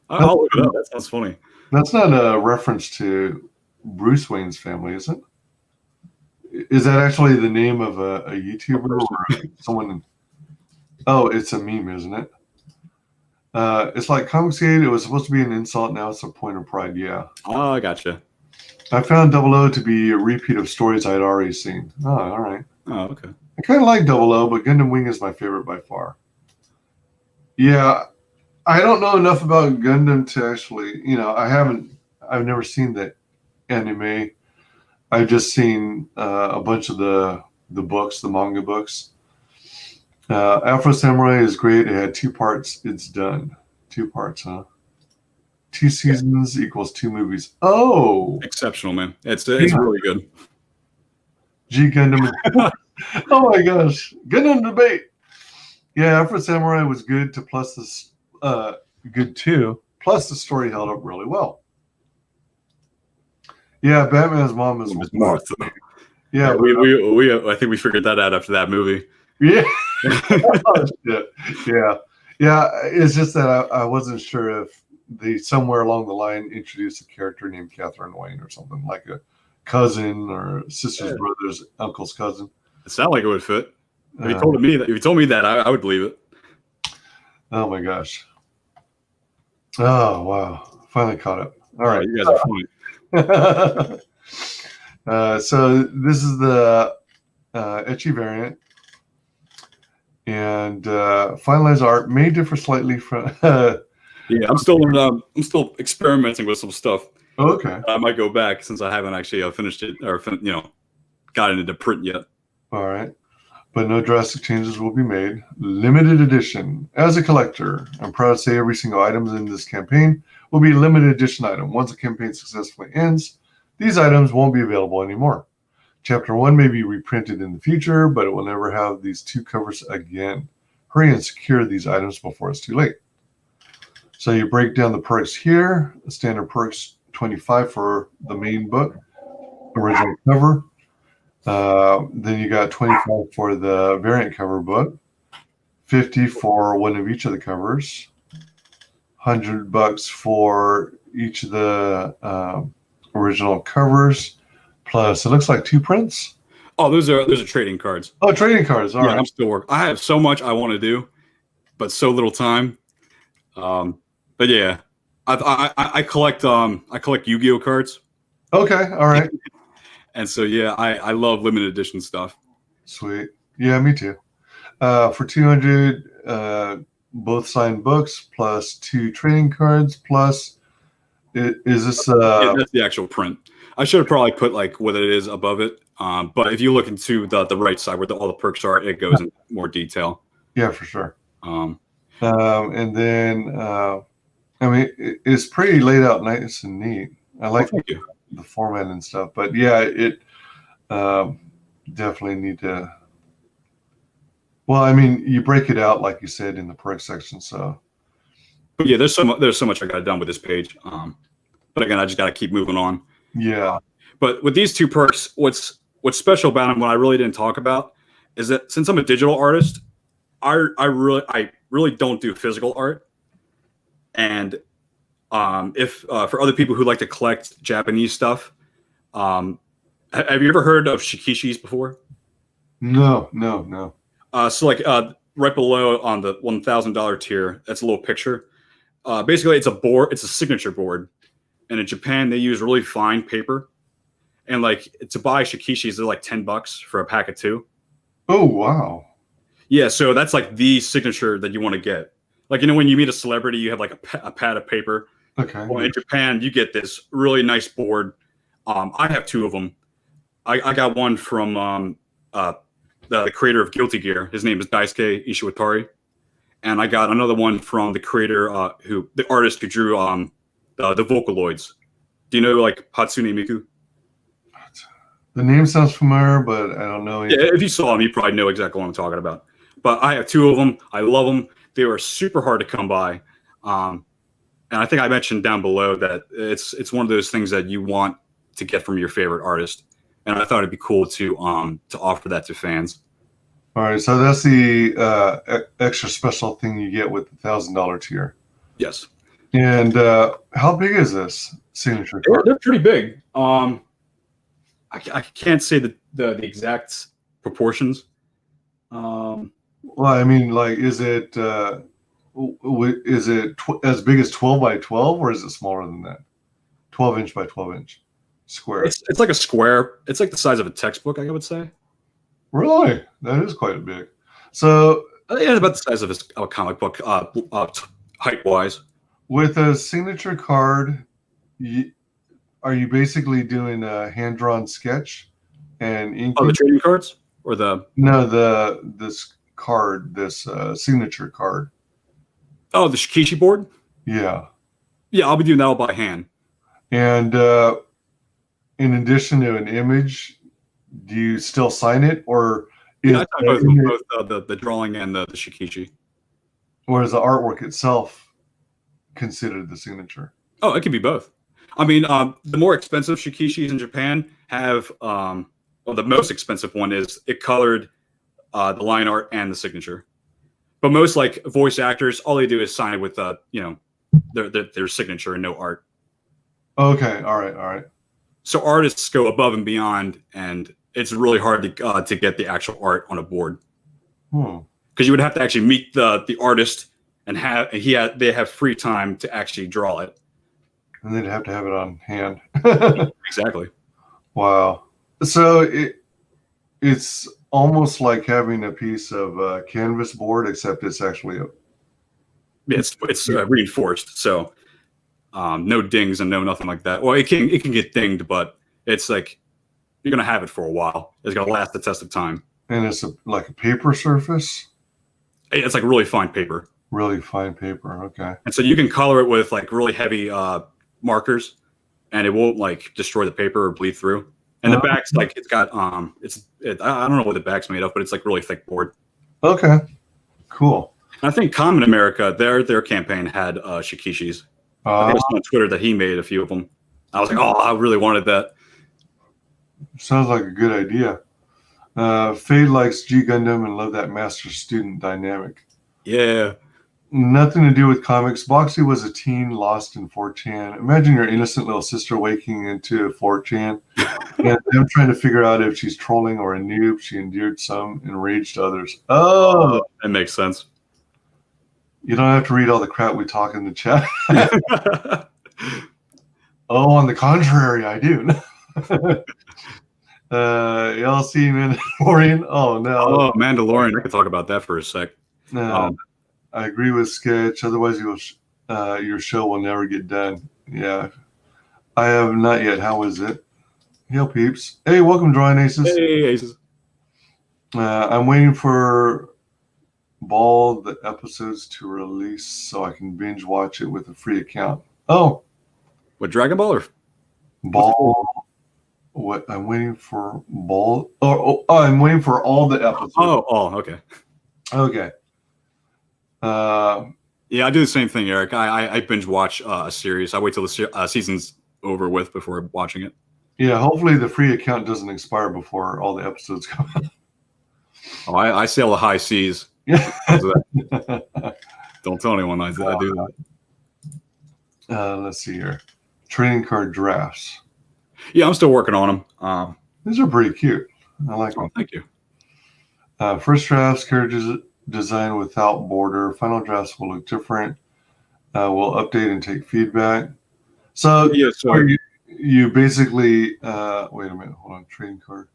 I'll look it up. That sounds funny. That's not a reference to Bruce Wayne's family, is it? Is that actually the name of a YouTuber or someone? Oh, it's a meme, isn't it? It's like ComicsGate. It was supposed to be an insult. Now it's a point of pride. Yeah. Oh, I gotcha. I found 00 to be a repeat of stories I'd already seen. Oh, all right. Oh, okay. I kind of like 00, but Gundam Wing is my favorite by far. Yeah, I don't know enough about Gundam to actually, I've never seen the anime. I've just seen a bunch of the books, the manga books. Afro Samurai is great. It had 2 parts. It's done. 2 parts, huh? 2 seasons equals 2 movies. Oh, Exceptional, man. It's really good. G Gundam. Oh my gosh, Gundam debate. Yeah, Afro Samurai was good to plus this good too. Plus the story held up really well. Yeah, Batman's mom is Martha. Yeah, I think we figured that out after that movie. Yeah. Oh, shit. Yeah. It's just that I wasn't sure if they somewhere along the line introduced a character named Catherine Wayne or something, like a cousin or sister's brother's uncle's cousin. It sounded like it would fit. If you told me that, I would believe it. Oh my gosh. Oh wow. Finally caught up. All right. You guys are funny. So this is the ecchi variant. And finalized art may differ slightly from. Yeah, I'm still experimenting with some stuff. Okay. I might go back since I haven't actually finished it or got it into print yet. All right, but no drastic changes will be made. Limited edition. As a collector, I'm proud to say every single item in this campaign will be a limited edition item. Once the campaign successfully ends, these items won't be available anymore. Chapter 1 may be reprinted in the future, but it will never have these 2 covers again. Hurry and secure these items before it's too late. So you break down the perks here. The standard perks 25 for the main book, original cover. Then you got 25 for the variant cover book, 50 for one of each of the covers, $100 for each of the original covers. Plus, it looks like 2 prints. Oh, those are trading cards. Oh, trading cards. All right. I'm still working. I have so much I want to do, but so little time. But yeah, I collect Yu-Gi-Oh cards. Okay. All right. And so yeah, I love limited edition stuff. Sweet. Yeah, me too. For 200, both signed books plus 2 trading cards plus. Is this? Yeah, that's the actual print. I should have probably put like what it is above it. But if you look into the right side where all the perks are, it goes in more detail. Yeah, for sure. And then, it's pretty laid out nice and neat. I like the format and stuff. But yeah, it definitely need to. Well, you break it out like you said in the perk section. So. But yeah, there's so much I got done with this page. But again, I just got to keep moving on. Yeah. But with these 2 perks, what's special about them, what I really didn't talk about, is that since I'm a digital artist, I really don't do physical art. And if for other people who like to collect Japanese stuff, have you ever heard of shikishis before? No. So like right below on the $1,000 tier, that's a little picture. Basically, it's a board. It's a signature board. And in Japan, they use really fine paper. And like to buy shikishis, they're like $10 for a pack of 2. Oh, wow. Yeah, so that's like the signature that you want to get. Like, when you meet a celebrity, you have like a pad of paper. Okay. Well, in Japan, you get this really nice board. I have 2 of them. I got one from the creator of Guilty Gear. His name is Daisuke Ishiwatari. And I got another one from the creator, the artist who drew the Vocaloids. Do you know like Hatsune Miku? The name sounds familiar, but I don't know. Yeah, if you saw them, you probably know exactly what I'm talking about. But I have 2 of them. I love them. They were super hard to come by. And I think I mentioned down below that it's one of those things that you want to get from your favorite artist. And I thought it'd be cool to offer that to fans. All right, so that's the extra special thing you get with the $1,000 tier. Yes. And how big is this signature card? They're pretty big. I can't say the exact proportions. Well, I mean, like, is it as big as 12 by 12, or is it smaller than that? 12 inch by 12 inch square. It's like a square. It's like the size of a textbook, I would say. Really? That is quite big. So Yeah, about the size of a comic book, height-wise. with a signature card, are you basically doing a hand-drawn sketch and ink? Oh, the trading cards? Or the... No, this signature card. Oh, the Shikishi board? Yeah. Yeah, I'll be doing that all by hand. And in addition to an image, do you still sign it, or is I both the drawing and the Shikishi. or is the artwork itself considered the signature? Oh, it can be both. I mean, the more expensive Shikishis in Japan have, well, the most expensive one is it colored the line art and the signature. But most like voice actors, all they do is sign it with their signature and no art. Okay, all right. So artists go above and beyond, and it's really hard to get the actual art on a board. Because you would have to actually meet the artist and they have free time to actually draw it. And they'd have to have it on hand. Exactly. Wow. So it's almost like having a piece of canvas board, except it's actually it's reinforced, so no dings and no nothing like that. Well, it can get dinged, but it's like you're gonna have it for a while. It's gonna last the test of time. And it's like a paper surface. It's like really fine paper. Really fine paper. Okay. And so you can color it with like really heavy markers, and it won't like destroy the paper or bleed through. And the back's like it's got I don't know what the back's made of, but it's like really thick board. Okay. Cool. And I think Common America, their campaign had Shikishis. I think on Twitter that he made a few of them. I was like, oh, I really wanted that. Sounds like a good idea. Fade likes G Gundam and love that master-student dynamic. Yeah. Nothing to do with comics. Boxy was a teen lost in 4chan. Imagine your innocent little sister waking into 4chan and them trying to figure out if she's trolling or a noob. She endeared some, enraged others. Oh, that makes sense. You don't have to read all the crap we talk in the chat. Oh, on the contrary, I do. Y'all see Mandalorian? Oh, no. Oh, Mandalorian. I could talk about that for a sec. I agree with Sketch. Otherwise, your show will never get done. Yeah. I have not yet. How is it? Yo, peeps. Hey, welcome, Drawing Aces. Hey, Aces. I'm waiting for Ball the episodes to release so I can binge watch it with a free account. Oh. What, Dragon Ball or? Ball. What? I'm waiting for Ball. Oh, I'm waiting for all the episodes. Oh, okay. Okay. Yeah, I do the same thing, Eric. I binge watch a series. I wait till the season's over with before watching it. Yeah, hopefully the free account doesn't expire before all the episodes come out. Oh, I sail the high seas. Yeah. Don't tell anyone I do that. Let's see here. Trading card drafts. Yeah, I'm still working on them. These are pretty cute. I like them. Thank you. First drafts, characters design without border. Final drafts will look different. We'll update and take feedback. So, yeah, you basically, wait a minute, hold on, trading card.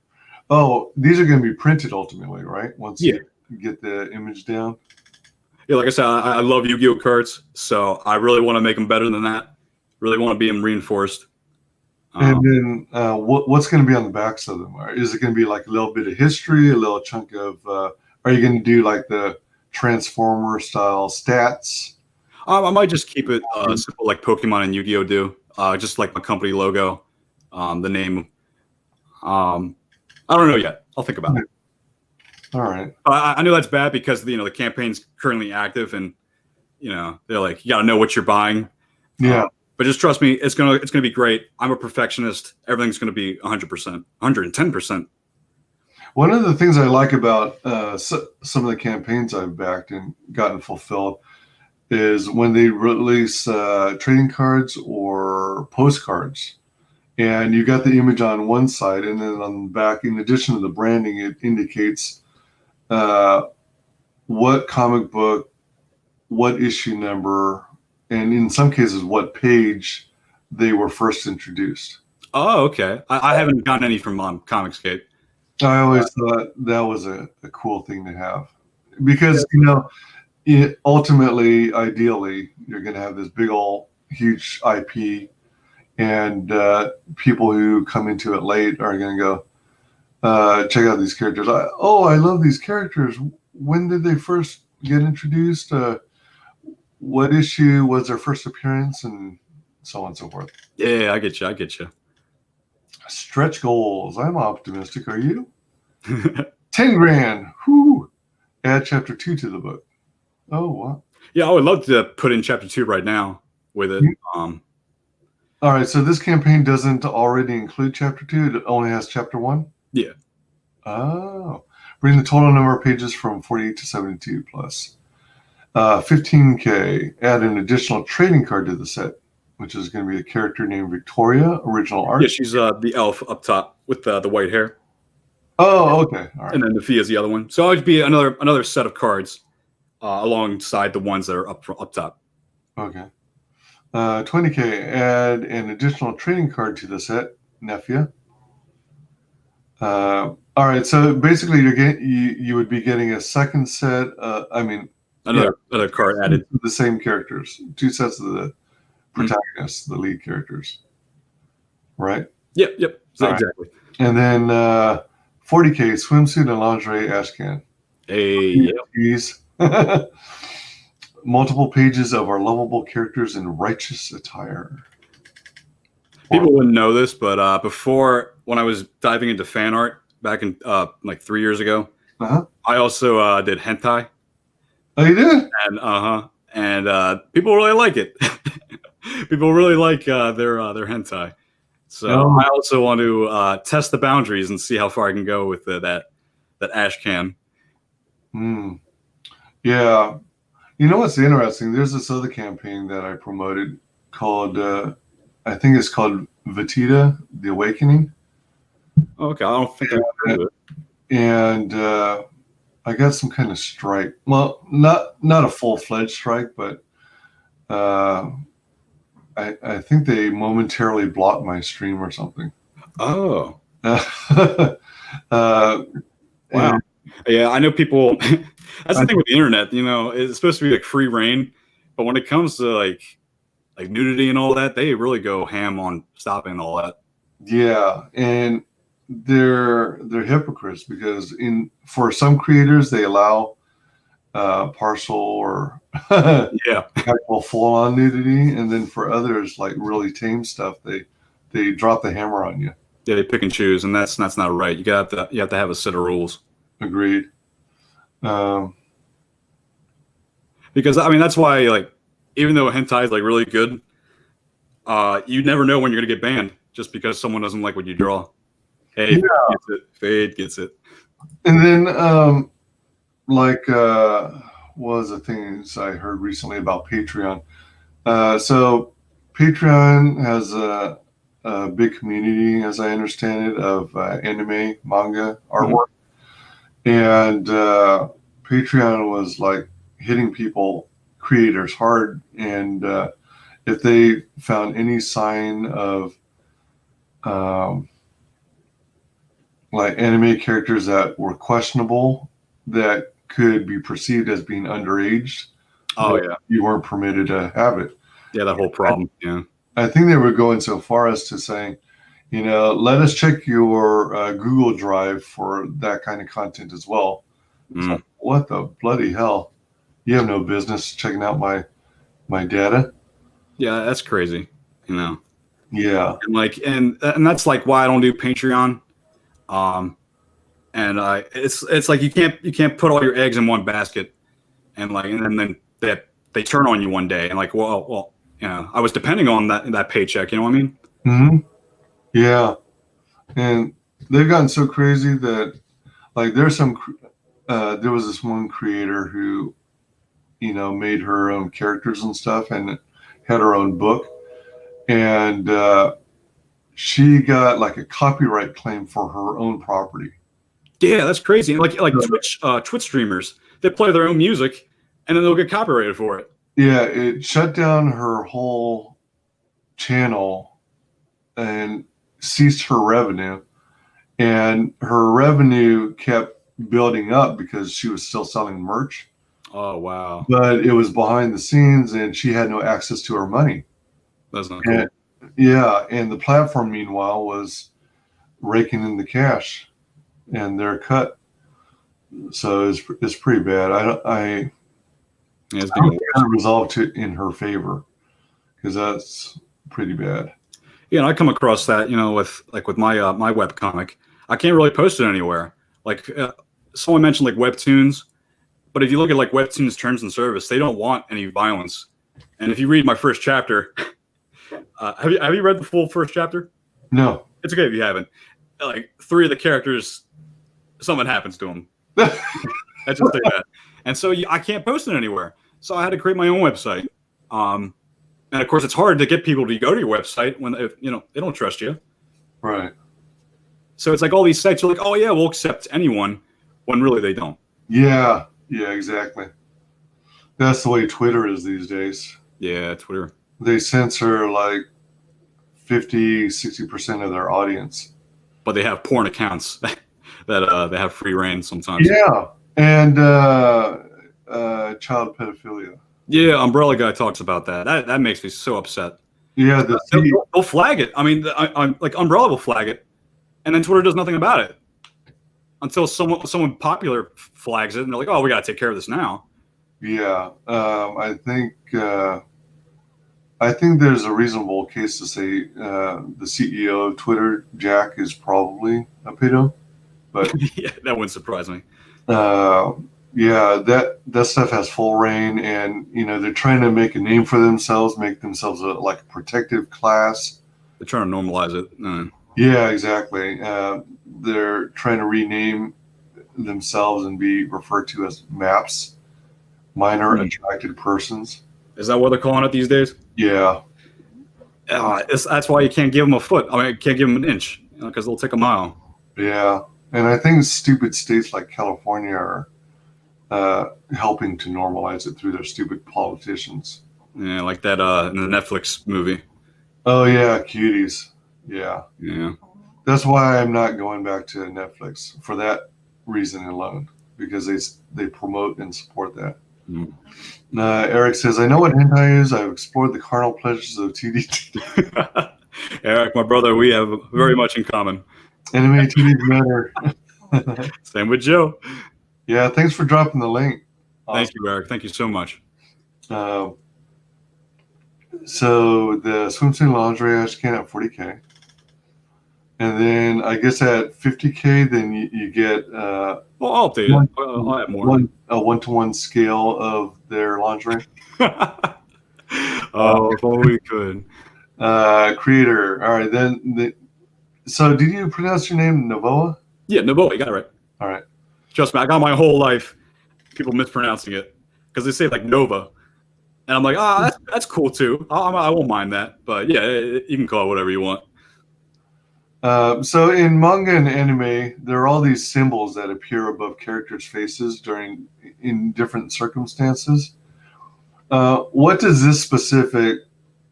Oh, these are going to be printed ultimately, right? Once you get the image down. Yeah, like I said, I love Yu-Gi-Oh cards, so I really want to make them better than that. Really want to be them reinforced. And then what's going to be on the backs of them? Is it going to be like a little bit of history, a little chunk of, are you going to do like the Transformer style stats? I might just keep it simple like Pokemon and Yu-Gi-Oh do. Just like my company logo, the name. I don't know yet. I'll think about it. All right. I know that's bad because the campaign's currently active, and they're like, you got to know what you're buying. Yeah. But just trust me, it's gonna be great. I'm a perfectionist. Everything's gonna be 100%, 110%. One of the things I like about some of the campaigns I've backed and gotten fulfilled is when they release trading cards or postcards, and you got the image on one side, and then on the back, in addition to the branding, it indicates what comic book, what issue number, and in some cases, what page they were first introduced. Oh, okay. I haven't gotten any from ComicsGate. I always thought that was a cool thing to have, because ultimately, ideally, you're going to have this big old huge IP, and people who come into it late are going to go check out these characters. I love these characters. When did they first get introduced? What issue was their first appearance, and so on and so forth. Yeah, I get you. Stretch goals. I'm optimistic. Are you? 10 grand. Whoo! Add chapter 2 to the book. Oh, wow. Yeah, I would love to put in chapter 2 right now with it. All right, so this campaign doesn't already include chapter 2. It only has chapter 1? Yeah. Oh. Bring the total number of pages from 48 to 72 plus. 15K. Add an additional trading card to the set, which is going to be a character named Victoria, original art. Yeah, she's the elf up top with the white hair. Oh, okay. All right. And then the Fia's the other one. So it'd be another set of cards alongside the ones that are up top. Okay. 20K. Add an additional trading card to the set, Nephia. All right. So basically, you would be getting a second set. Another card added. The same characters, 2 sets of the protagonists, the lead characters. Right. Yep. All exactly. Right. And then 40K swimsuit and lingerie ashcan. Hey. Yep. Multiple pages of our lovable characters in righteous attire. People wouldn't know this, but before, when I was diving into fan art back in like 3 years ago, I also did hentai. Oh, you did? And people really like it. People really like their hentai. So I also want to test the boundaries and see how far I can go with that ash can. Yeah. You know what's interesting? There's this other campaign that I promoted called, I think it's called Vetita, The Awakening. Okay, I don't think I heard of it. And I got some kind of strike. Well, not a full-fledged strike, but I think they momentarily blocked my stream or something. Oh. Wow. Yeah, I know people. That's the thing with the internet. It's supposed to be like free reign, but when it comes to like nudity and all that, they really go ham on stopping all that. Yeah, and they're hypocrites, because for some creators they allow partial or actual full-on nudity, and then for others, like really tame stuff, they drop the hammer on you. Yeah, they pick and choose, and that's not right. You have to have a set of rules. Agreed. Because that's why, like, even though hentai is like really good, you never know when you're gonna get banned just because someone doesn't like what you draw. Hey, gets it. Fade gets it. And then, was the things I heard recently about Patreon. So Patreon has a big community, as I understand it, of anime, manga, artwork. And Patreon was like hitting creators hard. And if they found any sign of like anime characters that were questionable, that could be perceived as being underage, you weren't permitted to have it. Yeah, that whole problem. I think they were going so far as to saying, let us check your Google Drive for that kind of content as well. So, what the bloody hell? You have no business checking out my data. Yeah, that's crazy. Yeah, and that's like why I don't do Patreon. And it's like you can't put all your eggs in one basket, and then they turn on you one day and like, well, I was depending on that paycheck. You know what I mean? Hmm. Yeah, and they've gotten so crazy that like there was this one creator who made her own characters and stuff and had her own book, and she got like a copyright claim for her own property. Yeah, that's crazy. Like Twitch streamers, they play their own music and then they'll get copyrighted for it. Yeah, it shut down her whole channel and ceased her revenue, and her revenue kept building up because she was still selling merch. Oh wow! But it was behind the scenes, and she had no access to her money. That's not cool. Yeah, and the platform, meanwhile, was raking in the cash and their cut. So it's pretty bad. It's kind of resolved in her favor because that's pretty bad. Yeah, and I come across that, with my my webcomic, I can't really post it anywhere. Like someone mentioned like webtoons, but if you look at like webtoons terms and service, they don't want any violence. And if you read my first chapter, have you read the full first chapter? No. It's okay if you haven't. Like 3 of the characters, something happens to them. I just say that. And so I can't post it anywhere. So I had to create my own website. And of course, it's hard to get people to go to your website when they don't trust you. Right. So it's like all these sites are like, oh yeah, we'll accept anyone, when really they don't. Yeah. Yeah. Exactly. That's the way Twitter is these days. Yeah, Twitter. They censor like 50-60% of their audience. But they have porn accounts that they have free reign sometimes. Yeah, and child pedophilia. Yeah, Umbrella Guy talks about that. That makes me so upset. Yeah, they'll flag it. I mean, I'm like Umbrella will flag it, and then Twitter does nothing about it until someone popular flags it, and they're like, "Oh, we got to take care of this now." Yeah, I think there's a reasonable case to say the CEO of Twitter, Jack, is probably a pedo, but yeah, that wouldn't surprise me. Yeah, that stuff has full reign, and they're trying to make a name for themselves, make themselves a protective class. They're trying to normalize it. Yeah, exactly. They're trying to rename themselves and be referred to as MAPS, minor attracted persons. Is that what they're calling it these days? Yeah. That's why you can't give them a foot. I mean, you can't give them an inch because they'll take a mile. Yeah, and I think stupid states like California are helping to normalize it through their stupid politicians. Yeah, like that in the Netflix movie. Oh yeah, Cuties. Yeah. Yeah. That's why I'm not going back to Netflix for that reason alone, because they promote and support that. Mm. Eric says, I know what hentai is. I've explored the carnal pleasures of TDT. Eric, my brother, we have very much in common. Anime TDT matter. Same with Joe. Yeah, thanks for dropping the link. Awesome. Thank you, Eric. Thank you so much. So the swimsuit lingerie I can at 40K. And then I guess at 50K, then you get Well, I'll update it. I'll add more. A 1-to-1 scale of their lingerie. Oh, if only we could. Creator. All right, then. So did you pronounce your name Novoa? Yeah, Novoa. You got it right. All right. Trust me, I got my whole life people mispronouncing it because they say like Nova. And I'm like, that's cool too. I won't mind that. But yeah, you can call it whatever you want. So in manga and anime, there are all these symbols that appear above characters' faces in different circumstances. What does this specific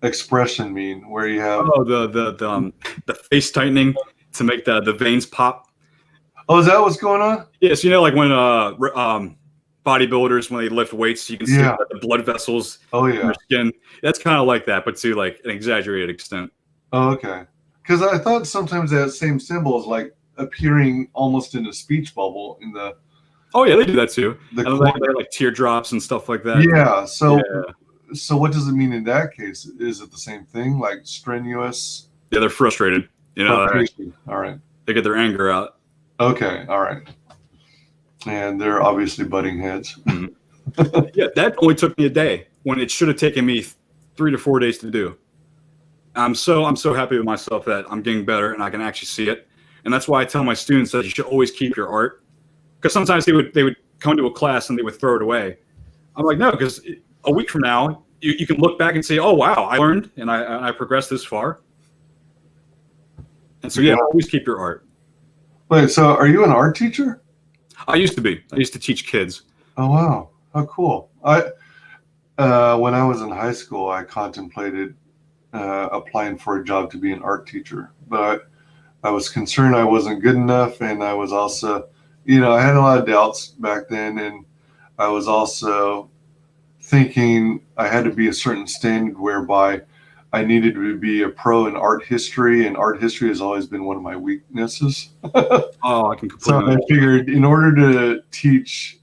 expression mean? Where you have the face tightening to make the veins pop. Oh, is that what's going on? Yes, like when bodybuilders when they lift weights, you can see the blood vessels in their skin. That's kind of like that, but to like an exaggerated extent. Oh, okay. Because I thought sometimes that same symbol is like appearing almost in a speech bubble in the. Oh yeah, they do that too. They have like teardrops and stuff like that. Yeah. So what does it mean in that case? Is it the same thing, like strenuous? Yeah, they're frustrated. All right. They get their anger out. Okay. All right. And they're obviously butting heads. Mm-hmm. Yeah, that only took me a day when it should have taken me 3 to 4 days to do. I'm so happy with myself that I'm getting better and I can actually see it. And that's why I tell my students that you should always keep your art, because sometimes they would come to a class and they would throw it away. I'm like, no, because a week from now you can look back and say, oh wow, I learned and I progressed this far. And so yeah, always keep your art. Wait, so are you an art teacher? I used to be. I used to teach kids. Oh wow, how cool! When I was in high school, I contemplated applying for a job to be an art teacher, but I was concerned I wasn't good enough, and I was also, I had a lot of doubts back then, and I was also thinking I had to be a certain standard whereby I needed to be a pro in art history, and art history has always been one of my weaknesses. Oh, I can completely. So I figured in order to teach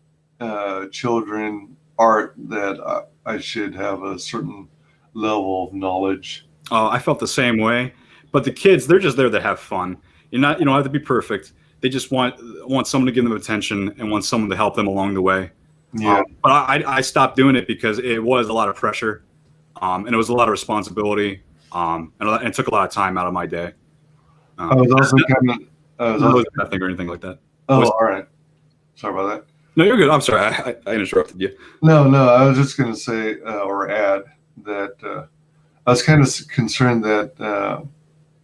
children art that I should have a certain level of knowledge. Oh, I felt the same way. But the kids, they're just there to have fun. You don't have to be perfect. They just want someone to give them attention and want someone to help them along the way. Yeah. But I stopped doing it because it was a lot of pressure, and it was a lot of responsibility, and it took a lot of time out of my day. I was also kind of nothing or anything like that. Oh, all right. Sorry about that. No, you're good. I'm sorry. I interrupted you. No. I was just going to say or add that I was kind of concerned that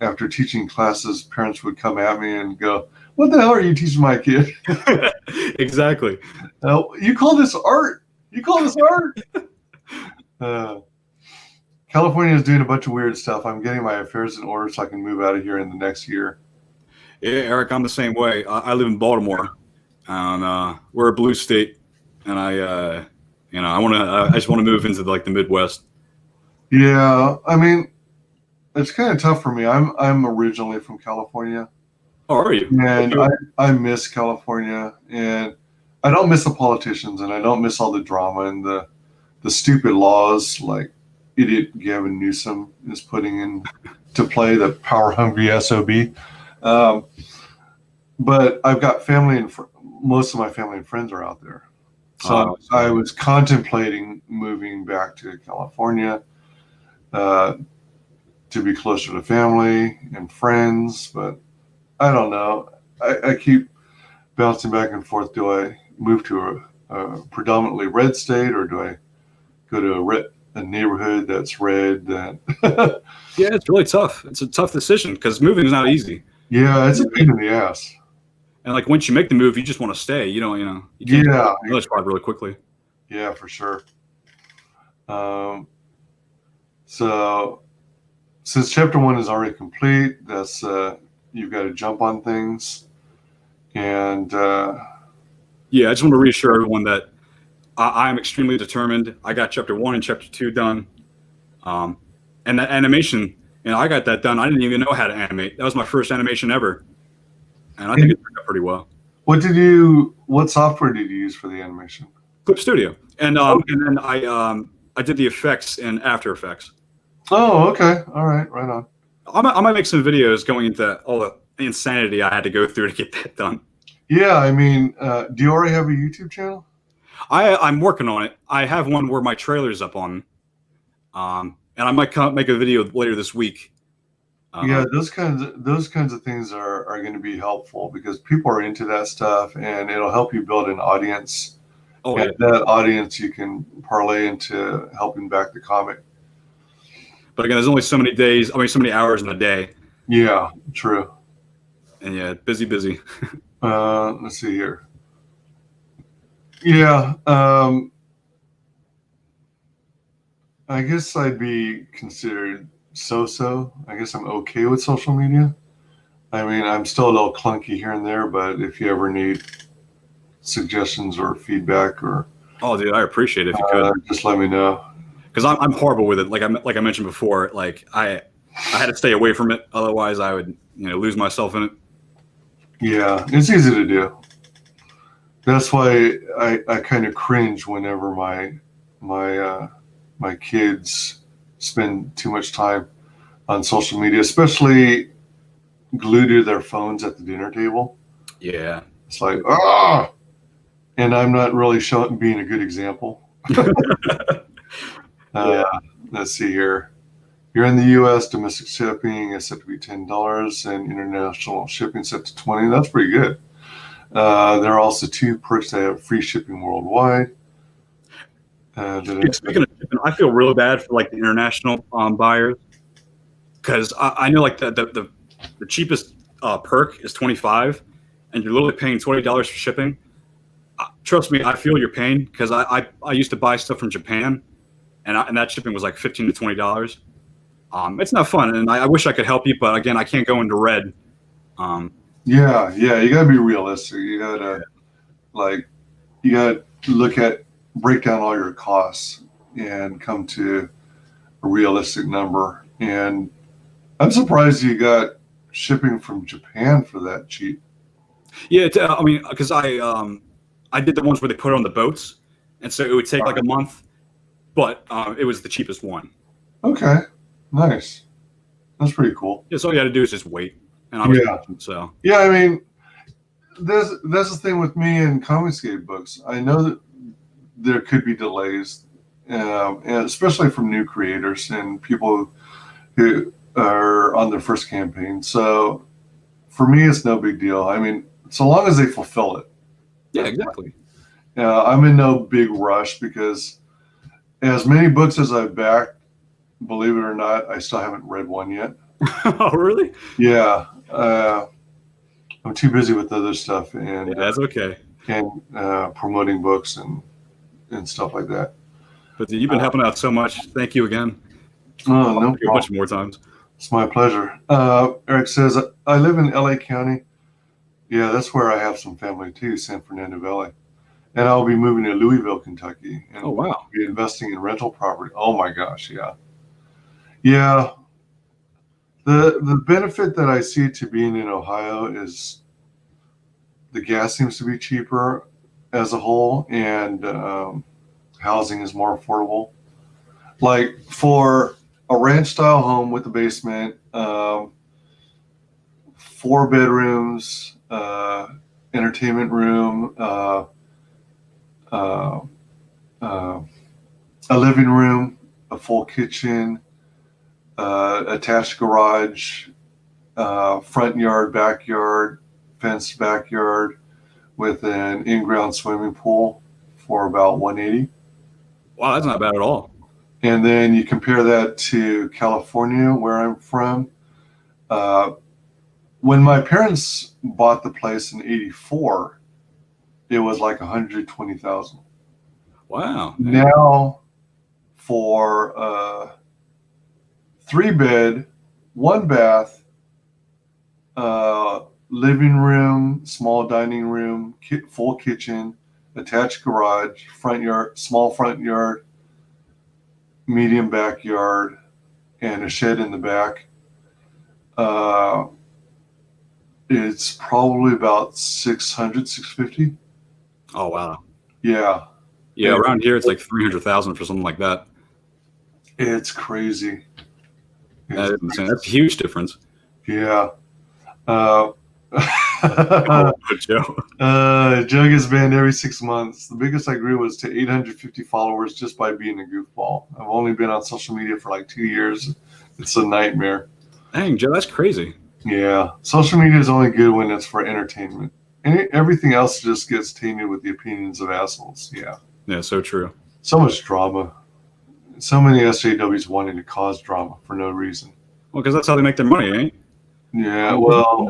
after teaching classes, parents would come at me and go, "What the hell are you teaching my kid?" Exactly. You call this art? You call this art? California is doing a bunch of weird stuff. I'm getting my affairs in order so I can move out of here in the next year. Yeah, Eric, I'm the same way. I live in Baltimore, and we're a blue state, and I just want to move into the Midwest. Yeah, I mean, it's kind of tough for me. I'm originally from California. Oh, are you? And I miss California, and I don't miss the politicians, and I don't miss all the drama and the stupid laws like idiot Gavin Newsom is putting into play, the power-hungry SOB. But I've got family, and most of my family and friends are out there. So I was contemplating moving back to California to be closer to family and friends, but I don't know. I keep bouncing back and forth. Do I move to a predominantly red state, or do I go to a neighborhood that's red? That Yeah, it's really tough. It's a tough decision because moving is not easy. Yeah, it's a pain in the ass. And once you make the move, you just want to stay. You can't Yeah, another spot really quickly. Yeah, for sure. So since chapter 1 is already complete, that's you've got to jump on things, and yeah, I just want to reassure everyone that I'm extremely determined. I got chapter 1 and chapter 2 done, and that animation, I got that done. I didn't even know how to animate. That was my first animation ever, and I think it turned out pretty well. What software did you use for the animation? Clip Studio, and then I did the effects in After Effects. Oh, okay, all right, right on. I might make some videos going into all the insanity I had to go through to get that done. Yeah, I mean, do you already have a YouTube channel? I'm working on it. I have one where my trailer's up on, and I might make a video later this week. Yeah, those kinds of things are going to be helpful because people are into that stuff, and it'll help you build an audience. Oh, and yeah. that audience you can parlay into helping back the comic. But again, there's only so many hours in a day. Yeah, true. And yeah, busy. Let's see here. Yeah, I guess I'd be considered so-so. I guess I'm okay with social media. I mean, I'm still a little clunky here and there, but if you ever need suggestions or feedback, or dude, I appreciate it if you could. Just let me know. Because I'm horrible with it. Like I mentioned before, I had to stay away from it. Otherwise, I would lose myself in it. Yeah, it's easy to do. That's why I kind of cringe whenever my kids spend too much time on social media, especially glued to their phones at the dinner table. Yeah, it's like and I'm not really being a good example. let's see here. You're in the U.S. Domestic shipping is set to be $10, and international shipping set to $20. That's pretty good. There are also 2 perks that have free shipping worldwide. Speaking of shipping, I feel really bad for like the international buyers, because I know like the cheapest perk is $25, and you're literally paying $20 for shipping. Trust me, I feel your pain, because I used to buy stuff from Japan, and that shipping was like $15 to $20. It's not fun, and I wish I could help you, but again, I can't go into red. Yeah, you gotta be realistic. You gotta break down all your costs and come to a realistic number. And I'm surprised you got shipping from Japan for that cheap. Yeah, I mean, because I did the ones where they put it on the boats, and so it would take like a month, but it was the cheapest one. Okay, nice. That's pretty cool. Yeah, so all you got to do is just wait. And I was patient, so yeah, I mean, that's the thing with me and ComicsGate books. I know that there could be delays, and especially from new creators and people who are on their first campaign. So for me, it's no big deal. I mean, so long as they fulfill it. Yeah, exactly. I'm in no big rush, because as many books as I've backed, believe it or not, I still haven't read one yet. Oh, really? Yeah. I'm too busy with other stuff, and that's okay. And promoting books and stuff like that. But you've been helping out so much. Thank you again. Oh, no, a bunch more times. It's my pleasure. Eric says, I live in LA County. Yeah, that's where I have some family too, San Fernando Valley. And I'll be moving to Louisville, Kentucky. And oh, wow. Be investing in rental property. Oh my gosh, yeah. Yeah. The benefit that I see to being in Ohio is the gas seems to be cheaper as a whole, and housing is more affordable. Like for a ranch style home with a basement, 4 bedrooms, entertainment room, a living room, a full kitchen, attached garage, front yard, backyard, fenced backyard with an in-ground swimming pool for about $180. Wow, that's not bad at all. And then you compare that to California, where I'm from. When my parents bought the place in '84, it was like $120,000. Wow. Now, for 3-bed, 1 bath, living room, small dining room, full kitchen, attached garage, front yard, small front yard, medium backyard, and a shed in the back, it's probably about $600, $650. Oh, wow. Yeah. Yeah, around here it's like $300,000 for something like that. It's crazy. That is insane. That's a huge difference. Yeah. Joe. Joe gets banned every 6 months. The biggest I grew was to 850 followers just by being a goofball. I've only been on social media for like 2 years. It's a nightmare. Dang, Joe, that's crazy. Yeah. Social media is only good when it's for entertainment. And everything else just gets tainted with the opinions of assholes. Yeah. Yeah, so true. So much drama. So many SJWs wanting to cause drama for no reason. Well, because that's how they make their money, ain't? Yeah, well,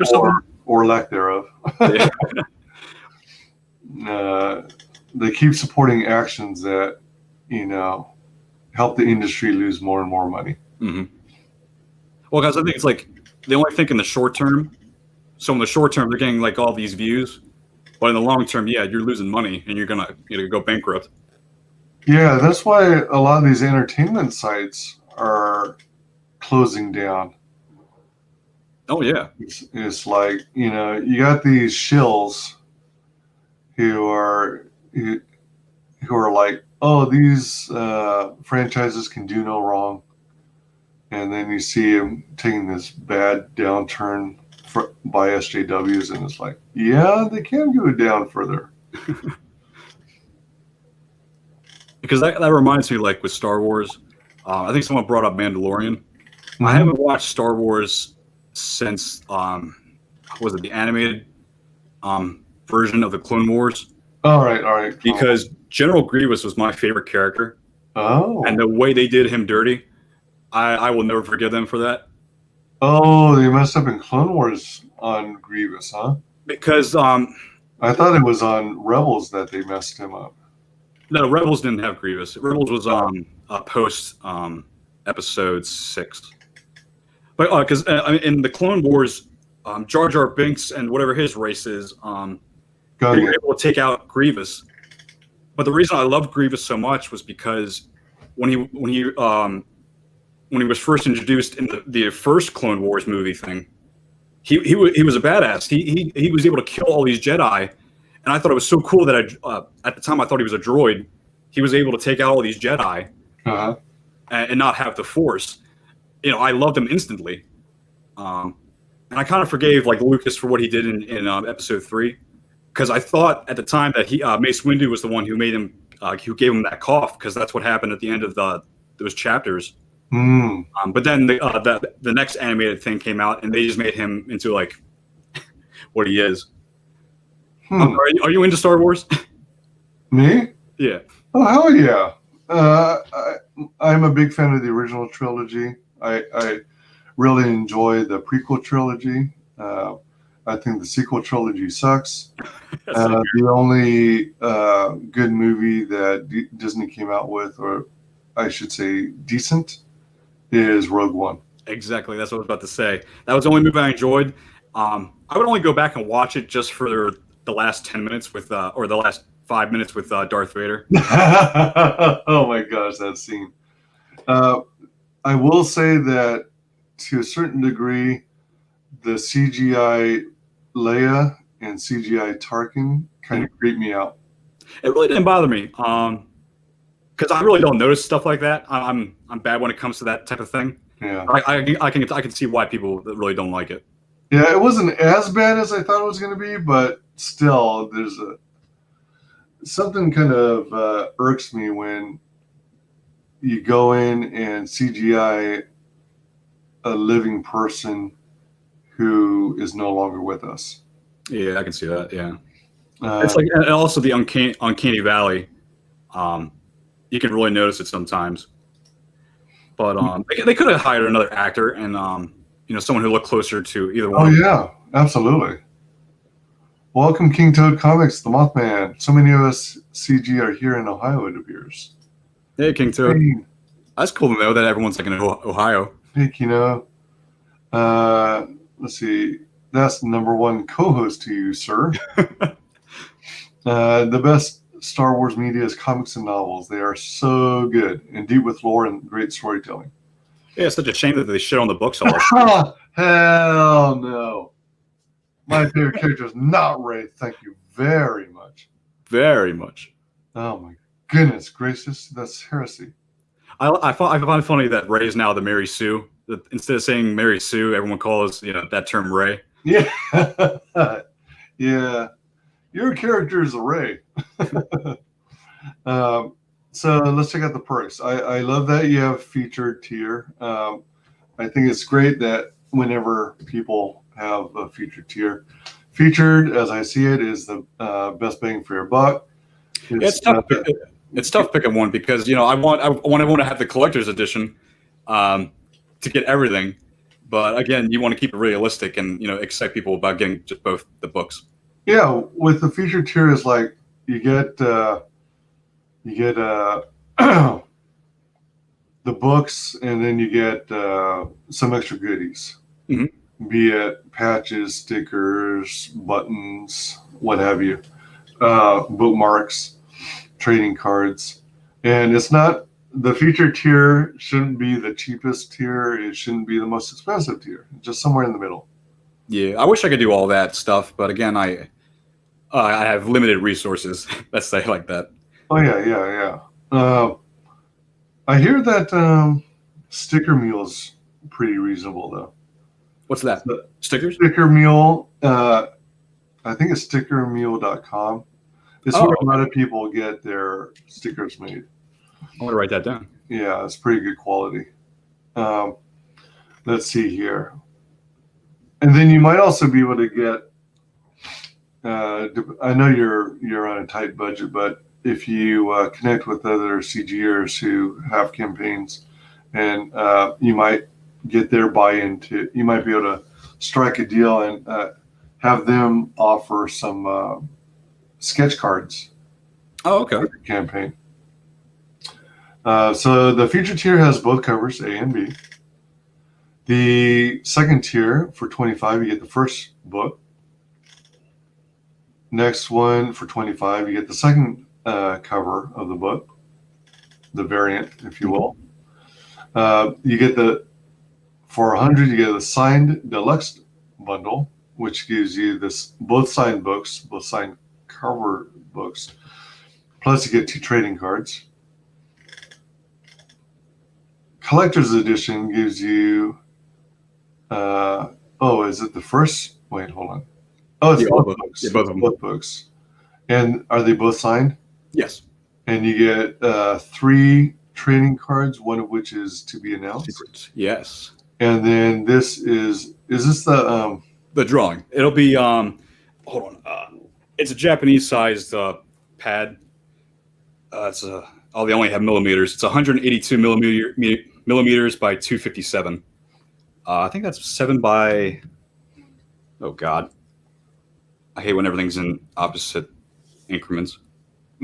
or lack thereof. Yeah. They keep supporting actions that, help the industry lose more and more money. Mm-hmm. Well, guys, I think it's like they only think in the short term. So in the short term, they're getting like all these views, but in the long term, yeah, you're losing money and you're gonna go bankrupt. Yeah, that's why a lot of these entertainment sites are closing down. Oh yeah, it's like you got these shills who are like, oh, these franchises can do no wrong, and then you see them taking this bad downturn by SJWs, and it's like, yeah, they can go down further. Because that reminds me, like with Star Wars, I think someone brought up Mandalorian. Mm-hmm. I haven't watched Star Wars since was it the animated version of the Clone Wars? All right. Because General Grievous was my favorite character. Oh. And the way they did him dirty, I will never forgive them for that. Oh, they messed up in Clone Wars on Grievous, huh? Because I thought it was on Rebels that they messed him up. no, Rebels didn't have Grievous. Rebels was post episode 6. But because in the Clone Wars, Jar Jar Binks and whatever his race is, they were able to take out Grievous. But the reason I loved Grievous so much was because when he was first introduced in the first Clone Wars movie thing, he was a badass. He was able to kill all these Jedi, and I thought it was so cool that at the time I thought he was a droid. He was able to take out all these Jedi and not have the Force. You know, I loved him instantly, and I kind of forgave like Lucas for what he did in Episode 3, because I thought at the time that Mace Windu was the one who made him who gave him that cough, because that's what happened at the end of those chapters. But then the next animated thing came out, and they just made him into like what he is. Are you into Star Wars? Me? Yeah. Oh, hell yeah. I'm a big fan of the original trilogy. I really enjoy the prequel trilogy. I think the sequel trilogy sucks. The only good movie that Disney came out with, or I should say decent, is Rogue One. Exactly. That's what I was about to say. That was the only movie I enjoyed. I would only go back and watch it just for the last 10 minutes with, or the last 5 minutes with Darth Vader. Oh my gosh, that scene. I will say that to a certain degree, the CGI Leia and CGI Tarkin kind of creep me out. It really didn't bother me, because I really don't notice stuff like that. I'm bad when it comes to that type of thing. Yeah, I can see why people really don't like it. Yeah, it wasn't as bad as I thought it was going to be, but still, there's something kind of irks me when you go in and CGI a living person who is no longer with us. Yeah, I can see that. Yeah, it's like, and also the uncanny valley. You can really notice it sometimes. But they could have hired another actor and someone who looked closer to either one. Oh yeah, absolutely. Welcome, King Toad Comics, the Mothman. So many of us CG are here in Ohio, it appears. Hey, King Toad. Hey. That's cool to know that everyone's like in Ohio. Hey, Kino. Let's see. That's number one co-host to you, sir. The best Star Wars media is comics and novels. They are so good and deep with lore and great storytelling. Yeah, it's such a shame that they shit on the books all the time. Hell no. My favorite character is not Rey. Thank you very much. Very much. Oh my goodness gracious, that's heresy. I find it funny that Rey is now the Mary Sue. That instead of saying Mary Sue, everyone calls that term Rey. Yeah. Yeah. Your character is a Rey. So let's check out the perks. I love that you have featured tier. I think it's great that whenever people have a featured tier. Featured, as I see it, is the best bang for your buck. It's tough picking one because I want everyone to have the collector's edition to get everything, but again, you want to keep it realistic and excite people about getting just both the books. Yeah, with the featured tier is like you get the books, and then you get some extra goodies. Mm-hmm. Be it patches, stickers, buttons, what have you, bookmarks, trading cards. And it's not, the featured tier shouldn't be the cheapest tier. It shouldn't be the most expensive tier. Just somewhere in the middle. Yeah, I wish I could do all that stuff, but again, I have limited resources. Let's say like that. Oh yeah. I hear that Sticker Mule's pretty reasonable though. What's that? Stickers? Sticker Mule. I think it's stickermule.com. It's where a lot of people get their stickers made. I'm gonna write that down. Yeah, it's pretty good quality. Let's see here. And then you might also be able to get, I know you're on a tight budget, but if you connect with other CGers who have campaigns, and you might get their buy-in to, you might be able to strike a deal and have them offer some sketch cards. Oh, okay. For the campaign. So the feature tier has both covers, A and B. The second tier for $25, you get the first book. Next one for $25, you get the second cover of the book, the variant, if you will. You get for $100, you get a signed deluxe bundle, which gives you both signed books, both signed cover books. Plus, you get 2 trading cards. Collector's edition gives you. Is it the first? Wait, hold on. Oh, it's both books. Yeah, both of them. Both books. And are they both signed? Yes. And you get 3 trading cards, one of which is to be announced. Secrets. Yes. And then this is this the drawing? It'll be hold on. It's a Japanese sized pad. They only have millimeters. It's 182 millimeters by 257. I think that's 7 by. Oh God, I hate when everything's in opposite increments.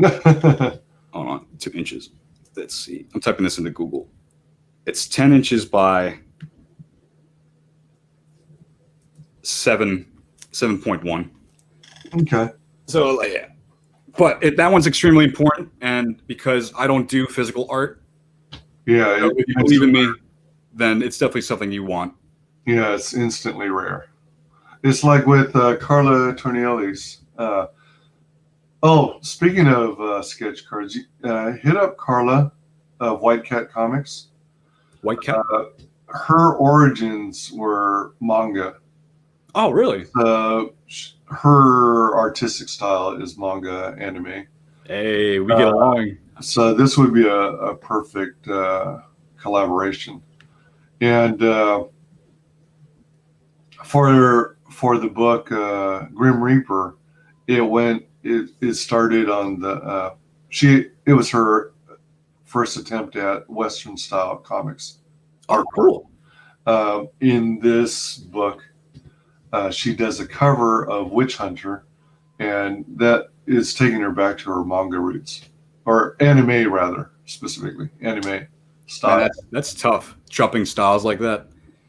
Hold on, 2 inches. Let's see. I'm typing this into Google. It's 10 inches by 7.1. Okay. So yeah. But that one's extremely important, and because I don't do physical art, yeah, if you believe in me, then it's definitely something you want. Yeah, it's instantly rare. It's like with Carla Tornielli's. Speaking of sketch cards, hit up Carla of White Cat Comics. White Cat? Her origins were manga. Oh, really? Her artistic style is manga anime. Hey, we get along. So this would be a perfect collaboration. And for the book Grim Reaper, it started on the it was her first attempt at Western style comics. Oh, cool. In this book, she does a cover of Witch Hunter, and that is taking her back to her manga roots, or anime rather, specifically anime style. Man, that's tough, jumping styles like that.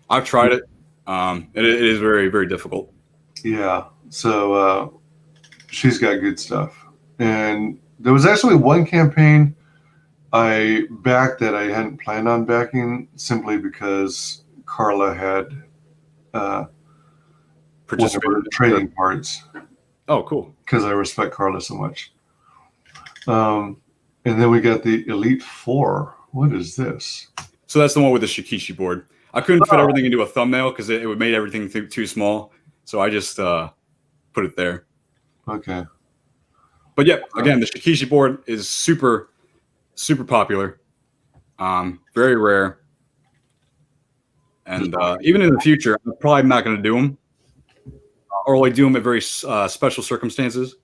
I've tried it. It is very, very difficult. Yeah, so she's got good stuff. And there was actually one campaign I backed that I hadn't planned on backing, simply because Carla had trading cards. Oh, cool. Because I respect Carla so much. And then we got the Elite Four. What is this? So that's the one with the Shikishi board. I couldn't fit everything into a thumbnail because it would make everything too small. So I just put it there. Okay. But yeah, again, the Shikishi board is super, super popular. Very rare. And even in the future, I'm probably not going to do them. Or only do them at very special circumstances.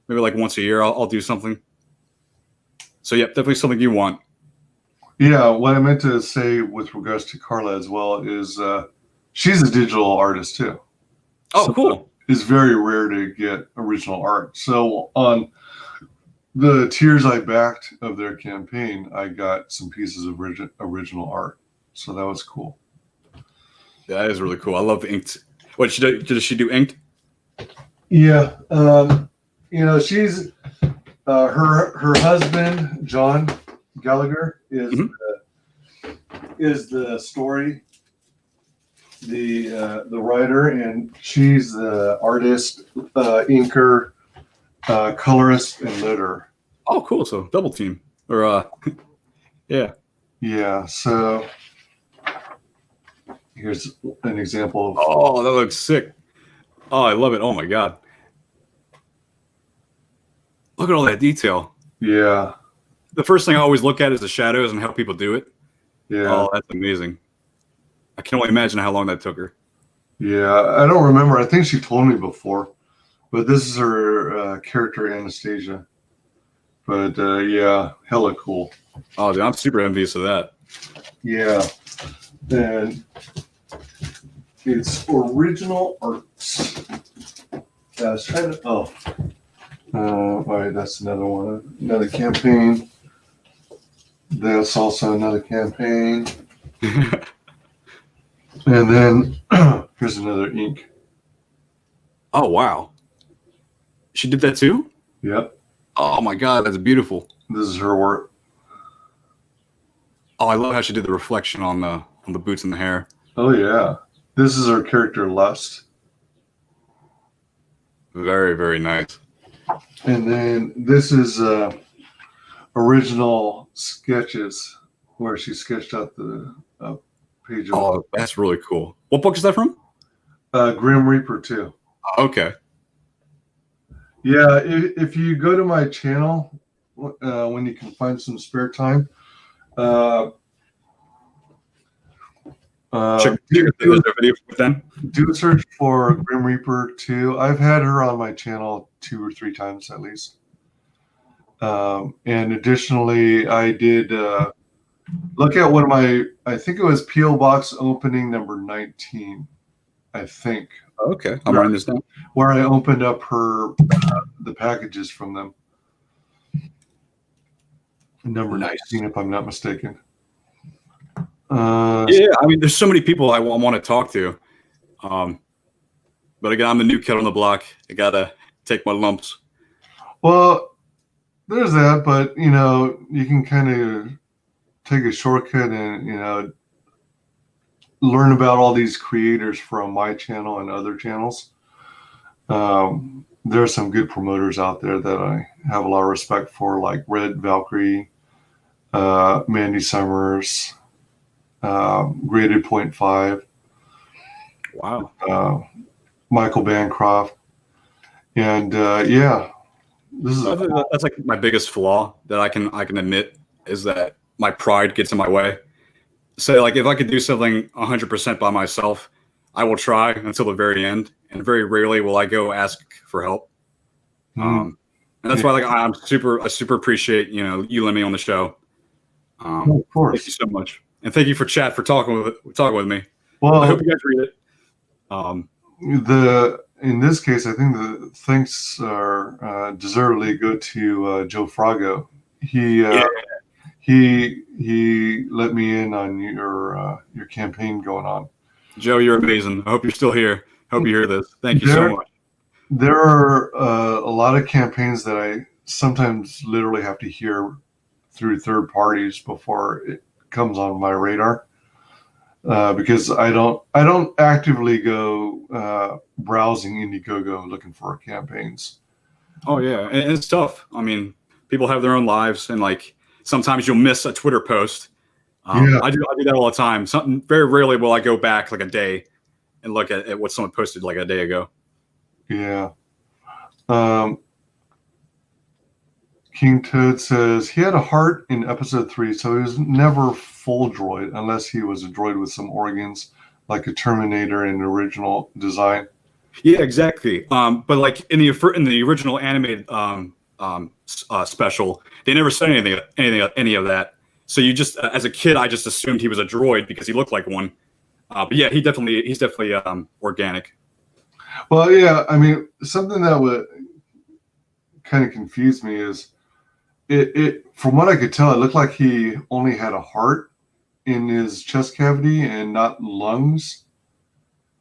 Maybe like once a year, I'll do something. So yeah, definitely something you want. Yeah, what I meant to say with regards to Carla as well is she's a digital artist too. Oh, so cool. It's very rare to get original art. So on the tiers I backed of their campaign, I got some pieces of original art. So that was cool. Yeah, that is really cool. I love inked. What does she do? Inked? Yeah, she's her husband John Gallagher is the story, the writer, and she's the artist, inker, colorist, and letterer. Oh, cool! So double team, or yeah. Yeah. So here's an example of. Oh, that looks sick. Oh, I love it. Oh my god. Look at all that detail. Yeah. the first thing I always look at is the shadows and how people do it. Yeah. Oh, that's amazing. I can only imagine how long that took her. Yeah, I don't remember. I think she told me before, but this is her character Anastasia. But yeah, hella cool. Oh, dude, I'm super envious of that. Yeah, and it's original arts. I was trying to. Oh, all right, that's another one. Another campaign. That's also another campaign. And then here's another ink. Oh, wow. She did that too? Yep. Oh my God, that's beautiful. This is her work. Oh, I love how she did the reflection on the boots and the hair. Oh yeah. This is her character Lust. Very, very nice. And then this is original sketches where she sketched out the page of Oh, that's really cool. What book is that from? Grim Reaper 2. Okay. Yeah, if you go to my channel when you can find some spare time, Check the video then. do a search for Grim Reaper 2. I've had her on my channel 2 or 3 times at least. And additionally, I did look at one of my, I think it was P.O. Box opening number 19, I think. Okay, I'm writing this down. Where I opened up her the packages from them. Number 19, if I'm not mistaken. Yeah, I mean, there's so many people I want to talk to. But again, I'm the new kid on the block. I got to take my lumps. Well, there's that, but, you know, you can kind of take a shortcut and, you know, learn about all these creators from my channel and other channels. There are some good promoters out there that I have a lot of respect for, like Red Valkyrie, Mandy Summers, Graded Point 5. Wow. Michael Bancroft. And yeah, this is that's like my biggest flaw that I can admit is that my pride gets in my way. So like if I could do something 100% by myself, I will try until the very end, and very rarely will I go ask for help. And that's why like I super appreciate you letting me on the show. of course. Thank you so much, and thank you for chat for talking with me. Well, I hope you guys read it. In this case, I think the thanks are deservedly go to Joe Frago. He let me in on your campaign going on. Joe, you're amazing. I hope you're still here. Hope you hear this. Thank you so much. There are a lot of campaigns that I sometimes literally have to hear through third parties before it comes on my radar, because I don't actively go browsing Indiegogo looking for campaigns. Oh yeah, and it's tough. I mean, people have their own lives, and like sometimes you'll miss a Twitter post. I do that all the time. Very rarely will I go back like a day and look at what someone posted like a day ago. Yeah. King Toad says he had a heart in episode 3, so he was never full droid unless he was a droid with some organs, like a Terminator in the original design. Yeah, exactly. But like in the original animated special, they never said any of that. So you just, as a kid, I just assumed he was a droid because he looked like one. But yeah, he's definitely organic. Well, yeah, I mean, something that would kind of confuse me is it from what I could tell, it looked like he only had a heart in his chest cavity and not lungs.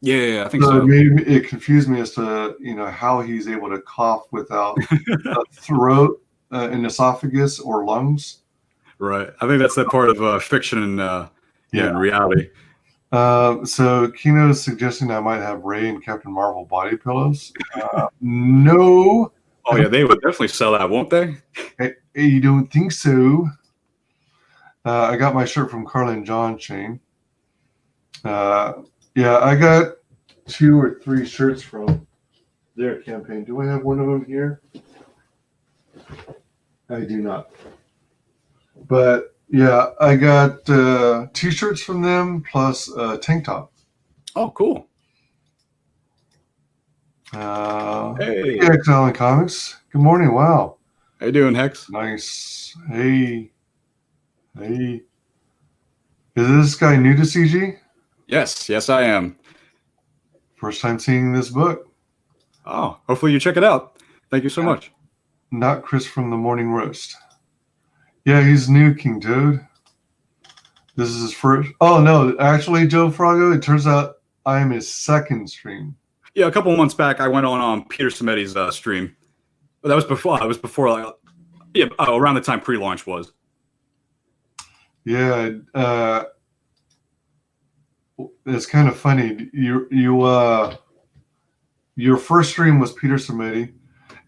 Yeah, I think so. It confused me as to how he's able to cough without a throat, an esophagus, or lungs. Right. I think that's that part of fiction and in reality. So Kino's suggesting I might have Rey and Captain Marvel body pillows. No. Oh yeah, they would definitely sell that, won't they? You don't think so? I got my shirt from Carla and John, Shane. Yeah, I got 2 or 3 shirts from their campaign. Do I have one of them here? I do not. But yeah, I got t-shirts from them plus a tank top. Oh, cool. Hey, Excellent Comics. Good morning. Wow. How you doing, Hex? Nice. Hey. Is this guy new to CG? Yes, I am. First time seeing this book. Oh, hopefully you check it out. Thank you so much. Not Chris from the Morning Roast. Yeah, he's new, King Toad. This is his first. Oh, no. Actually, Joe Frago, it turns out I am his second stream. Yeah, a couple of months back, I went on Peter Sameti's stream. But that was before. It was before, around the time pre-launch was. Yeah, it's kind of funny. Your first stream was Peter Sameti,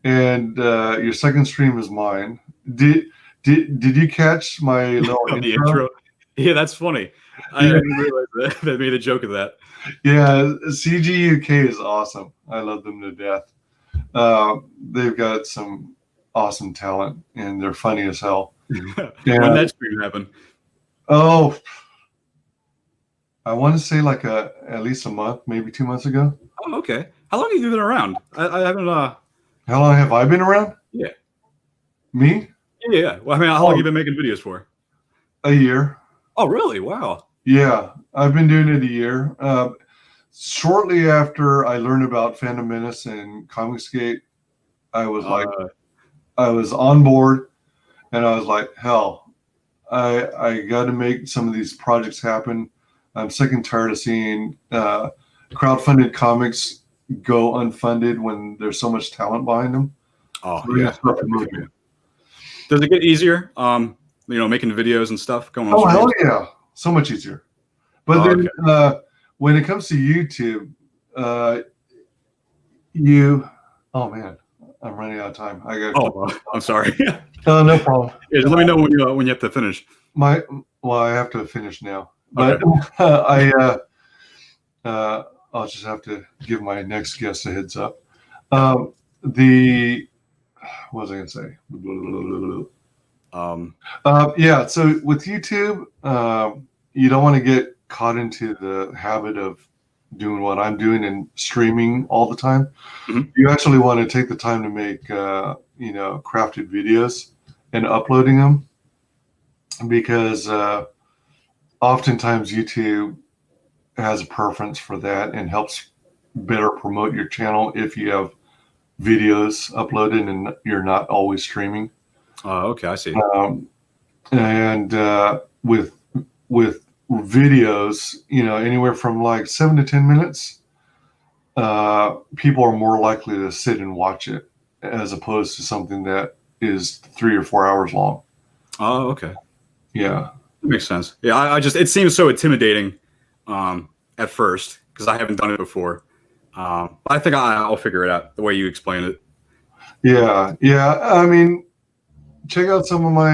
and your second stream is mine. Did you catch my little The intro? Yeah, that's funny. I didn't realize that. They made a joke of that. Yeah, CG UK is awesome. I love them to death. They've got some awesome talent, and they're funny as hell. When that stream happened? Oh, I want to say like at least a month, maybe 2 months ago. Oh, okay. How long have you been around? I haven't. How long have I been around? Yeah. Me? Yeah. Well, I mean, how long have you been making videos for? A year. Oh, really? Wow. Yeah, I've been doing it a year. Shortly after I learned about Phantom Menace and ComicsGate, I was I was on board, and I was like, hell, I got to make some of these projects happen. I'm sick and tired of seeing crowdfunded comics go unfunded when there's so much talent behind them. Oh, So yeah. Does it get easier? Making videos and stuff going on. Oh, hell yeah. So much easier. But then okay. When it comes to YouTube, oh man, I'm running out of time. I'm sorry. No problem. Yeah, let me know when you have to finish. I have to finish now. But Okay. I'll just have to give my next guest a heads up. What was I going to say? Yeah, so with YouTube, you don't want to get caught into the habit of doing what I'm doing and streaming all the time. Mm-hmm. You actually want to take the time to make, crafted videos and uploading them, because oftentimes YouTube has a preference for that and helps better promote your channel if you have videos uploaded and you're not always streaming. Oh, okay, I see. And with videos, anywhere from like 7 to 10 minutes, people are more likely to sit and watch it as opposed to something that is 3 or 4 hours long. Oh, okay. Yeah. That makes sense. Yeah, it seems so intimidating at first because I haven't done it before. But I think I'll figure it out the way you explain it. Yeah. I mean, check out some of my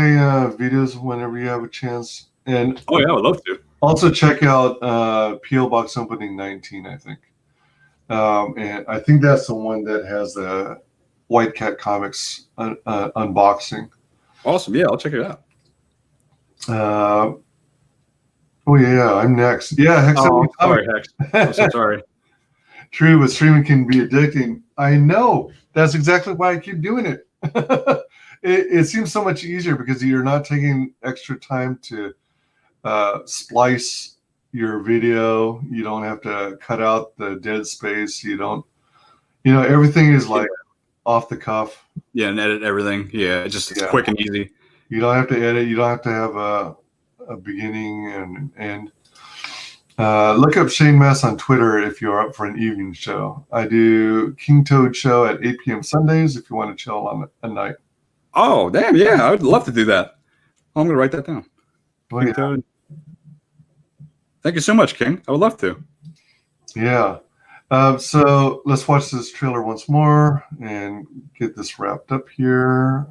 videos whenever you have a chance. And oh yeah, I would love to. Also check out P.O. Box Opening 19, I think. And I think that's the one that has the White Cat Comics unboxing. Awesome. Yeah, I'll check it out. Oh yeah, I'm next. Yeah, Hex. Oh, sorry, Hex. I'm so sorry. True, but streaming can be addicting. I know. That's exactly why I keep doing it. It seems so much easier because you're not taking extra time to splice your video. You don't have to cut out the dead space. You don't, everything is like off the cuff. Yeah, and edit everything. Yeah, it's quick and easy. You don't have to edit. You don't have to have a beginning and end. Look up Shane Mess on Twitter if you're up for an evening show. I do King Toad show at 8 p.m. Sundays if you want to chill on a night. Oh, damn. Yeah, I would love to do that. I'm going to write that down. King Toad. Thank you so much, King. I would love to. Yeah. So let's watch this trailer once more and get this wrapped up here.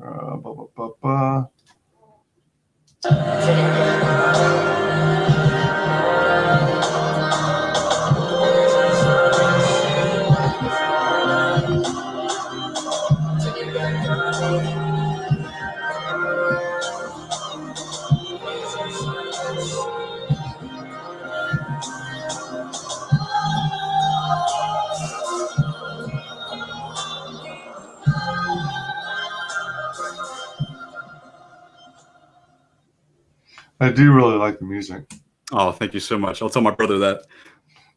I do really like the music. Oh, thank you so much. I'll tell my brother that.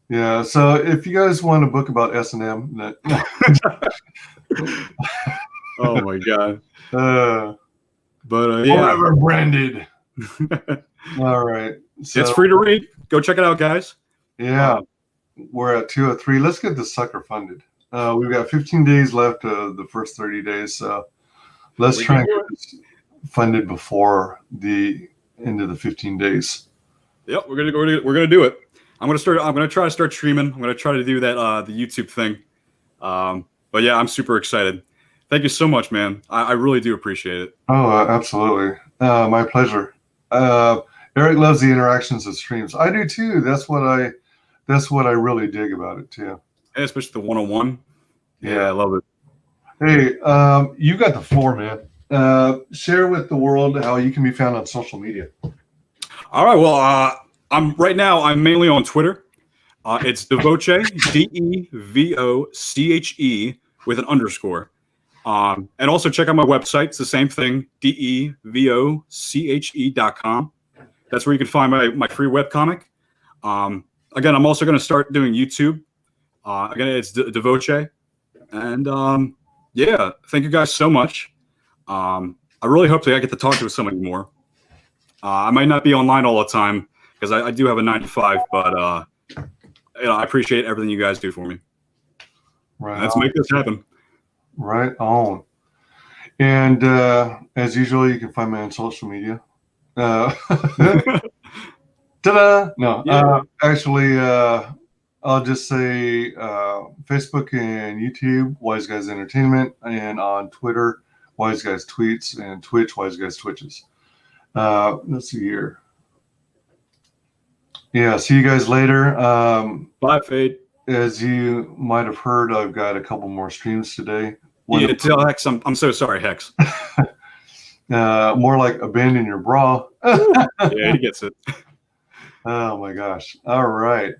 Yeah. So if you guys want a book about S&M, Oh my god. But yeah, forever branded. All right. So, it's free to read. Go check it out, guys. Yeah. We're at 203. Let's get this sucker funded. We've got 15 days left of the first 30 days. So let's try and get this funded before the end of the 15 days. Yep, we're gonna do it. I'm gonna try to start streaming. I'm gonna try to do that the YouTube thing. But yeah, I'm super excited. Thank you so much, man. I really do appreciate it. Oh, absolutely. My pleasure. Eric loves the interactions of streams. I do too. That's what I really dig about it too. And especially the one-on-one. Yeah, I love it. Hey, you got the floor, man. Share with the world how you can be found on social media. All right. Well, I'm mainly on Twitter. It's Devoche, DEVOCHE with an underscore. And also check out my website. It's the same thing, DEVOCHE.com. That's where you can find my free webcomic. Again, I'm also going to start doing YouTube. Again, it's Devoche. And yeah, thank you guys so much. I really hope that I get to talk to somebody more. I might not be online all the time because I do have a 9-to-5, but I appreciate everything you guys do for me. Right. Let's make this happen. Right on. And as usual, you can find me on social media. Ta-da! No, Yeah. actually, I'll just say Facebook and YouTube, WyzGyz Entertainment, and on Twitter, WyzGyz Tweets, and Twitch, WyzGyz Twitches. Let's see here. Yeah, see you guys later. Bye, Fade. As you might have heard, I've got a couple more streams today. Yeah, tell Hex I'm so sorry, Hex. More like abandon your bra. Yeah, he gets it. Oh my gosh. All right.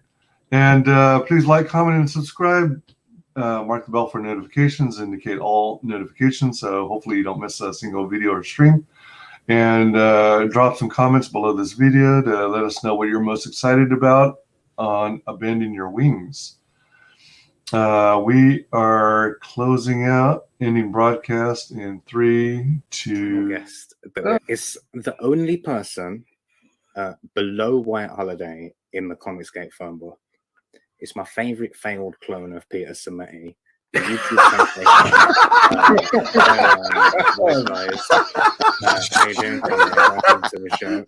And please like, comment, and subscribe. Mark the bell for notifications, indicate all notifications. So hopefully you don't miss a single video or stream. And drop some comments below this video to let us know what you're most excited about on Abandon Your Wings. We are closing out, ending broadcast in 3, 2. Guest is the only person below White Holiday in the ComicsGate phone book. It's my favorite failed clone of Peter Sammetti. The YouTube WyzGyz. How you doing, Conrad? Welcome to the show.